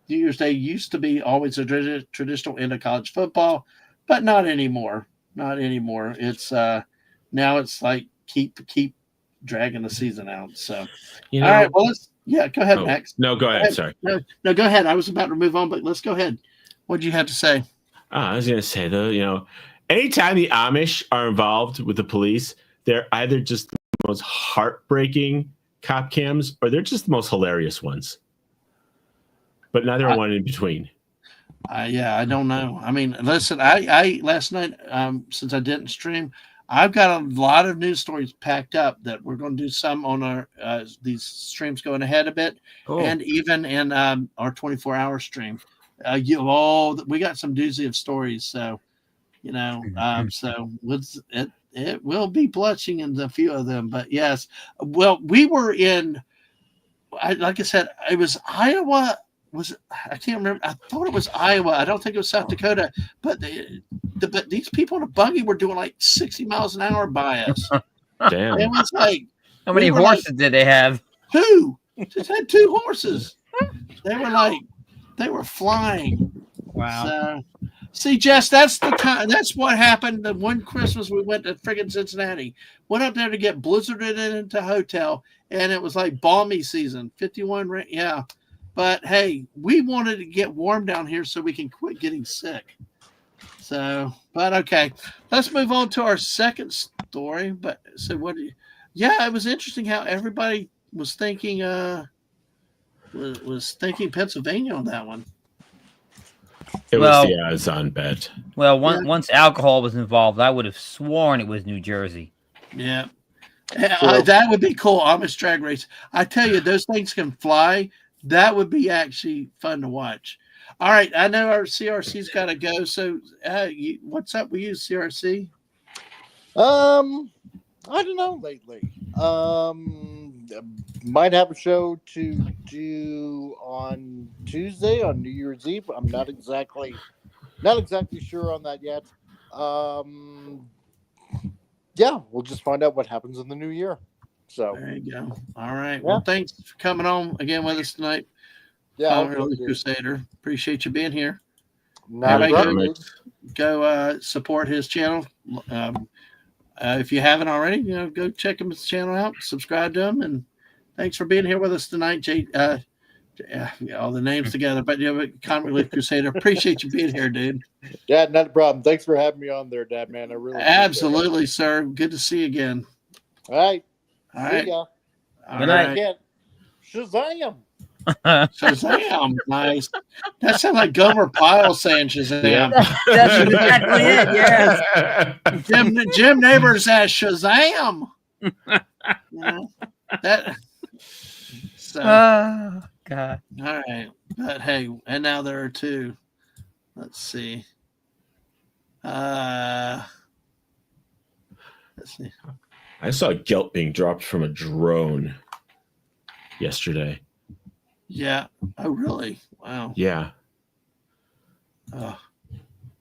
New Year's Day used to be always a traditional end of college football, but not anymore. Not anymore. It's now it's like keep dragging the season out. So all right, well go ahead, Max. No, go ahead. Sorry. No, go ahead. I was about to move on, but let's go ahead. What do you have to say? I was gonna say though, anytime the Amish are involved with the police, they're either just the most heartbreaking cop cams or they're just the most hilarious ones. But neither one in between. I don't know. I mean, listen, I last night, since I didn't stream, I've got a lot of news stories packed up that we're going to do some on our these streams going ahead a bit, and even in our 24-hour stream. We got some doozy of stories, so so it will be blushing in a few of them. But yes, well, we were in. like I said, it was Iowa. I can't remember. I thought it was Iowa. I don't think it was South Dakota. But but these people in a buggy were doing like 60 miles an hour by us. Damn. It was like, How many horses did they have? Two. Just had two horses. They were flying. Wow. So, see, Jess, that's the time. That's what happened the one Christmas we went to friggin' Cincinnati. Went up there to get blizzarded into a hotel, and it was like balmy season, 51 rain. Yeah. But hey, we wanted to get warm down here so we can quit getting sick. So, but okay, let's move on to our second story. But so what? Yeah, it was interesting how everybody was thinking. Was thinking Pennsylvania on that one. It was the odds-on bet. Well, once alcohol was involved, I would have sworn it was New Jersey. Yeah, that would be cool. Amish drag race. I tell you, those things can fly. That would be actually fun to watch. All right, I know our CRC's got to go. So, what's up with you, CRC? I don't know lately. Might have a show to do on Tuesday on New Year's Eve. I'm not exactly sure on that yet. Yeah, we'll just find out what happens in the new year. So there you go. All right. Yeah. Well, thanks for coming on again with us tonight. Yeah, Crusader. Appreciate you being here. Go support his channel. If you haven't already, go check his channel out, subscribe to him, and thanks for being here with us tonight, Jay. All the names together, but Comic Relief Crusader. Appreciate you being here, dude. Yeah, not a problem. Thanks for having me on there, Dad, man. I really absolutely, sir. Good to see you again. All right. See ya. Good night. Shazam. Shazam. Nice. That sounds like Gomer Pyle saying Shazam. Yeah. That's exactly it, yes. Jim Neighbors says Shazam. That. So. Oh, God. All right. But hey, and now there are two. Let's see. Let's see. I saw guilt being dropped from a drone yesterday. Yeah. Oh, really? Wow. Yeah. Oh.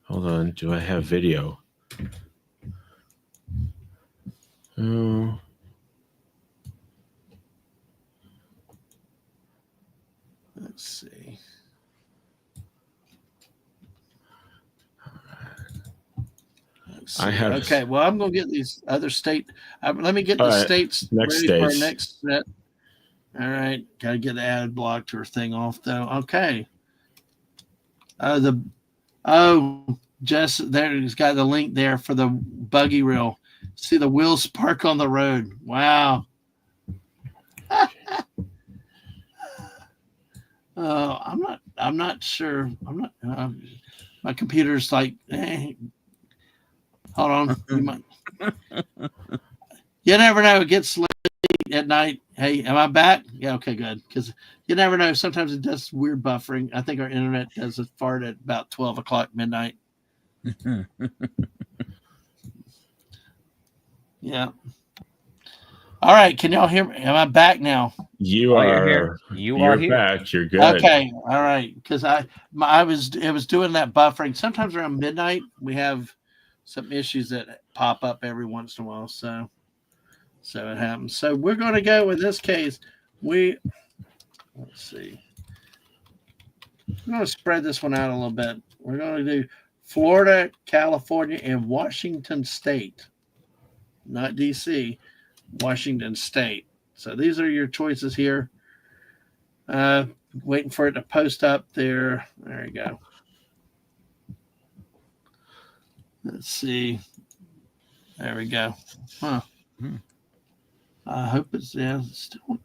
Hold on. Do I have video? Oh. Let's see. I have. Okay, well, I'm going to get these other state. Let me get the states ready for our next set. All right, got to get the ad block to her thing off though. Okay. Jess, there's got the link there for the buggy reel. See the wheels spark on the road. Wow. I'm not sure. I'm not. My computer's like. Hold on. You never know. It gets late at night. Hey, am I back? Yeah. Okay. Good. Because you never know. Sometimes it does weird buffering. I think our internet does a fart at about 12 o'clock midnight. Yeah. All right. Can y'all hear me? Am I back now? You are here. You're back. You're good. Okay. All right. Because it was doing that buffering. Sometimes around midnight we have some issues that pop up every once in a while. So it happens. So we're going to go with this case. Let's see. I'm going to spread this one out a little bit. We're going to do Florida, California, and Washington State. Not DC, Washington State. So these are your choices here. Waiting for it to post up there. There you go. Let's see. There we go. Huh. I hope it's it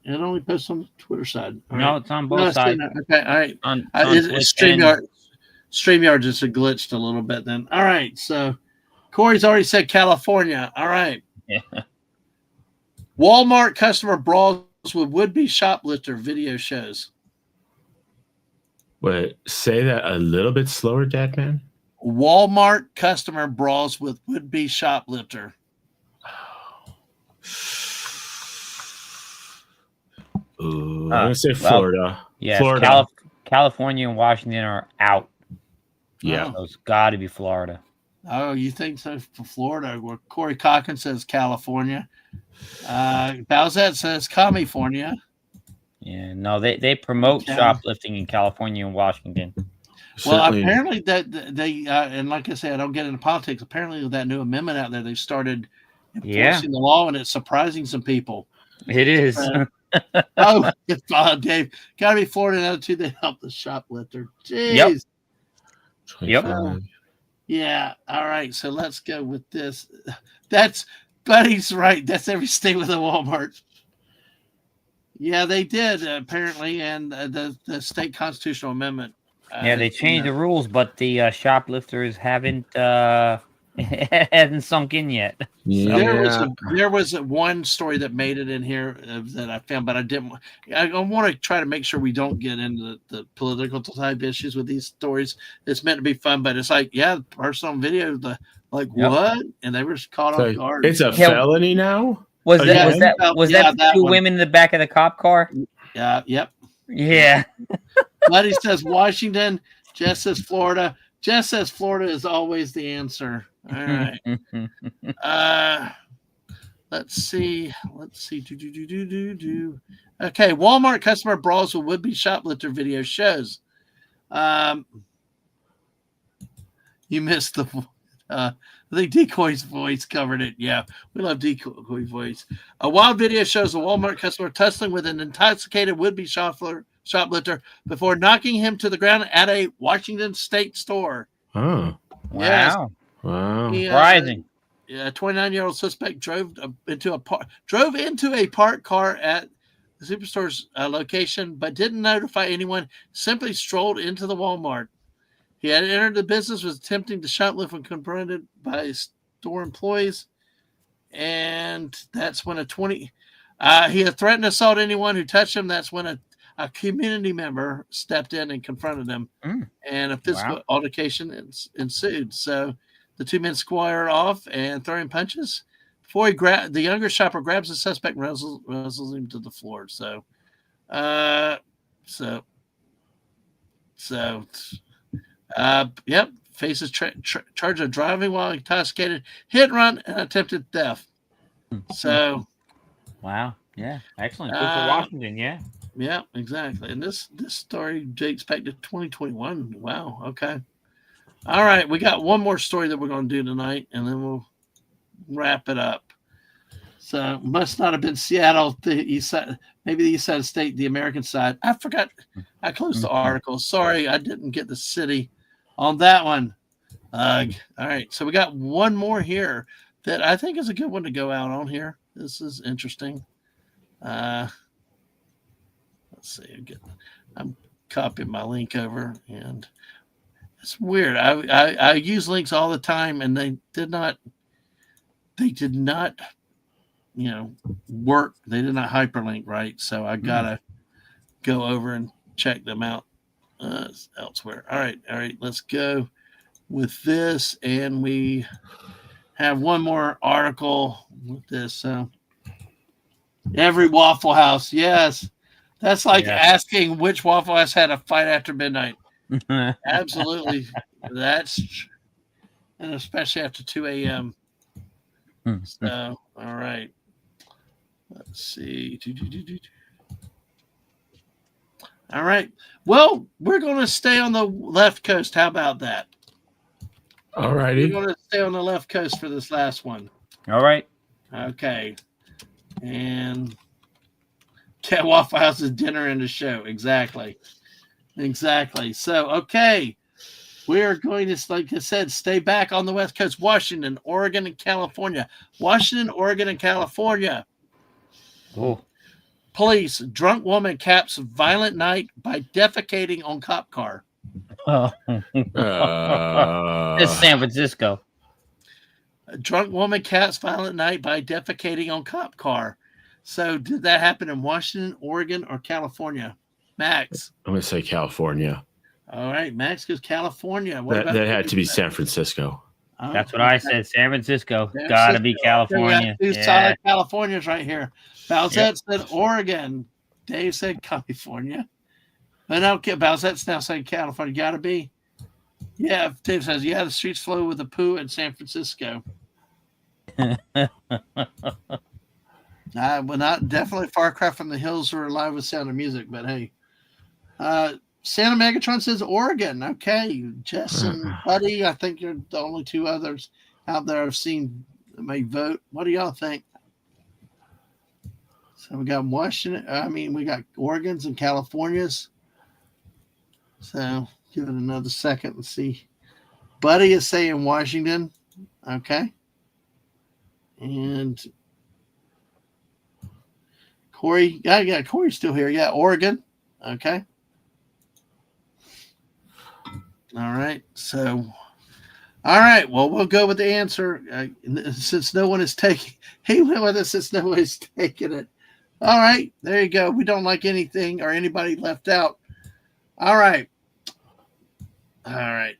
only posts on the Twitter side. All right. It's on both sides. Okay, all right. It's StreamYard just glitched a little bit then. All right, so Corey's already said California. All right. Yeah. Walmart customer brawls with would-be shoplifter video shows. Wait, say that a little bit slower, Dadman. Walmart customer brawls with would-be shoplifter. Ooh. I'm gonna say Florida. Yes, Florida. California and Washington are out. Yeah. So it's got to be Florida. Oh, you think so for Florida? Where Corey Cochran says California. Bowsette says California. Yeah, no, they promote shoplifting in California and Washington. Well, apparently that they and like I said, I don't get into politics. Apparently, with that new amendment out there, they started enforcing the law, and it's surprising some people. It is. Dave, gotta be Florida now too. They help the shoplifter. Jeez. Yep. Yeah. All right. So let's go with this. That's Buddy's right. That's every state with a Walmart. Yeah, they did apparently, and the state constitutional amendment. Yeah, they changed the rules, but the shoplifters haven't hasn't sunk in yet. Yeah. There was one story that made it in here that I found, but I didn't. I want to try to make sure we don't get into the political type issues with these stories. It's meant to be fun, but it's like, yeah, person on video, what? And they were caught off guard. It's a felony now. Was that the two women in the back of the cop car? Yeah. Yep. Yeah. Buddy says Washington. Jess says Florida. Jess says Florida is always the answer. All right. Let's see. Okay. Walmart customer brawls with would-be shoplifter video shows. You missed the. I think Decoy's voice covered it. Yeah, we love Decoy's voice. A wild video shows a Walmart customer tussling with an intoxicated would-be shoplifter before knocking him to the ground at a Washington State store. Oh, wow! Yes. Wow! Surprising. A 29-year-old suspect drove into a parked car at the superstore's location, but didn't notify anyone. Simply strolled into the Walmart. He had entered the business, was attempting to shoplift when confronted by store employees, and that's when he had threatened to assault anyone who touched him. That's when a community member stepped in and confronted him, and a physical altercation ensued. So the two men squared off and throwing punches. Before the younger shopper grabs the suspect and wrestles him to the floor. Faces charge of driving while intoxicated, hit and run, and attempted theft. So, wow, yeah, excellent. Good for Washington, yeah. Yeah, exactly. And this story dates back to 2021. Wow. Okay. All right, we got one more story that we're going to do tonight, and then we'll wrap it up. So, must not have been Seattle, the east side, maybe the east side of the state, the American side. I forgot. I closed the article. Sorry, I didn't get the city on that one. All right, so we got one more here that I think is a good one to go out on here. This is interesting. Let's see. I'm copying my link over, and it's weird. I use links all the time, and they did not, work. They did not hyperlink right. So I gotta go over and check them out elsewhere. All right. Let's go with this, and we have one more article with this. So every Waffle House, yes. That's like asking which Waffle House had a fight after midnight. Absolutely. And especially after 2 a.m. So, all right. Let's see. All right. Well, we're going to stay on the left coast. How about that? All righty. We're going to stay on the left coast for this last one. All right. Okay. And Cat Waffle House's dinner and the show. Exactly. So, okay. We're going to, like I said, stay back on the West Coast. Washington, Oregon, and California. Oh. Police, drunk woman caps violent night by defecating on cop car. It's San Francisco. A drunk woman caps violent night by defecating on cop car. So did that happen in Washington, Oregon, or California? Max? I'm going to say California. All right, Max goes California. That had to be San Francisco. That's what I said. San Francisco. Gotta be California. Two solid Californians right here. Bowsette said Oregon. Dave said California. But okay, Bowsette's now saying California. Got to be. Yeah, Dave says, yeah, the streets flow with the poo in San Francisco. Well, not definitely far cry from the hills or alive with sound of music, but hey. Santa Megatron says Oregon. Okay, Jess and Buddy, I think you're the only two others out there I've seen that may vote. What do y'all think? So we got Washington. We got Oregons and Californias. So give it another second and see. Buddy is saying Washington. Okay. And Corey, yeah, Corey's still here. Yeah, Oregon. Okay. All right. So, all right. Well, we'll go with the answer since no one is taking. He went with us since no one is taking it. All right. There you go. We don't like anything or anybody left out. All right. All right.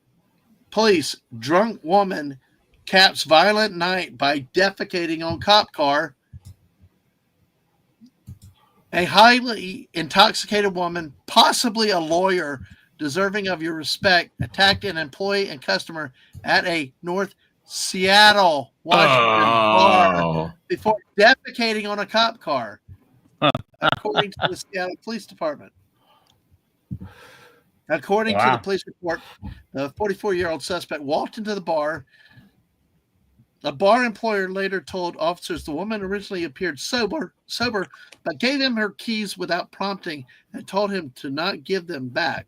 Police, drunk woman caps violent night by defecating on cop car. A highly intoxicated woman, possibly a lawyer, deserving of your respect, attacked an employee and customer at a North Seattle, Washington bar before defecating on a cop car, according to the Seattle Police Department. According to the police report, the 44-year-old suspect walked into the bar. The bar employer later told officers the woman originally appeared sober, but gave him her keys without prompting and told him to not give them back.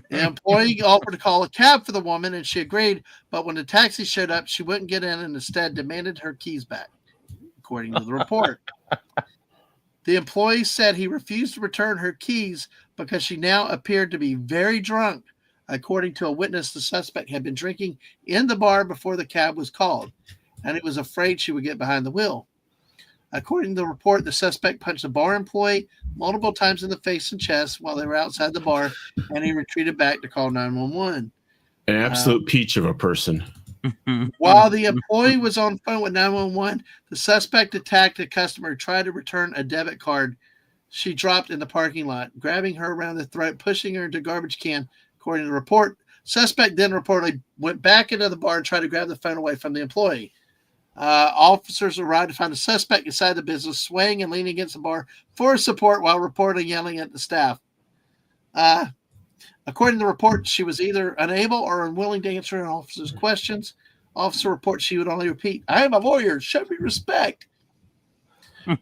The employee offered to call a cab for the woman, and she agreed, but when the taxi showed up, she wouldn't get in and instead demanded her keys back, according to the report. The employee said he refused to return her keys because she now appeared to be very drunk. According to a witness, the suspect had been drinking in the bar before the cab was called, and he was afraid she would get behind the wheel. According to the report, the suspect punched the bar employee multiple times in the face and chest while they were outside the bar, and he retreated back to call 911. An absolute peach of a person. While the employee was on the phone with 911, the suspect attacked a customer who tried to return a debit card she dropped in the parking lot, grabbing her around the throat, pushing her into a garbage can. According to the report, suspect then reportedly went back into the bar and tried to grab the phone away from the employee. Officers arrived to find the suspect inside the business, swaying and leaning against the bar for support while reportedly yelling at the staff. According to the report, she was either unable or unwilling to answer an officer's questions. Officer reports she would only repeat, "I am a lawyer. Show me respect." It's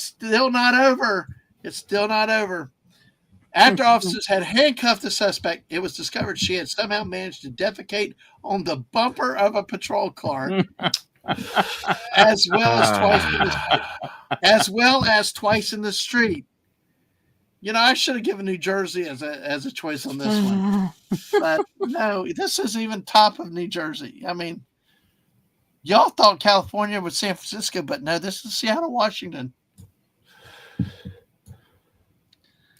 still not over. It's still not over. After officers had handcuffed the suspect, it was discovered she had somehow managed to defecate on the bumper of a patrol car, as well as twice in the street. You know, I should have given New Jersey as a choice on this one, but no, this is even top of New Jersey. I mean, y'all thought California was San Francisco, but no, this is Seattle, Washington.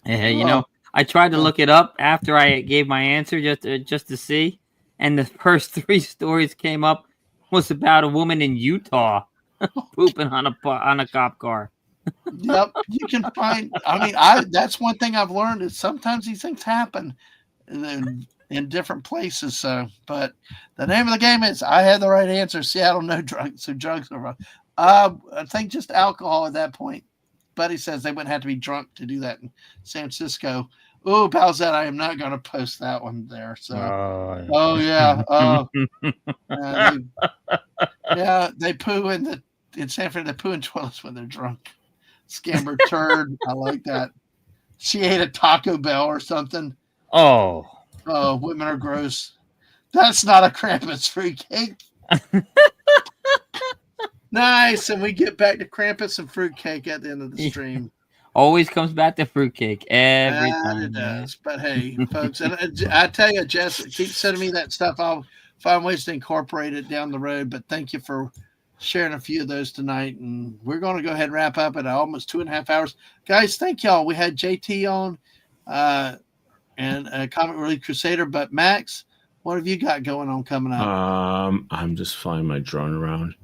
Yeah, you know, I tried to look it up after I gave my answer just to see, and the first three stories came up was about a woman in Utah pooping on a cop car. Yep, you can find. I mean, that's one thing I've learned is sometimes these things happen in different places. So, but the name of the game is I had the right answer. Seattle, no drugs. So drugs are wrong. I think just alcohol at that point. Buddy says they wouldn't have to be drunk to do that in San Francisco. Oh, Palzette, I am not going to post that one there. So, they poo in San Francisco. They poo in toilets when they're drunk. Scammer turd. I like that. She ate a Taco Bell or something. Oh, women are gross. That's not a Krampus fruitcake. Nice, and we get back to Krampus and fruitcake at the end of the stream. Always comes back to fruitcake every time. It does. But hey, folks, and I tell you, Jess, keep sending me that stuff. I'll find ways to incorporate it down the road. But thank you for sharing a few of those tonight. And we're going to go ahead and wrap up at almost 2.5 hours. Guys, thank y'all. We had JT on and Comic Relief Crusader. But Max, what have you got going on coming up? I'm just flying my drone around.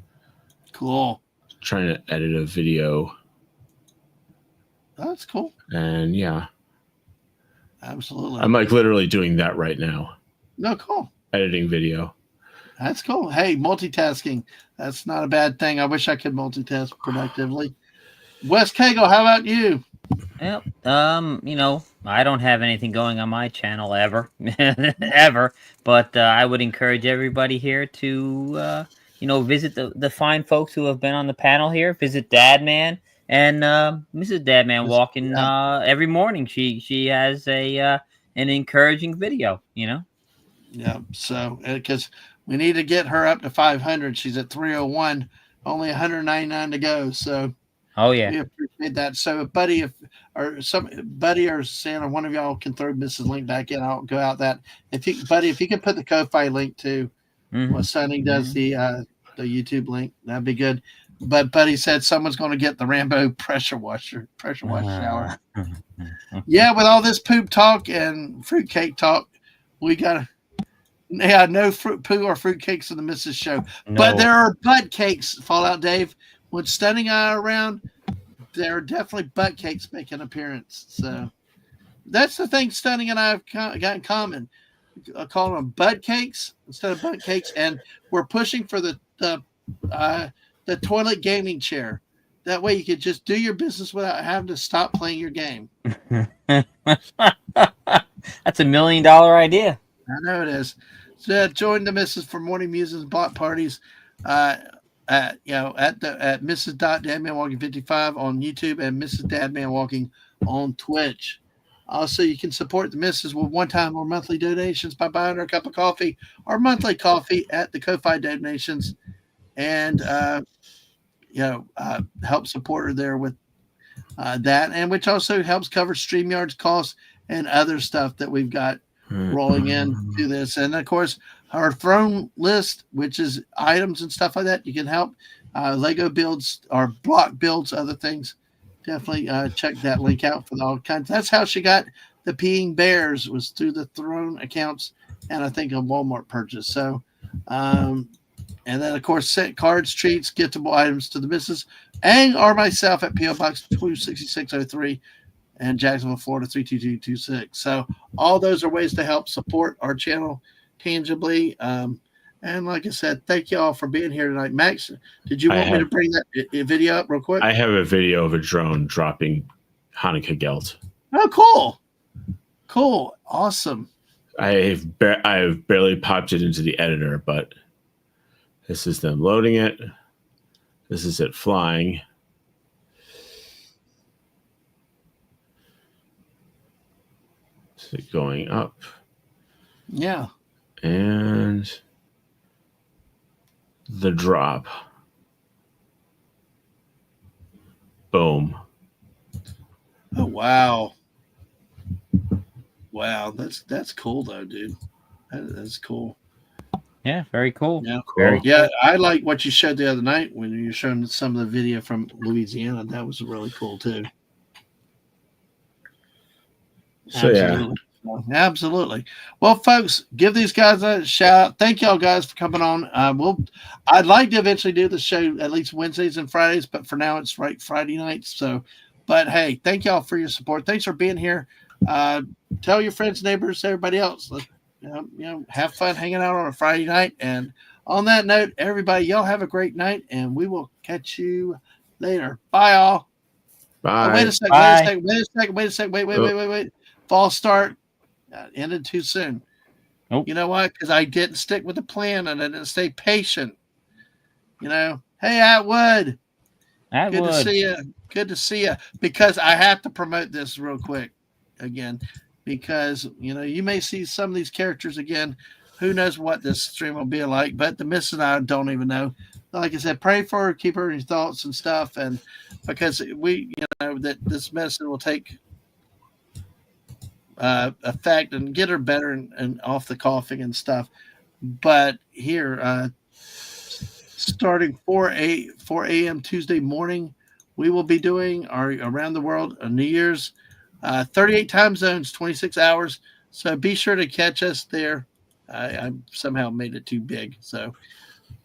Cool. Trying to edit a video. That's cool. And yeah, absolutely. I'm like literally doing that right now. No, cool. Editing video. That's cool. Hey, multitasking. That's not a bad thing. I wish I could multitask productively. Wes Cagle, how about you? Yep. I don't have anything going on my channel ever, ever. But I would encourage everybody here to, visit the fine folks who have been on the panel here. Visit Dadman and Mrs. Dadman walking every morning. She has an encouraging video. Yeah. So because we need to get her up to 500. She's at 301. Only 199 to go. So. Oh yeah, we appreciate that. So, Buddy, or Santa, one of y'all can throw Mrs. Link back in. I'll go out that. Buddy, if you can put the Ko-Fi link to what Sonny does the YouTube link, that'd be good. But Buddy said someone's going to get the Rambo pressure wash shower. Yeah, with all this poop talk and fruitcake talk, we gotta. Yeah, no fruit poo or fruitcakes in the Mrs. Show, but there are butt cakes. Fallout Dave. When Stunning Eye around, there are definitely butt cakes make an appearance. So that's the thing Stunning and I have got in common. I call them butt cakes instead of butt cakes, and we're pushing for the toilet gaming chair. That way you could just do your business without having to stop playing your game. That's $1 million idea. I know it is. So join the missus for morning musings, block parties. At Mrs. Dadman Walking 55 on YouTube and Mrs. Dadman Walking on Twitch. Also, you can support the missus with one-time or monthly donations by buying her a cup of coffee or monthly coffee at the Ko-Fi donations, and help support her there with that, and which also helps cover StreamYard's costs and other stuff that we've got rolling into this. And of course, our throne list, which is items and stuff like that, you can help Lego builds or block builds, other things. Definitely check that link out for all kinds. That's how she got the Peeing Bears, was through the throne accounts and I think a Walmart purchase. So, and then of course, set cards, treats, giftable items to the missus and or myself at PO Box 26603. And Jacksonville, Florida 32226. So all those are ways to help support our channel tangibly. And like I said, thank you all for being here tonight. Max, did you want me to bring that video up real quick? I have a video of a drone dropping Hanukkah gelt. Oh, cool, awesome. I've barely popped it into the editor, but this is them loading it. This is it flying. Going up. Yeah. And the drop. Boom. Oh, wow. Wow, that's cool though, dude. That's cool. Yeah, very cool. Yeah, very cool. I like what you showed the other night when you were showing some of the video from Louisiana. That was really cool too. So absolutely. Absolutely. Well, folks, give these guys a shout out. Thank y'all guys for coming on. I'd like to eventually do the show at least Wednesdays and Fridays, but for now it's Friday nights. So, but hey, thank y'all for your support. Thanks for being here. Tell your friends, neighbors, everybody else. Have fun hanging out on a Friday night. And on that note, everybody, y'all have a great night, and we will catch you later. Bye, all. Bye. Oh, wait a second. Wait. False start ended too soon. Nope. You know what? Because I didn't stick with the plan and I didn't stay patient. Hey, Atwood. Good to see you. Good to see you. Because I have to promote this real quick again. Because, you may see some of these characters again. Who knows what this stream will be like. But the missus and I don't even know. Like I said, pray for her, keep her in your thoughts and stuff. And because that this medicine will take effect and get her better and off the coughing and stuff. But here, starting 4 a.m. Tuesday morning, we will be doing our Around the World New Year's 38 time zones, 26 hours. So be sure to catch us there. I somehow made it too big. So,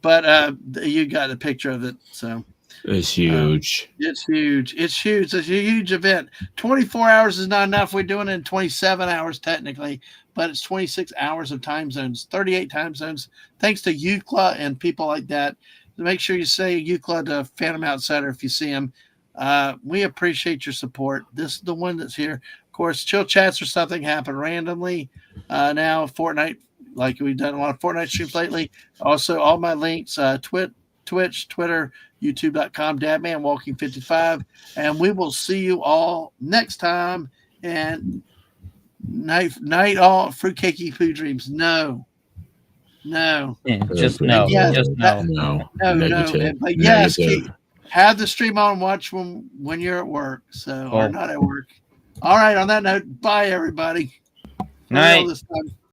but you got a picture of it. So, It's huge. It's huge. It's huge. It's a huge event. 24 hours is not enough. We're doing it in 27 hours technically, but it's 26 hours of time zones, 38 time zones. Thanks to UCLA and people like that. Make sure you say UCLA to Phantom Outsider if you see him. We appreciate your support. This is the one that's here. Of course, chill chats or something happen randomly. Now, Fortnite, like we've done a lot of Fortnite streams lately. Also, all my links, Twitch, Twitter, YouTube.com, Dadman Walking 55. And we will see you all next time. And night all fruitcakey poo dreams. No. Yeah, just no. Yes, Just no. No. No. But yes, have the stream on and watch when you're at work. So or not at work. All right. On that note, bye everybody. Night. This time.